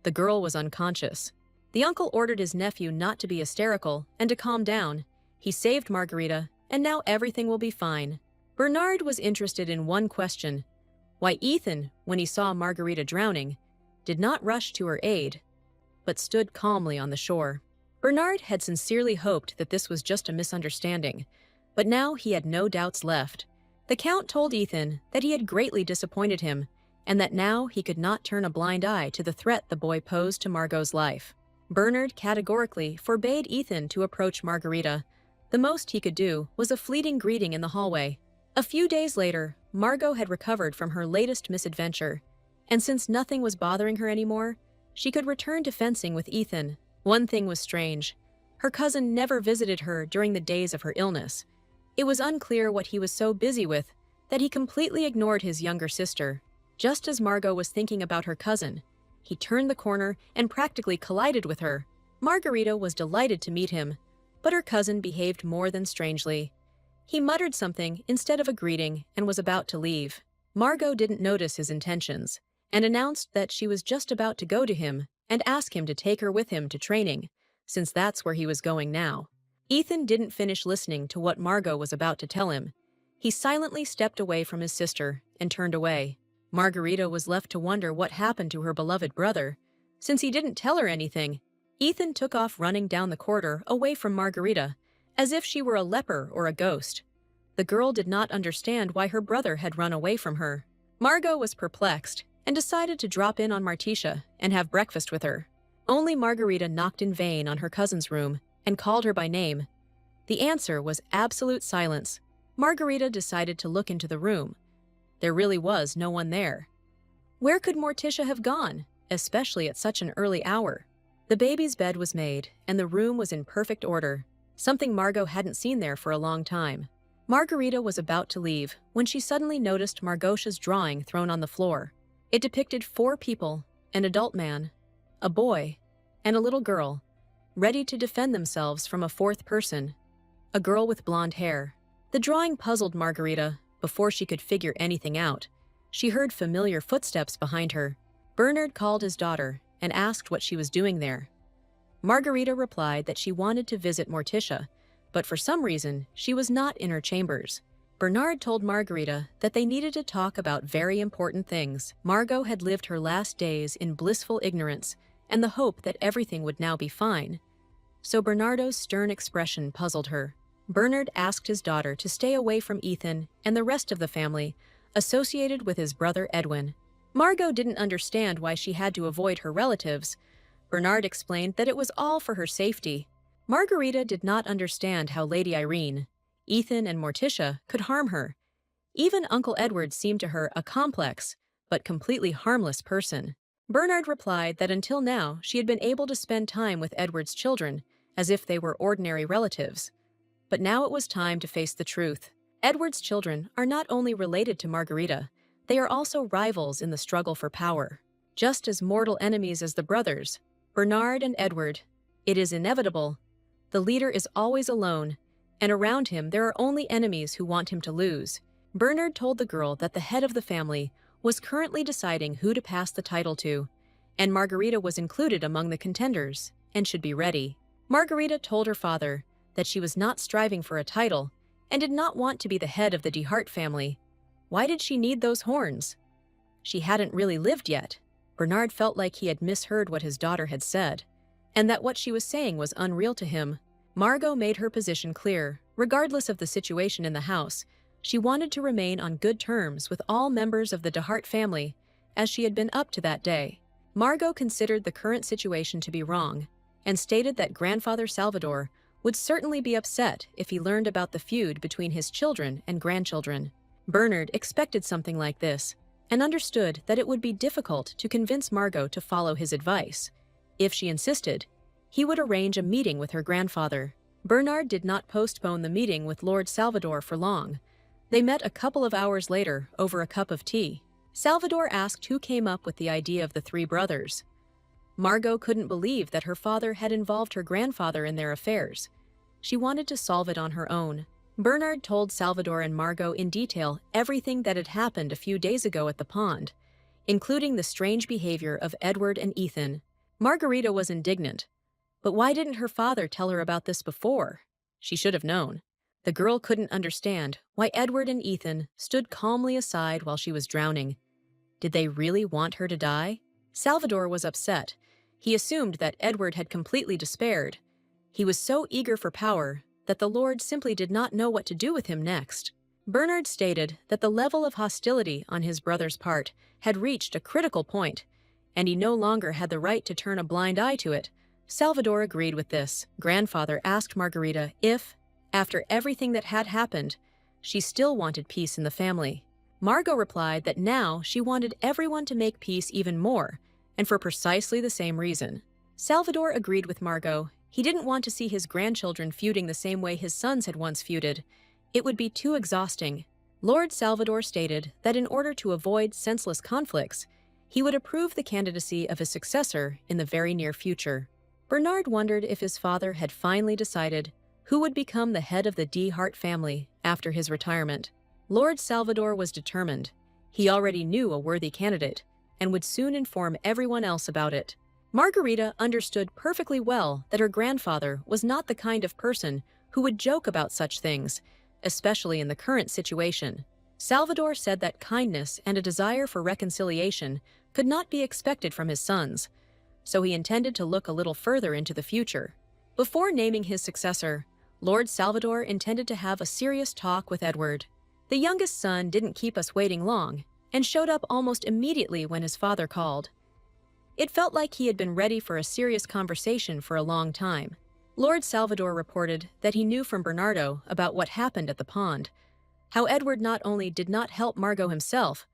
The girl was unconscious. The uncle ordered his nephew not to be hysterical and to calm down. He saved Margarita, and now everything will be fine. Bernard was interested in one question: why Ethan, when he saw Margarita drowning, did not rush to her aid, but stood calmly on the shore. Bernard had sincerely hoped that this was just a misunderstanding, but now he had no doubts left. The Count told Ethan that he had greatly disappointed him, and that now he could not turn a blind eye to the threat the boy posed to Margot's life. Bernard categorically forbade Ethan to approach Margarita. The most he could do was a fleeting greeting in the hallway. A few days later, Margot had recovered from her latest misadventure, and since nothing was bothering her anymore, she could return to fencing with Ethan. One thing was strange. Her cousin never visited her during the days of her illness. It was unclear what he was so busy with that he completely ignored his younger sister. Just as Margot was thinking about her cousin, he turned the corner and practically collided with her. Margarita was delighted to meet him, but her cousin behaved more than strangely. He muttered something instead of a greeting and was about to leave. Margot didn't notice his intentions and announced that she was just about to go to him and ask him to take her with him to training, since that's where he was going now. Ethan didn't finish listening to what Margot was about to tell him. He silently stepped away from his sister and turned away. Margarita was left to wonder what happened to her beloved brother. Since he didn't tell her anything, Ethan took off running down the corridor away from Margarita, as if she were a leper or a ghost. The girl did not understand why her brother had run away from her. Margot was perplexed and decided to drop in on Martisha and have breakfast with her. Only Margarita knocked in vain on her cousin's room and called her by name. The answer was absolute silence. Margarita decided to look into the room. There really was no one there. Where could Morticia have gone, especially at such an early hour? The baby's bed was made, and the room was in perfect order, something Margot hadn't seen there for a long time. Margarita was about to leave when she suddenly noticed Margosha's drawing thrown on the floor. It depicted 4 people, an adult man, a boy, and a little girl, ready to defend themselves from a 4th person, a girl with blonde hair. The drawing puzzled Margarita before she could figure anything out. She heard familiar footsteps behind her. Bernard called his daughter and asked what she was doing there. Margarita replied that she wanted to visit Morticia, but for some reason, she was not in her chambers. Bernard told Margarita that they needed to talk about very important things. Margot had lived her last days in blissful ignorance and the hope that everything would now be fine. So Bernardo's stern expression puzzled her. Bernard asked his daughter to stay away from Ethan and the rest of the family associated with his brother Edwin. Margot didn't understand why she had to avoid her relatives. Bernard explained that it was all for her safety. Margarita did not understand how Lady Irene, Ethan, and Morticia could harm her. Even Uncle Edward seemed to her a complex, but completely harmless person. Bernard replied that until now she had been able to spend time with Edward's children, as if they were ordinary relatives. But now it was time to face the truth. Edward's children are not only related to Margarita, they are also rivals in the struggle for power. Just as mortal enemies as the brothers, Bernard and Edward, it is inevitable. The leader is always alone, and around him there are only enemies who want him to lose. Bernard told the girl that the head of the family was currently deciding who to pass the title to, and Margarita was included among the contenders and should be ready. Margarita told her father that she was not striving for a title and did not want to be the head of the DeHart family. Why did she need those horns? She hadn't really lived yet. Bernard felt like he had misheard what his daughter had said, and that what she was saying was unreal to him. Margot made her position clear. Regardless of the situation in the house, she wanted to remain on good terms with all members of the DeHart family, as she had been up to that day. Margot considered the current situation to be wrong, and stated that grandfather Salvador would certainly be upset if he learned about the feud between his children and grandchildren. Bernard expected something like this, and understood that it would be difficult to convince Margot to follow his advice. If she insisted, he would arrange a meeting with her grandfather. Bernard did not postpone the meeting with Lord Salvador for long. They met a couple of hours later over a cup of tea. Salvador asked who came up with the idea of the three brothers. Margot couldn't believe that her father had involved her grandfather in their affairs. She wanted to solve it on her own. Bernard told Salvador and Margot in detail everything that had happened a few days ago at the pond, including the strange behavior of Edward and Ethan. Margarita was indignant. But why didn't her father tell her about this before? She should have known. The girl couldn't understand why Edward and Ethan stood calmly aside while she was drowning. Did they really want her to die? Salvador was upset. He assumed that Edward had completely despaired. He was so eager for power that the Lord simply did not know what to do with him next. Bernard stated that the level of hostility on his brother's part had reached a critical point, and he no longer had the right to turn a blind eye to it. Salvador agreed with this. Grandfather asked Margarita if, after everything that had happened, she still wanted peace in the family. Margot replied that now she wanted everyone to make peace even more, and for precisely the same reason. Salvador agreed with Margot. He didn't want to see his grandchildren feuding the same way his sons had once feuded. It would be too exhausting. Lord Salvador stated that in order to avoid senseless conflicts, he would approve the candidacy of his successor in the very near future. Bernard wondered if his father had finally decided who would become the head of the DeHart family after his retirement. Lord Salvador was determined. He already knew a worthy candidate and would soon inform everyone else about it. Margarita understood perfectly well that her grandfather was not the kind of person who would joke about such things, especially in the current situation. Salvador said that kindness and a desire for reconciliation could not be expected from his sons, so he intended to look a little further into the future. Before naming his successor, Lord Salvador intended to have a serious talk with Edward. The youngest son didn't keep us waiting long and showed up almost immediately when his father called. It felt like he had been ready for a serious conversation for a long time. Lord Salvador reported that he knew from Bernardo about what happened at the pond, how Edward not only did not help Margot himself,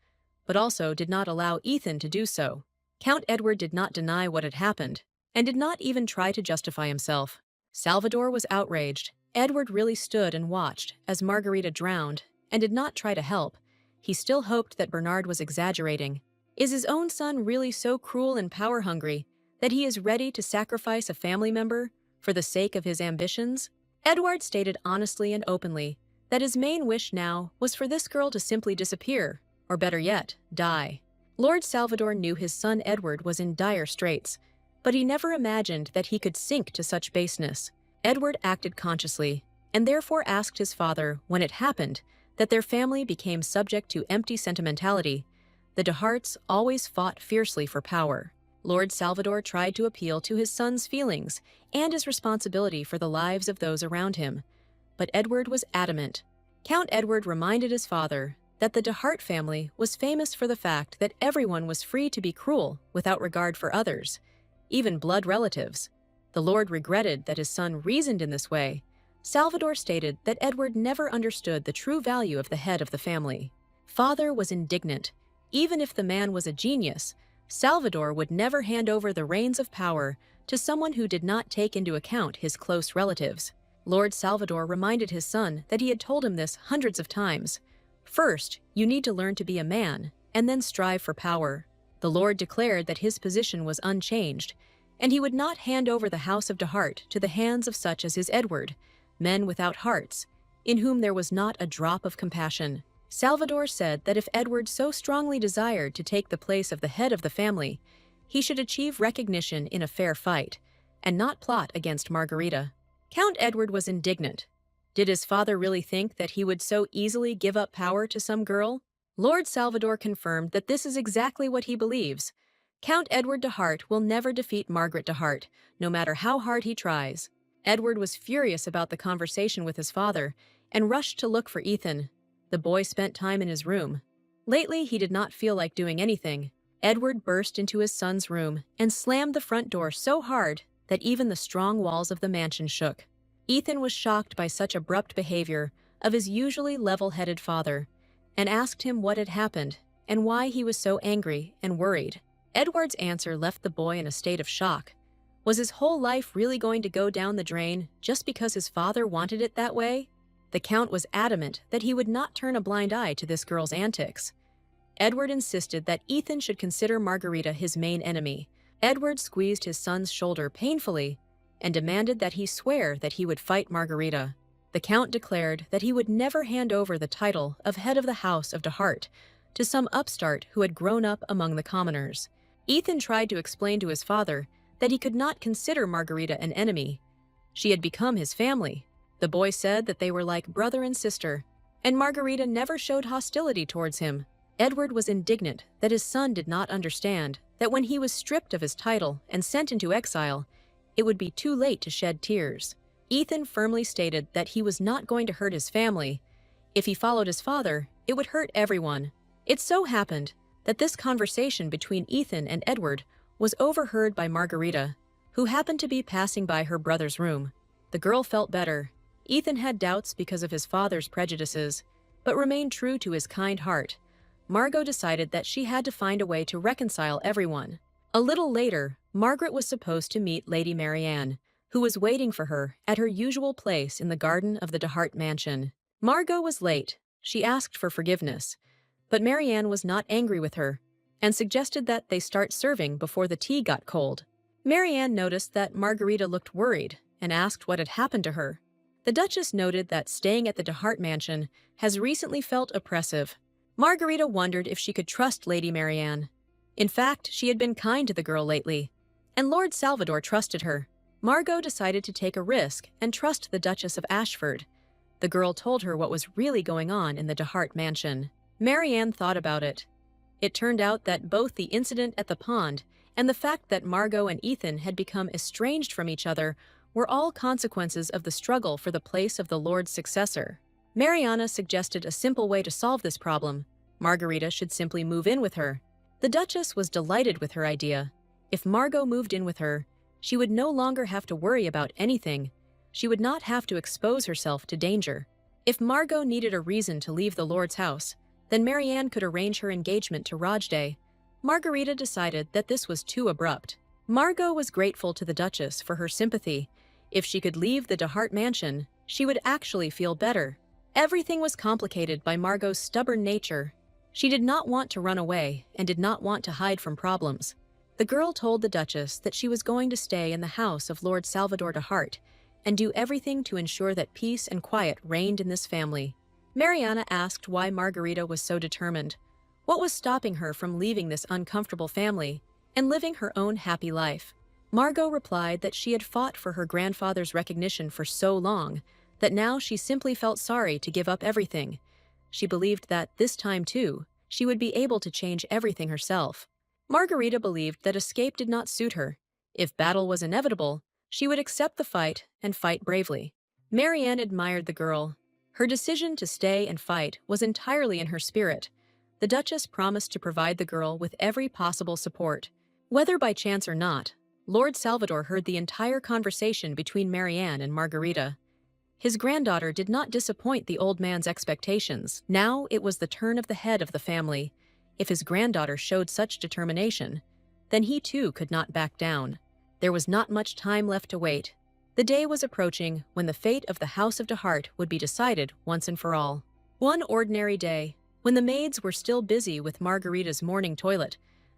but also did not allow Ethan to do so. Count Edward did not deny what had happened, and did not even try to justify himself. Salvador was outraged. Edward really stood and watched as Margarita drowned, and did not try to help. He still hoped that Bernard was exaggerating. Is his own son really so cruel and power-hungry that he is ready to sacrifice a family member for the sake of his ambitions? Edward stated honestly and openly that his main wish now was for this girl to simply disappear, or better yet, die. Lord Salvador knew his son Edward was in dire straits, but he never imagined that he could sink to such baseness. Edward acted consciously, and therefore asked his father, when it happened, that their family became subject to empty sentimentality. The DeHarts always fought fiercely for power. Lord Salvador tried to appeal to his son's feelings and his responsibility for the lives of those around him, but Edward was adamant. Count Edward reminded his father that the DeHart family was famous for the fact that everyone was free to be cruel without regard for others, even blood relatives. The Lord regretted that his son reasoned in this way. Salvador stated that Edward never understood the true value of the head of the family. Father was indignant. Even if the man was a genius, Salvador would never hand over the reins of power to someone who did not take into account his close relatives. Lord Salvador reminded his son that he had told him this hundreds of times. First, you need to learn to be a man, and then strive for power. The Lord declared that his position was unchanged, and he would not hand over the house of Dahart to the hands of such as his Edward, men without hearts, in whom there was not a drop of compassion. Salvador said that if Edward so strongly desired to take the place of the head of the family, he should achieve recognition in a fair fight, and not plot against Margarita. Count Edward was indignant. Did his father really think that he would so easily give up power to some girl? Lord Salvador confirmed that this is exactly what he believes. Count Edward de Hart will never defeat Margaret de Hart, no matter how hard he tries. Edward was furious about the conversation with his father and rushed to look for Ethan. The boy spent time in his room. Lately, he did not feel like doing anything. Edward burst into his son's room and slammed the front door so hard that even the strong walls of the mansion shook. Ethan was shocked by such abrupt behavior of his usually level-headed father and asked him what had happened and why he was so angry and worried. Edward's answer left the boy in a state of shock. Was his whole life really going to go down the drain just because his father wanted it that way? The Count was adamant that he would not turn a blind eye to this girl's antics. Edward insisted that Ethan should consider Margarita his main enemy. Edward squeezed his son's shoulder painfully and demanded that he swear that he would fight Margarita. The Count declared that he would never hand over the title of head of the House of de Hart to some upstart who had grown up among the commoners. Ethan tried to explain to his father that he could not consider Margarita an enemy. She had become his family. The boy said that they were like brother and sister, and Margarita never showed hostility towards him. Edward was indignant that his son did not understand that when he was stripped of his title and sent into exile, it would be too late to shed tears. Ethan firmly stated that he was not going to hurt his family. If he followed his father, it would hurt everyone. It so happened that this conversation between Ethan and Edward was overheard by Margarita, who happened to be passing by her brother's room. The girl felt better. Ethan had doubts because of his father's prejudices, but remained true to his kind heart. Margot decided that she had to find a way to reconcile everyone. A little later, Margaret was supposed to meet Lady Marianne, who was waiting for her at her usual place in the garden of the de Hart mansion. Margot was late. She asked for forgiveness, but Marianne was not angry with her and suggested that they start serving before the tea got cold. Marianne noticed that Margarita looked worried and asked what had happened to her. The Duchess noted that staying at the de Hart mansion has recently felt oppressive. Margarita wondered if she could trust Lady Marianne. In fact, she had been kind to the girl lately, and Lord Salvador trusted her. Margot decided to take a risk and trust the Duchess of Ashford. The girl told her what was really going on in the de Hart mansion. Marianne thought about it. It turned out that both the incident at the pond and the fact that Margot and Ethan had become estranged from each other were all consequences of the struggle for the place of the Lord's successor. Mariana suggested a simple way to solve this problem. Margarita should simply move in with her. The Duchess was delighted with her idea. If Margot moved in with her, she would no longer have to worry about anything. She would not have to expose herself to danger. If Margot needed a reason to leave the Lord's house, then Marianne could arrange her engagement to Rajday. Margarita decided that this was too abrupt. Margot was grateful to the Duchess for her sympathy. If she could leave the de Hart mansion, she would actually feel better. Everything was complicated by Margot's stubborn nature. She did not want to run away and did not want to hide from problems. The girl told the Duchess that she was going to stay in the house of Lord Salvador de Hart and do everything to ensure that peace and quiet reigned in this family. Mariana asked why Margarita was so determined. What was stopping her from leaving this uncomfortable family and living her own happy life? Margot replied that she had fought for her grandfather's recognition for so long that now she simply felt sorry to give up everything. She believed that this time, too, she would be able to change everything herself. Margarita believed that escape did not suit her. If battle was inevitable, she would accept the fight and fight bravely. Marianne admired the girl. Her decision to stay and fight was entirely in her spirit. The Duchess promised to provide the girl with every possible support. Whether by chance or not, Lord Salvador heard the entire conversation between Marianne and Margarita. His granddaughter did not disappoint the old man's expectations. Now it was the turn of the head of the family. If his granddaughter showed such determination, then he too could not back down. There was not much time left to wait. The day was approaching when the fate of the House of Dehart would be decided once and for all. One ordinary day, when the maids were still busy with Margarita's morning toilet,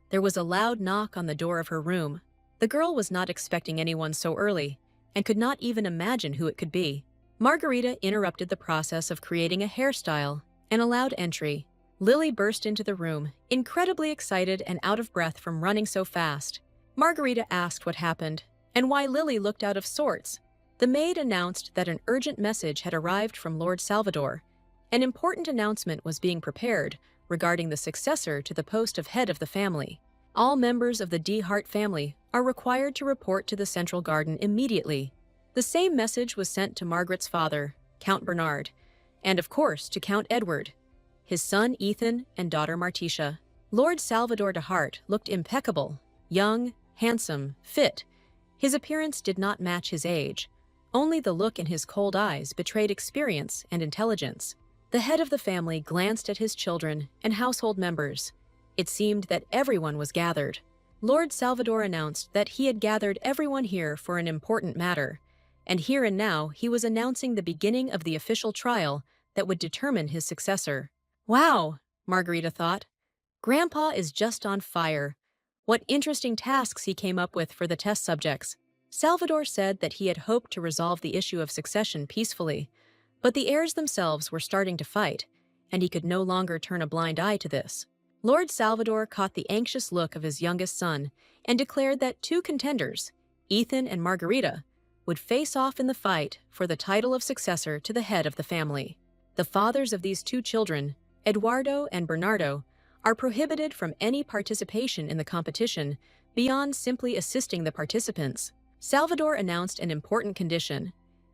there was a loud knock on the door of her room. The girl was not expecting anyone so early, and could not even imagine who it could be. Margarita interrupted the process of creating a hairstyle and allowed entry. Lily burst into the room, incredibly excited and out of breath from running so fast. Margarita asked what happened, and why Lily looked out of sorts. The maid announced that an urgent message had arrived from Lord Salvador. An important announcement was being prepared regarding the successor to the post of head of the family. All members of the Dehart family are required to report to the central garden immediately. The same message was sent to Margaret's father, Count Bernard, and of course to Count Edward, his son Ethan and daughter Marticia. Lord Salvador Dehart looked impeccable, young, handsome, fit. His appearance did not match his age. Only the look in his cold eyes betrayed experience and intelligence. The head of the family glanced at his children and household members. It seemed that everyone was gathered. Lord Salvador announced that he had gathered everyone here for an important matter, and here and now he was announcing the beginning of the official trial that would determine his successor. Wow, Margarita thought. Grandpa is just on fire. What interesting tasks he came up with for the test subjects. Salvador said that he had hoped to resolve the issue of succession peacefully, but the heirs themselves were starting to fight, and he could no longer turn a blind eye to this. Lord Salvador caught the anxious look of his youngest son and declared that two contenders, Ethan and Margarita, would face off in the fight for the title of successor to the head of the family. The fathers of these two children, Eduardo and Bernardo, are prohibited from any participation in the competition beyond simply assisting the participants. Salvador announced an important condition.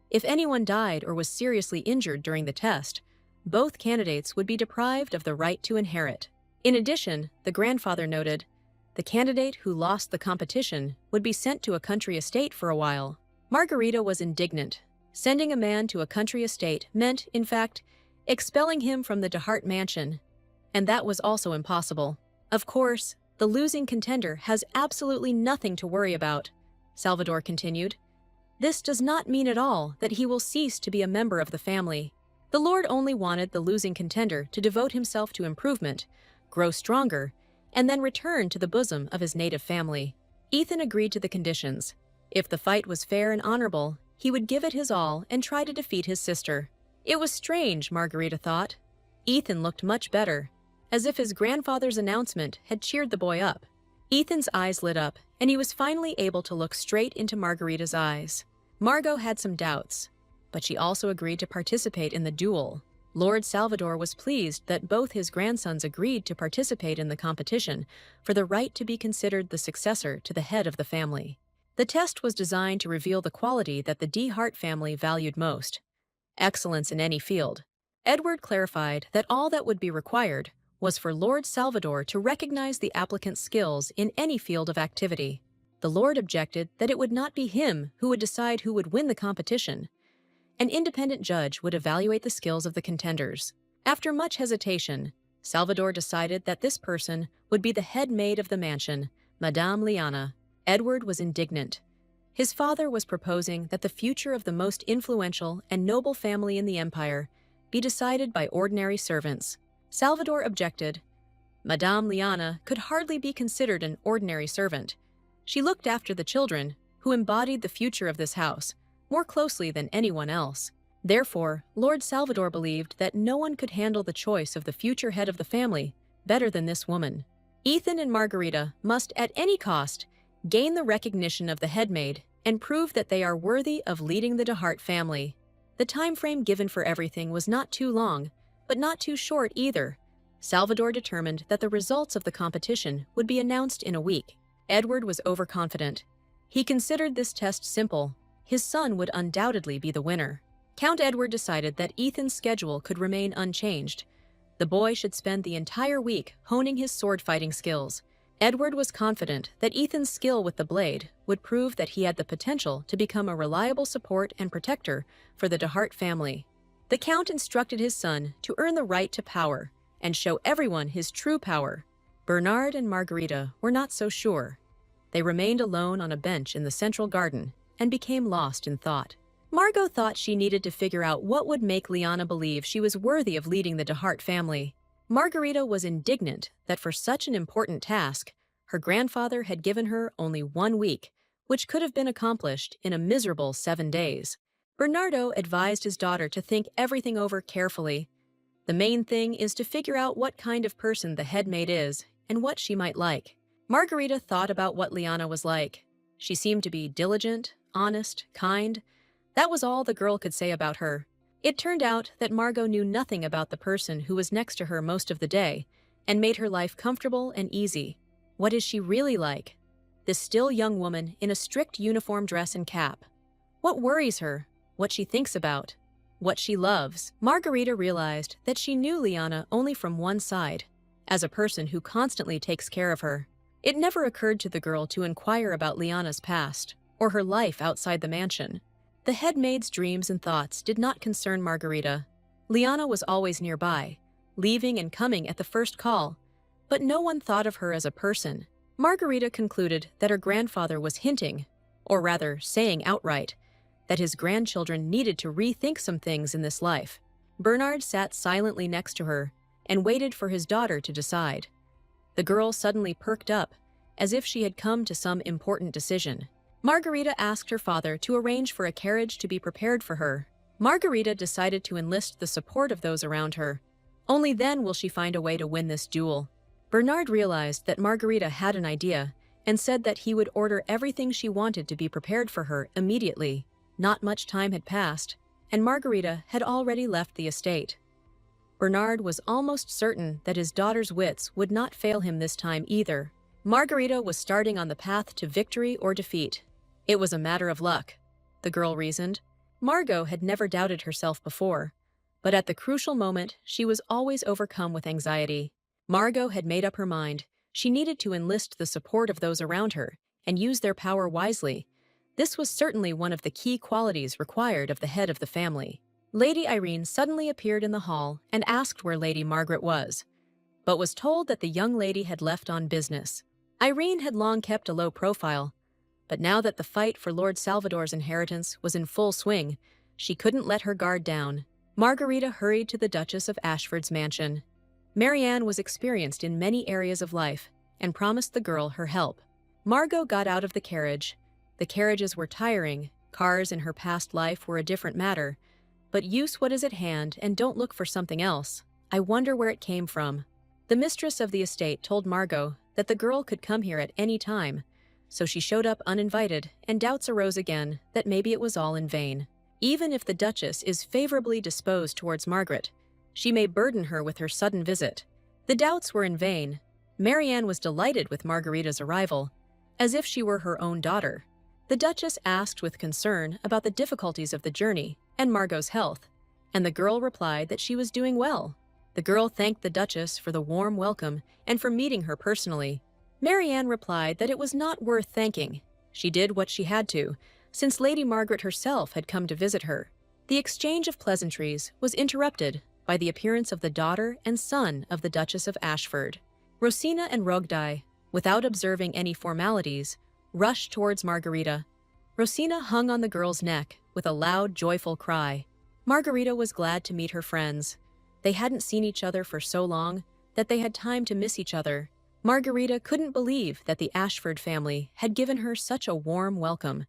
If anyone died or was seriously injured during the test, both candidates would be deprived of the right to inherit. In addition, the grandfather noted, the candidate who lost the competition would be sent to a country estate for a while. Margarita was indignant. Sending a man to a country estate meant, in fact, expelling him from the Dehart mansion, and that was also impossible. Of course, the losing contender has absolutely nothing to worry about, Salvador continued. This does not mean at all that he will cease to be a member of the family. The Lord only wanted the losing contender to devote himself to improvement, grow stronger, and then return to the bosom of his native family. Ethan agreed to the conditions. If the fight was fair and honorable, he would give it his all and try to defeat his sister. It was strange, Margarita thought. Ethan looked much better, as if his grandfather's announcement had cheered the boy up. Ethan's eyes lit up, and he was finally able to look straight into Margarita's eyes. Margot had some doubts, but she also agreed to participate in the duel. Lord Salvador was pleased that both his grandsons agreed to participate in the competition for the right to be considered the successor to the head of the family. The test was designed to reveal the quality that the Dehart family valued most: excellence in any field. Edward clarified that all that would be required was for Lord Salvador to recognize the applicant's skills in any field of activity. The Lord objected that it would not be him who would decide who would win the competition. An independent judge would evaluate the skills of the contenders. After much hesitation, Salvador decided that this person would be the head maid of the mansion, Madame Liana. Edward was indignant. His father was proposing that the future of the most influential and noble family in the empire be decided by ordinary servants. Salvador objected. Madame Liana could hardly be considered an ordinary servant. She looked after the children, who embodied the future of this house, more closely than anyone else. Therefore, Lord Salvador believed that no one could handle the choice of the future head of the family better than this woman. Ethan and Margarita must, at any cost, gain the recognition of the headmaid and prove that they are worthy of leading the Dehart family. The time frame given for everything was not too long, but not too short either. Salvador determined that the results of the competition would be announced in a week. Edward was overconfident. He considered this test simple. His son would undoubtedly be the winner. Count Edward decided that Ethan's schedule could remain unchanged. The boy should spend the entire week honing his sword-fighting skills. Edward was confident that Ethan's skill with the blade would prove that he had the potential to become a reliable support and protector for the Dehart family. The Count instructed his son to earn the right to power and show everyone his true power. Bernard and Margarita were not so sure. They remained alone on a bench in the central garden and became lost in thought. Margot thought she needed to figure out what would make Liana believe she was worthy of leading the DeHart family. Margarita was indignant that for such an important task, her grandfather had given her only 1 week, which could have been accomplished in a miserable 7 days. Bernardo advised his daughter to think everything over carefully. The main thing is to figure out what kind of person the headmaid is and what she might like. Margarita thought about what Liana was like. She seemed to be diligent, honest, kind. That was all the girl could say about her. It turned out that Margot knew nothing about the person who was next to her most of the day and made her life comfortable and easy. What is she really like? This still young woman in a strict uniform dress and cap. What worries her? What she thinks about? What she loves? Margarita realized that she knew Liana only from one side, as a person who constantly takes care of her. It never occurred to the girl to inquire about Liana's past or her life outside the mansion. The headmaid's dreams and thoughts did not concern Margarita. Liana was always nearby, leaving and coming at the first call, but no one thought of her as a person. Margarita concluded that her grandfather was hinting, or rather saying outright, that his grandchildren needed to rethink some things in this life. Bernard sat silently next to her and waited for his daughter to decide. The girl suddenly perked up, as if she had come to some important decision. Margarita asked her father to arrange for a carriage to be prepared for her. Margarita decided to enlist the support of those around her. Only then will she find a way to win this duel. Bernard realized that Margarita had an idea and said that he would order everything she wanted to be prepared for her immediately. Not much time had passed, and Margarita had already left the estate. Bernard was almost certain that his daughter's wits would not fail him this time either. Margarita was starting on the path to victory or defeat. It was a matter of luck, the girl reasoned. Margot had never doubted herself before, but at the crucial moment, she was always overcome with anxiety. Margot had made up her mind. She needed to enlist the support of those around her and use their power wisely. This was certainly one of the key qualities required of the head of the family. Lady Irene suddenly appeared in the hall and asked where Lady Margaret was, but was told that the young lady had left on business. Irene had long kept a low profile, but now that the fight for Lord Salvador's inheritance was in full swing, she couldn't let her guard down. Margarita hurried to the Duchess of Ashford's mansion. Marianne was experienced in many areas of life and promised the girl her help. Margot got out of the carriage. The carriages were tiring, cars in her past life were a different matter, but use what is at hand and don't look for something else. I wonder where it came from. The mistress of the estate told Margot that the girl could come here at any time, so she showed up uninvited, and doubts arose again that maybe it was all in vain. Even if the Duchess is favorably disposed towards Margaret, she may burden her with her sudden visit. The doubts were in vain. Marianne was delighted with Margarita's arrival, as if she were her own daughter. The Duchess asked with concern about the difficulties of the journey and Margot's health, and the girl replied that she was doing well. The girl thanked the Duchess for the warm welcome and for meeting her personally. Marianne replied that it was not worth thanking. She did what she had to, since Lady Margaret herself had come to visit her. The exchange of pleasantries was interrupted by the appearance of the daughter and son of the Duchess of Ashford. Rosina and Rogdai, without observing any formalities, rushed towards Margarita. Rosina hung on the girl's neck with a loud, joyful cry. Margarita was glad to meet her friends. They hadn't seen each other for so long that they had time to miss each other. Margarita couldn't believe that the Ashford family had given her such a warm welcome.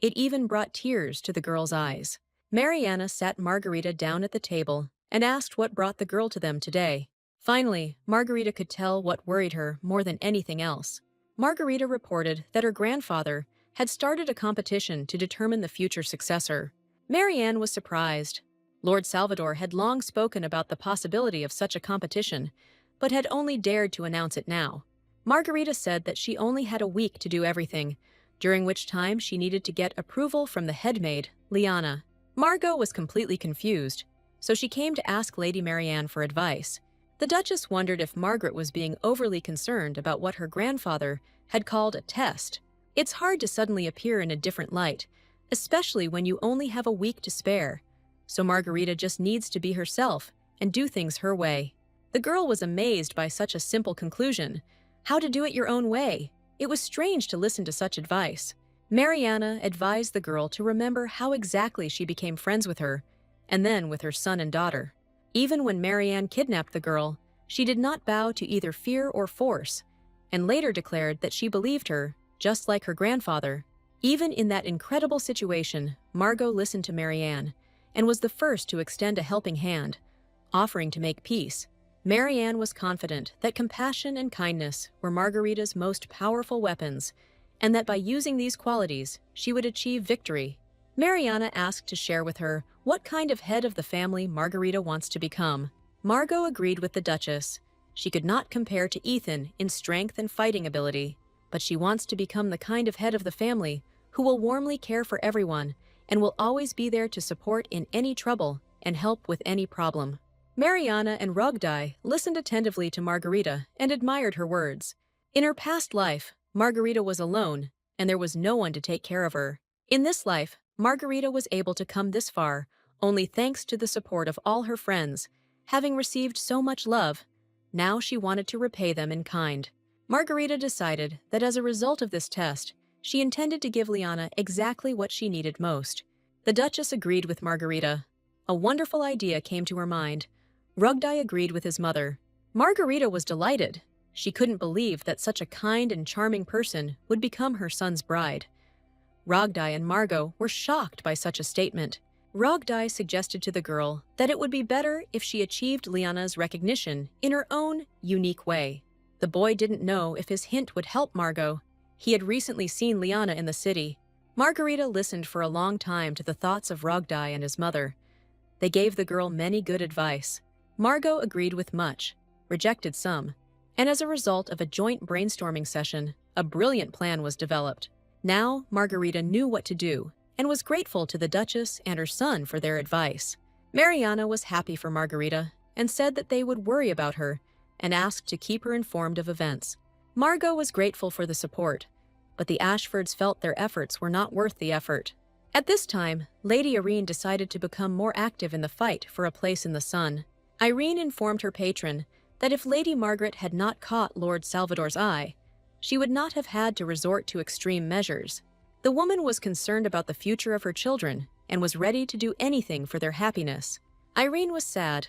It even brought tears to the girl's eyes. Mariana sat Margarita down at the table and asked what brought the girl to them today. Finally, Margarita could tell what worried her more than anything else. Margarita reported that her grandfather had started a competition to determine the future successor. Marianne was surprised. Lord Salvador had long spoken about the possibility of such a competition, but had only dared to announce it now. Margarita said that she only had a week to do everything, during which time she needed to get approval from the headmaid, Liana. Margot was completely confused, so she came to ask Lady Marianne for advice. The Duchess wondered if Margaret was being overly concerned about what her grandfather had called a test. It's hard to suddenly appear in a different light, especially when you only have a week to spare. So Margarita just needs to be herself and do things her way. The girl was amazed by such a simple conclusion. How to do it your own way. It was strange to listen to such advice. Mariana advised the girl to remember how exactly she became friends with her, and then with her son and daughter. Even when Marianne kidnapped the girl, she did not bow to either fear or force, and later declared that she believed her, just like her grandfather. Even in that incredible situation, Margot listened to Marianne and was the first to extend a helping hand, offering to make peace. Marianne was confident that compassion and kindness were Margarita's most powerful weapons, and that by using these qualities, she would achieve victory. Mariana asked to share with her what kind of head of the family Margarita wants to become. Margot agreed with the Duchess. She could not compare to Ethan in strength and fighting ability, but she wants to become the kind of head of the family who will warmly care for everyone and will always be there to support in any trouble and help with any problem. Mariana and Rogdai listened attentively to Margarita and admired her words. In her past life, Margarita was alone, and there was no one to take care of her. In this life, Margarita was able to come this far only thanks to the support of all her friends. Having received so much love, now she wanted to repay them in kind. Margarita decided that as a result of this test, she intended to give Liana exactly what she needed most. The Duchess agreed with Margarita. A wonderful idea came to her mind. Rugdai agreed with his mother. Margarita was delighted. She couldn't believe that such a kind and charming person would become her son's bride. Rogdai and Margot were shocked by such a statement. Rogdai suggested to the girl that it would be better if she achieved Liana's recognition in her own unique way. The boy didn't know if his hint would help Margot. He had recently seen Liana in the city. Margarita listened for a long time to the thoughts of Rogdai and his mother. They gave the girl many good advice. Margot agreed with much, rejected some, and as a result of a joint brainstorming session, a brilliant plan was developed. Now, Margarita knew what to do and was grateful to the Duchess and her son for their advice. Mariana was happy for Margarita and said that they would worry about her and asked to keep her informed of events. Margot was grateful for the support, but the Ashfords felt their efforts were not worth the effort. At this time, Lady Irene decided to become more active in the fight for a place in the sun. Irene informed her patron that if Lady Margaret had not caught Lord Salvador's eye, she would not have had to resort to extreme measures. The woman was concerned about the future of her children and was ready to do anything for their happiness. Irene was sad,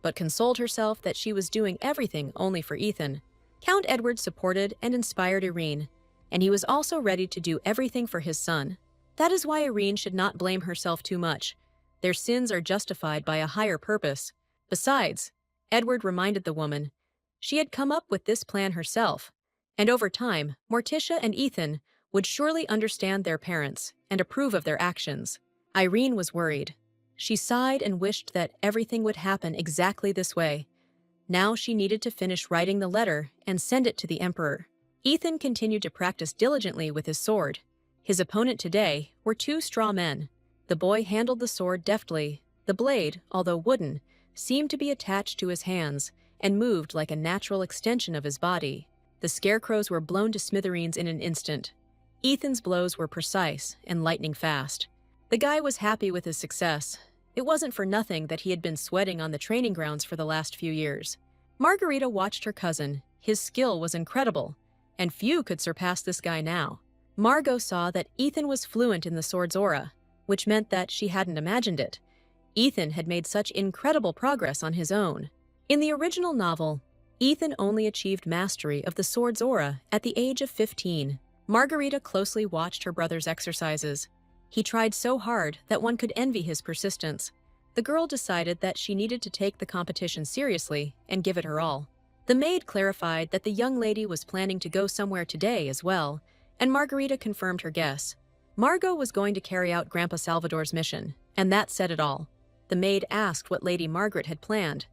but consoled herself that she was doing everything only for Ethan. Count Edward supported and inspired Irene, and he was also ready to do everything for his son. That is why Irene should not blame herself too much. Their sins are justified by a higher purpose. Besides, Edward reminded the woman, she had come up with this plan herself, and over time, Morticia and Ethan would surely understand their parents and approve of their actions. Irene was worried. She sighed and wished that everything would happen exactly this way. Now she needed to finish writing the letter and send it to the Emperor. Ethan continued to practice diligently with his sword. His opponent today were two straw men. The boy handled the sword deftly. The blade, although wooden, seemed to be attached to his hands and moved like a natural extension of his body. The scarecrows were blown to smithereens in an instant. Ethan's blows were precise and lightning fast. The guy was happy with his success. It wasn't for nothing that he had been sweating on the training grounds for the last few years. Margarita watched her cousin. His skill was incredible, and few could surpass this guy now. Margot saw that Ethan was fluent in the sword's aura, which meant that she hadn't imagined it. Ethan had made such incredible progress on his own. In the original novel, Ethan only achieved mastery of the sword's aura at the age of 15. Margarita closely watched her brother's exercises. He tried so hard that one could envy his persistence. The girl decided that she needed to take the competition seriously and give it her all. The maid clarified that the young lady was planning to go somewhere today as well, and Margarita confirmed her guess. Margot was going to carry out Grandpa Salvador's mission, and that said it all. The maid asked what Lady Margaret had planned,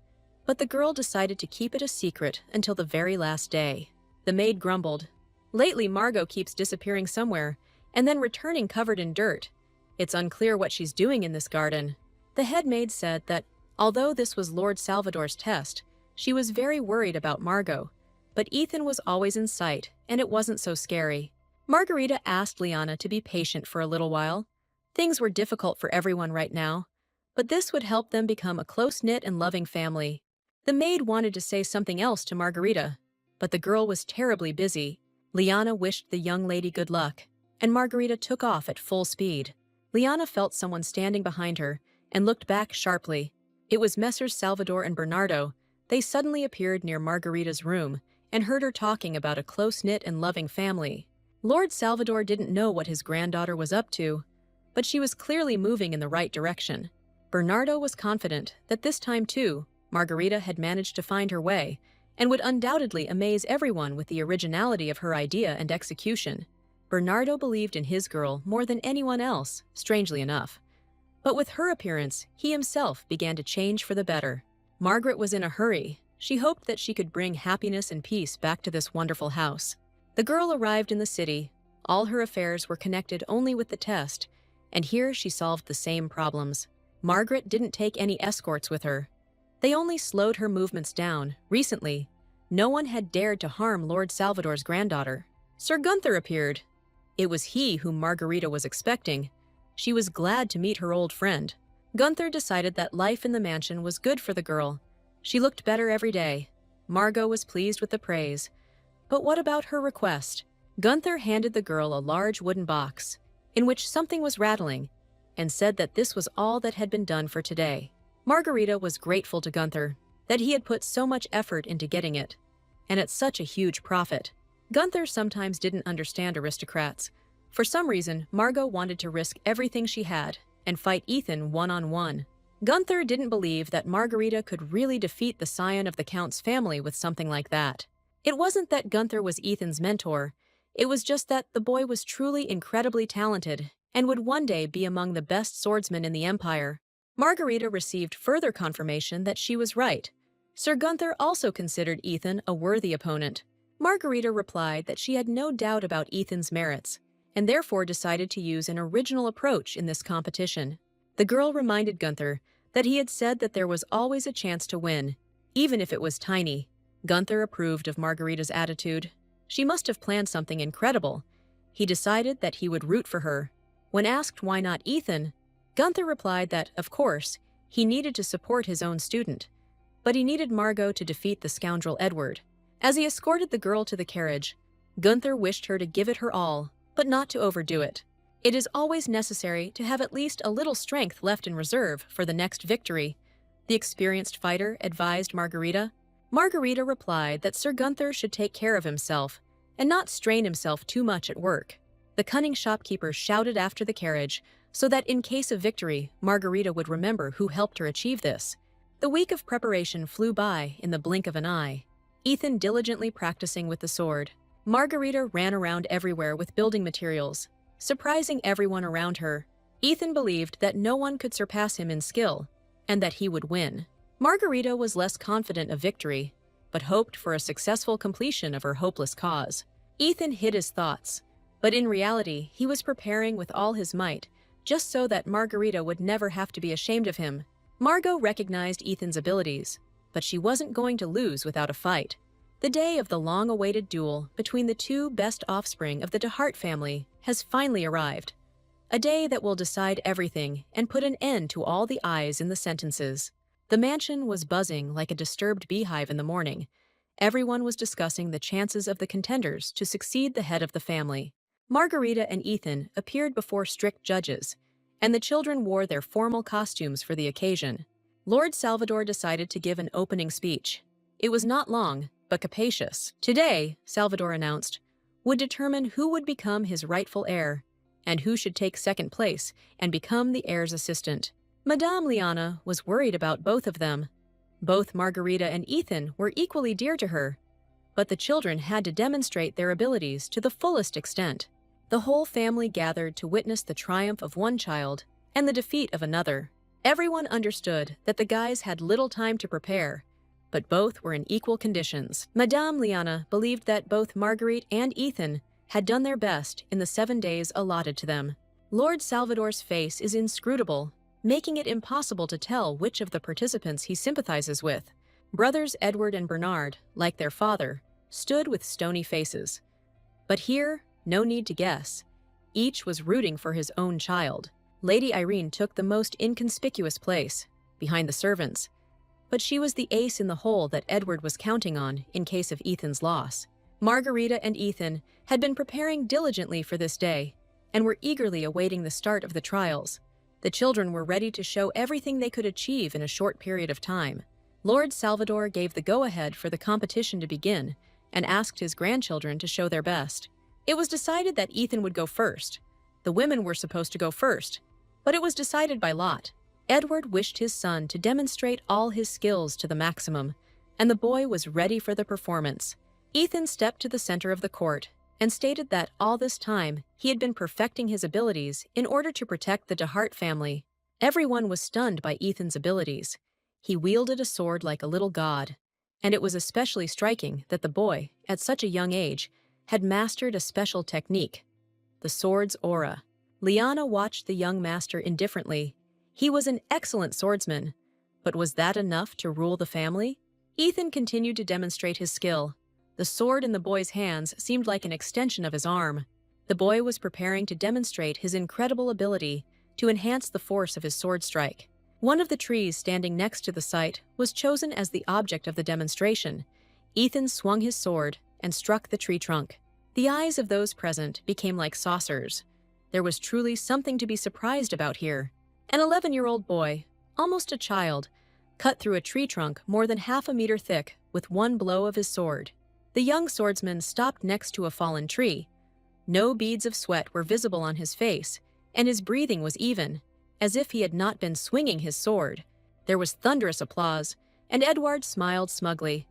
but the girl decided to keep it a secret until the very last day. The maid grumbled, "Lately Margot keeps disappearing somewhere, and then returning covered in dirt. It's unclear what she's doing in this garden." The head maid said that, although this was Lord Salvador's test, she was very worried about Margot, but Ethan was always in sight, and it wasn't so scary. Margarita asked Liana to be patient for a little while. Things were difficult for everyone right now, but this would help them become a close-knit and loving family. The maid wanted to say something else to Margarita, but the girl was terribly busy. Liana wished the young lady good luck, and Margarita took off at full speed. Liana felt someone standing behind her and looked back sharply. It was Messrs. Salvador and Bernardo. They suddenly appeared near Margarita's room and heard her talking about a close-knit and loving family. Lord Salvador didn't know what his granddaughter was up to, but she was clearly moving in the right direction. Bernardo was confident that this time too, Margarita had managed to find her way and would undoubtedly amaze everyone with the originality of her idea and execution. Bernardo believed in his girl more than anyone else, strangely enough. But with her appearance, he himself began to change for the better. Margaret was in a hurry. She hoped that she could bring happiness and peace back to this wonderful house. The girl arrived in the city. All her affairs were connected only with the test, and here she solved the same problems. Margaret didn't take any escorts with her. They only slowed her movements down. Recently, no one had dared to harm Lord Salvador's granddaughter. Sir Gunther appeared. It was he whom Margarita was expecting. She was glad to meet her old friend. Gunther decided that life in the mansion was good for the girl. She looked better every day. Margot was pleased with the praise. But what about her request? Gunther handed the girl a large wooden box, in which something was rattling, and said that this was all that had been done for today. Margarita was grateful to Gunther that he had put so much effort into getting it, and at such a huge profit. Gunther sometimes didn't understand aristocrats. For some reason, Margot wanted to risk everything she had and fight Ethan one-on-one. Gunther didn't believe that Margarita could really defeat the scion of the Count's family with something like that. It wasn't that Gunther was Ethan's mentor. It was just that the boy was truly incredibly talented and would one day be among the best swordsmen in the Empire. Margarita received further confirmation that she was right. Sir Gunther also considered Ethan a worthy opponent. Margarita replied that she had no doubt about Ethan's merits, and therefore decided to use an original approach in this competition. The girl reminded Gunther that he had said that there was always a chance to win, even if it was tiny. Gunther approved of Margarita's attitude. She must have planned something incredible. He decided that he would root for her. When asked why not Ethan, Gunther replied that, of course, he needed to support his own student, but he needed Margot to defeat the scoundrel Edward. As he escorted the girl to the carriage, Gunther wished her to give it her all, but not to overdo it. It is always necessary to have at least a little strength left in reserve for the next victory, the experienced fighter advised Margarita. Margarita replied that Sir Gunther should take care of himself and not strain himself too much at work. The cunning shopkeeper shouted after the carriage so that in case of victory, Margarita would remember who helped her achieve this. The week of preparation flew by in the blink of an eye. Ethan diligently practicing with the sword. Margarita ran around everywhere with building materials, surprising everyone around her. Ethan believed that no one could surpass him in skill, and that he would win. Margarita was less confident of victory, but hoped for a successful completion of her hopeless cause. Ethan hid his thoughts, but in reality, he was preparing with all his might, just so that Margarita would never have to be ashamed of him. Margot recognized Ethan's abilities, but she wasn't going to lose without a fight. The day of the long-awaited duel between the two best offspring of the de Hart family has finally arrived. A day that will decide everything and put an end to all the eyes in the sentences. The mansion was buzzing like a disturbed beehive in the morning. Everyone was discussing the chances of the contenders to succeed the head of the family. Margarita and Ethan appeared before strict judges, and the children wore their formal costumes for the occasion. Lord Salvador decided to give an opening speech. It was not long, but capacious. Today, Salvador announced, would determine who would become his rightful heir, and who should take second place and become the heir's assistant. Madame Liana was worried about both of them. Both Margarita and Ethan were equally dear to her, but the children had to demonstrate their abilities to the fullest extent. The whole family gathered to witness the triumph of one child and the defeat of another. Everyone understood that the guys had little time to prepare, but both were in equal conditions. Madame Liana believed that both Marguerite and Ethan had done their best in the 7 days allotted to them. Lord Salvador's face is inscrutable, making it impossible to tell which of the participants he sympathizes with. Brothers Edward and Bernard, like their father, stood with stony faces. But here, no need to guess. Each was rooting for his own child. Lady Irene took the most inconspicuous place, behind the servants, but she was the ace in the hole that Edward was counting on in case of Ethan's loss. Margarita and Ethan had been preparing diligently for this day. and were eagerly awaiting the start of the trials. The children were ready to show everything they could achieve in a short period of time. Lord Salvador gave the go-ahead for the competition to begin and asked his grandchildren to show their best. It was decided that Ethan would go first. The women were supposed to go first, but it was decided by lot. Edward wished his son to demonstrate all his skills to the maximum, and the boy was ready for the performance. Ethan stepped to the center of the court and stated that all this time he had been perfecting his abilities in order to protect the DeHart family. Everyone was stunned by Ethan's abilities. He wielded a sword like a little god, and it was especially striking that the boy, at such a young age, had mastered a special technique, the sword's aura. Liana watched the young master indifferently. He was an excellent swordsman, but was that enough to rule the family? Ethan continued to demonstrate his skill. The sword in the boy's hands seemed like an extension of his arm. The boy was preparing to demonstrate his incredible ability to enhance the force of his sword strike. One of the trees standing next to the site was chosen as the object of the demonstration. Ethan swung his sword and struck the tree trunk. The eyes of those present became like saucers. There was truly something to be surprised about here. An 11-year-old boy, almost a child, cut through a tree trunk more than half a meter thick with one blow of his sword. The young swordsman stopped next to a fallen tree. No beads of sweat were visible on his face, and his breathing was even, as if he had not been swinging his sword. There was thunderous applause, and Edward smiled smugly.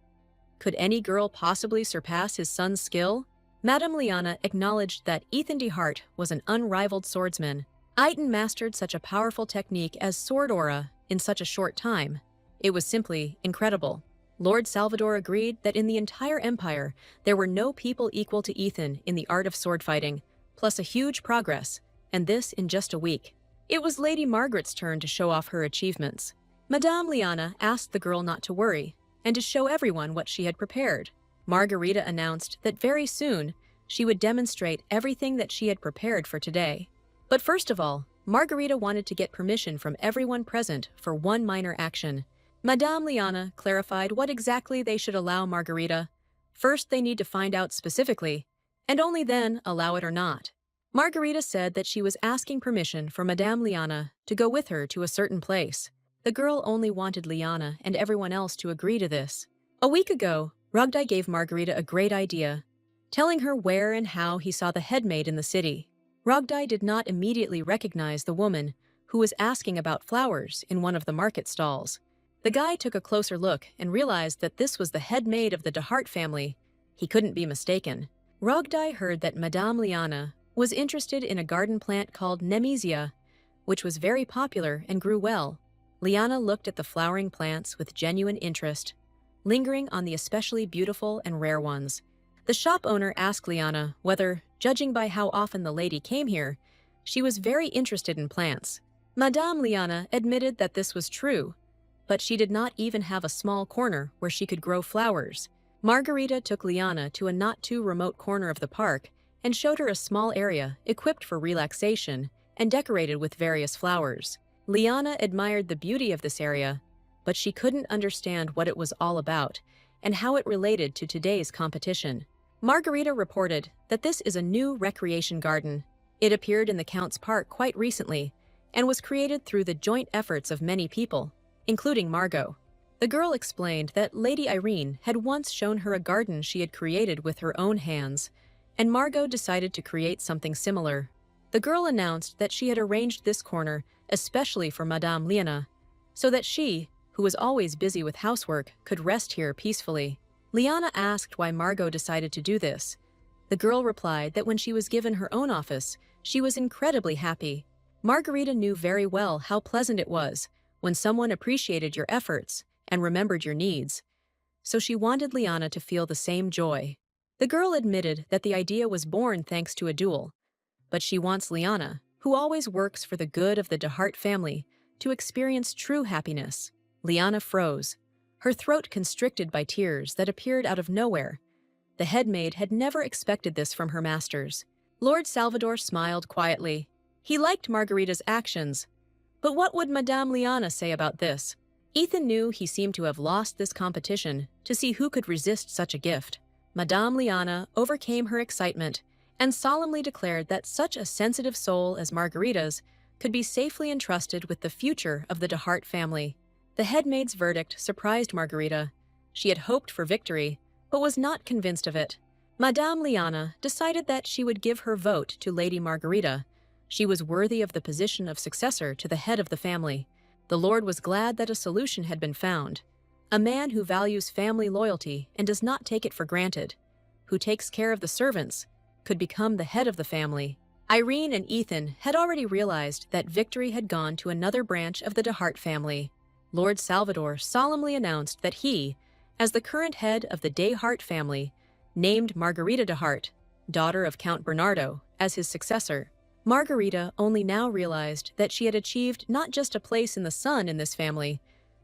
Could any girl possibly surpass his son's skill? Madame Liana acknowledged that Ethan DeHart was an unrivaled swordsman. Ethan mastered such a powerful technique as sword aura in such a short time. It was simply incredible. Lord Salvador agreed that in the entire empire, there were no people equal to Ethan in the art of sword fighting, plus a huge progress, and this in just a week. It was Lady Margaret's turn to show off her achievements. Madame Liana asked the girl not to worry, and to show everyone what she had prepared. Margarita announced that very soon, she would demonstrate everything that she had prepared for today. But first of all, Margarita wanted to get permission from everyone present for one minor action. Madame Liana clarified what exactly they should allow Margarita. First, they need to find out specifically, and only then allow it or not. Margarita said that she was asking permission for Madame Liana to go with her to a certain place. The girl only wanted Liana and everyone else to agree to this. A week ago, Rugdai gave Margarita a great idea, telling her where and how he saw the headmaid in the city. Rugdai did not immediately recognize the woman who was asking about flowers in one of the market stalls. The guy took a closer look and realized that this was the head maid of the DeHart family. He couldn't be mistaken. Rugdai heard that Madame Liana was interested in a garden plant called Nemesia, which was very popular and grew well. Liana looked at the flowering plants with genuine interest, lingering on the especially beautiful and rare ones. The shop owner asked Liana whether, judging by how often the lady came here, she was very interested in plants. Madame Liana admitted that this was true, but she did not even have a small corner where she could grow flowers. Margarita took Liana to a not-too-remote corner of the park and showed her a small area equipped for relaxation and decorated with various flowers. Liana admired the beauty of this area, but she couldn't understand what it was all about and how it related to today's competition. Margarita reported that this is a new recreation garden. It appeared in the Count's Park quite recently and was created through the joint efforts of many people, including Margot. The girl explained that Lady Irene had once shown her a garden she had created with her own hands, and Margot decided to create something similar. The girl announced that she had arranged this corner especially for Madame Liana, so that she, who was always busy with housework, could rest here peacefully. Liana asked why Margot decided to do this. The girl replied that when she was given her own office, she was incredibly happy. Margarita knew very well how pleasant it was when someone appreciated your efforts and remembered your needs, so she wanted Liana to feel the same joy. The girl admitted that the idea was born thanks to a duel, but she wants Liana, who always works for the good of the DeHart family, to experience true happiness. Liana froze, her throat constricted by tears that appeared out of nowhere. The headmaid had never expected this from her masters. Lord Salvador smiled quietly. He liked Margarita's actions, but what would Madame Liana say about this? Ethan knew he seemed to have lost this competition to see who could resist such a gift. Madame Liana overcame her excitement and solemnly declared that such a sensitive soul as Margarita's could be safely entrusted with the future of the de Hart family. The headmaid's verdict surprised Margarita. She had hoped for victory, but was not convinced of it. Madame Liana decided that she would give her vote to Lady Margarita. She was worthy of the position of successor to the head of the family. The Lord was glad that a solution had been found. A man who values family loyalty and does not take it for granted, who takes care of the servants, could become the head of the family. Irene and Ethan had already realized that victory had gone to another branch of the de Hart family. Lord Salvador solemnly announced that he, as the current head of the de Hart family, named Margarita de Hart, daughter of Count Bernardo, as his successor. Margarita only now realized that she had achieved not just a place in the sun in this family,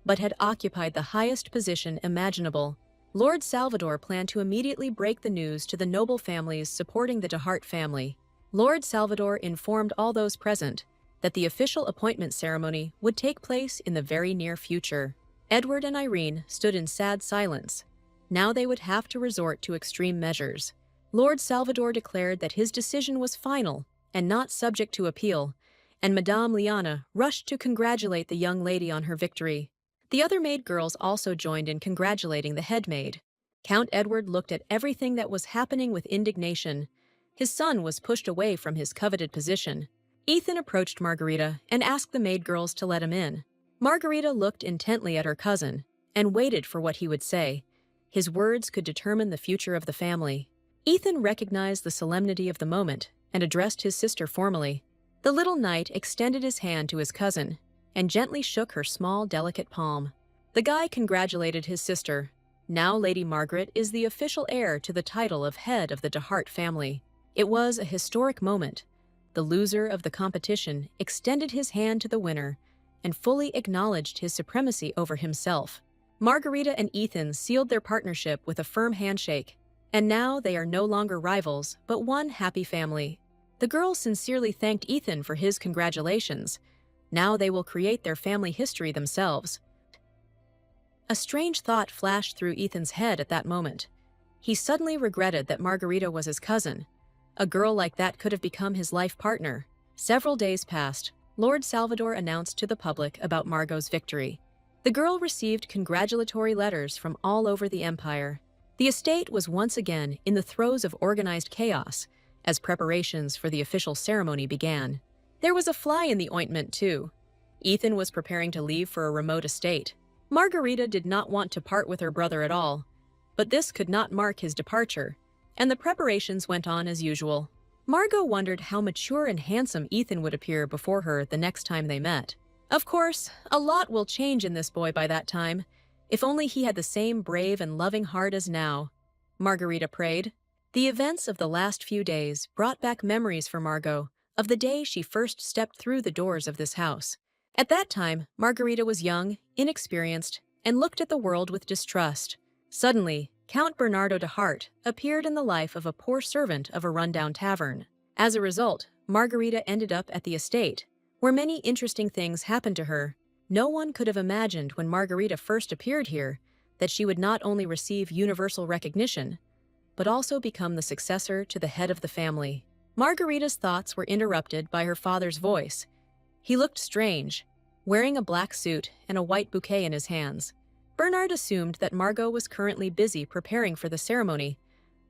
but had occupied the highest position imaginable. Lord Salvador planned to immediately break the news to the noble families supporting the de Hart family. Lord Salvador informed all those present that the official appointment ceremony would take place in the very near future. Edward and Irene stood in sad silence. Now they would have to resort to extreme measures. Lord Salvador declared that his decision was final and not subject to appeal, and Madame Liana rushed to congratulate the young lady on her victory. The other maid girls also joined in congratulating the head maid. Count Edward looked at everything that was happening with indignation. His son was pushed away from his coveted position. Ethan approached Margarita and asked the maid girls to let him in. Margarita looked intently at her cousin and waited for what he would say. His words could determine the future of the family. Ethan recognized the solemnity of the moment and addressed his sister formally. The little knight extended his hand to his cousin and gently shook her small, delicate palm. The guy congratulated his sister. Now Lady Margaret is the official heir to the title of head of the de Hart family. It was a historic moment. The loser of the competition extended his hand to the winner and fully acknowledged his supremacy over himself. Margarita and Ethan sealed their partnership with a firm handshake, and now they are no longer rivals, but one happy family. The girls sincerely thanked Ethan for his congratulations. Now they will create their family history themselves. A strange thought flashed through Ethan's head at that moment. He suddenly regretted that Margarita was his cousin. A girl like that could have become his life partner. Several days passed. Lord Salvador announced to the public about Margot's victory. The girl received congratulatory letters from all over the empire. The estate was once again in the throes of organized chaos as preparations for the official ceremony began. There was a fly in the ointment, too. Ethan was preparing to leave for a remote estate. Margarita did not want to part with her brother at all, but this could not mark his departure, and the preparations went on as usual. Margot wondered how mature and handsome Ethan would appear before her the next time they met. Of course, a lot will change in this boy by that time. If only he had the same brave and loving heart as now, Margarita prayed. The events of the last few days brought back memories for Margot of the day she first stepped through the doors of this house. At that time, Margarita was young, inexperienced, and looked at the world with distrust. Suddenly, Count Bernardo de Hart appeared in the life of a poor servant of a rundown tavern. As a result, Margarita ended up at the estate, where many interesting things happened to her. No one could have imagined when Margarita first appeared here that she would not only receive universal recognition, but also become the successor to the head of the family. Margarita's thoughts were interrupted by her father's voice. He looked strange, wearing a black suit and a white bouquet in his hands. Bernard assumed that Margot was currently busy preparing for the ceremony,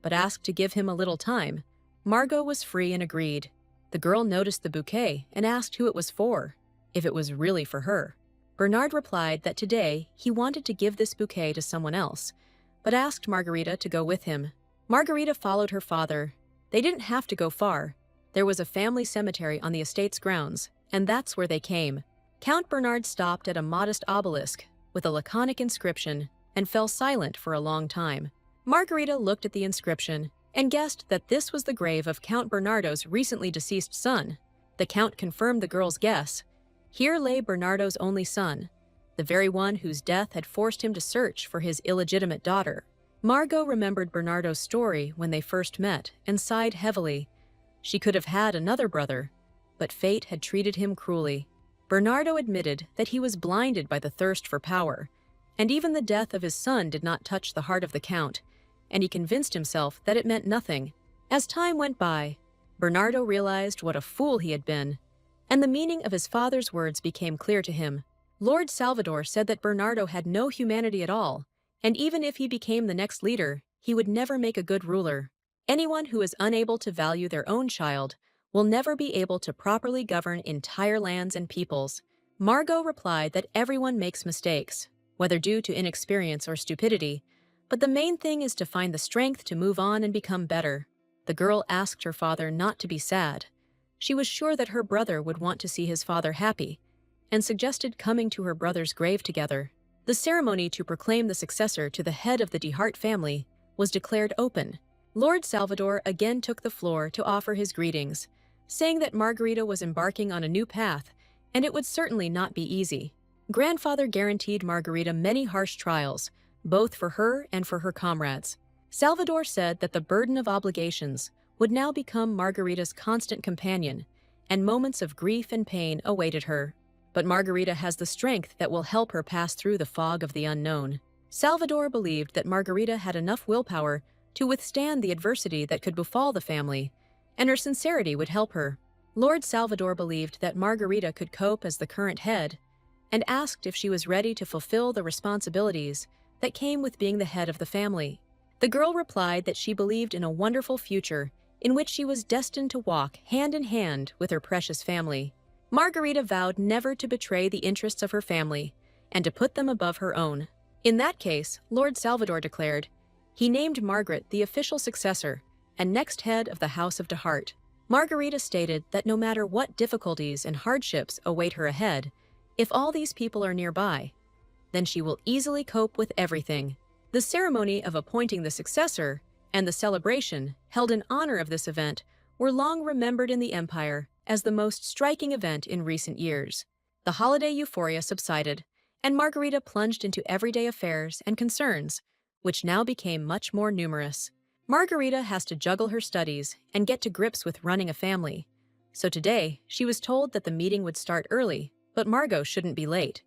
but asked to give him a little time. Margot was free and agreed. The girl noticed the bouquet and asked who it was for, if it was really for her. Bernard replied that today he wanted to give this bouquet to someone else, but asked Margarita to go with him. Margarita followed her father. They didn't have to go far. There was a family cemetery on the estate's grounds, and that's where they came. Count Bernard stopped at a modest obelisk with a laconic inscription and fell silent for a long time. Margarita looked at the inscription and guessed that this was the grave of Count Bernardo's recently deceased son. The Count confirmed the girl's guess. Here lay Bernardo's only son, the very one whose death had forced him to search for his illegitimate daughter. Margot remembered Bernardo's story when they first met and sighed heavily. She could have had another brother, but fate had treated him cruelly. Bernardo admitted that he was blinded by the thirst for power, and even the death of his son did not touch the heart of the Count, and he convinced himself that it meant nothing. As time went by, Bernardo realized what a fool he had been, and the meaning of his father's words became clear to him. Lord Salvador said that Bernardo had no humanity at all, and even if he became the next leader, he would never make a good ruler. Anyone who is unable to value their own child will never be able to properly govern entire lands and peoples. Margot replied that everyone makes mistakes, whether due to inexperience or stupidity, but the main thing is to find the strength to move on and become better. The girl asked her father not to be sad. She was sure that her brother would want to see his father happy, and suggested coming to her brother's grave together. The ceremony to proclaim the successor to the head of the DeHart family was declared open. Lord Salvador again took the floor to offer his greetings, saying that Margarita was embarking on a new path, and it would certainly not be easy. Grandfather guaranteed Margarita many harsh trials, both for her and for her comrades. Salvador said that the burden of obligations would now become Margarita's constant companion, and moments of grief and pain awaited her. But Margarita has the strength that will help her pass through the fog of the unknown. Salvador believed that Margarita had enough willpower to withstand the adversity that could befall the family, and her sincerity would help her. Lord Salvador believed that Margarita could cope as the current head, and asked if she was ready to fulfill the responsibilities that came with being the head of the family. The girl replied that she believed in a wonderful future in which she was destined to walk hand in hand with her precious family. Margarita vowed never to betray the interests of her family and to put them above her own. In that case, Lord Salvador declared, he named Margaret the official successor and next head of the House of DeHart. Margarita stated that no matter what difficulties and hardships await her ahead, if all these people are nearby, then she will easily cope with everything. The ceremony of appointing the successor and the celebration held in honor of this event were long remembered in the empire as the most striking event in recent years. The holiday euphoria subsided, and Margarita plunged into everyday affairs and concerns, which now became much more numerous. Margarita has to juggle her studies and get to grips with running a family. So today, she was told that the meeting would start early, but Margot shouldn't be late.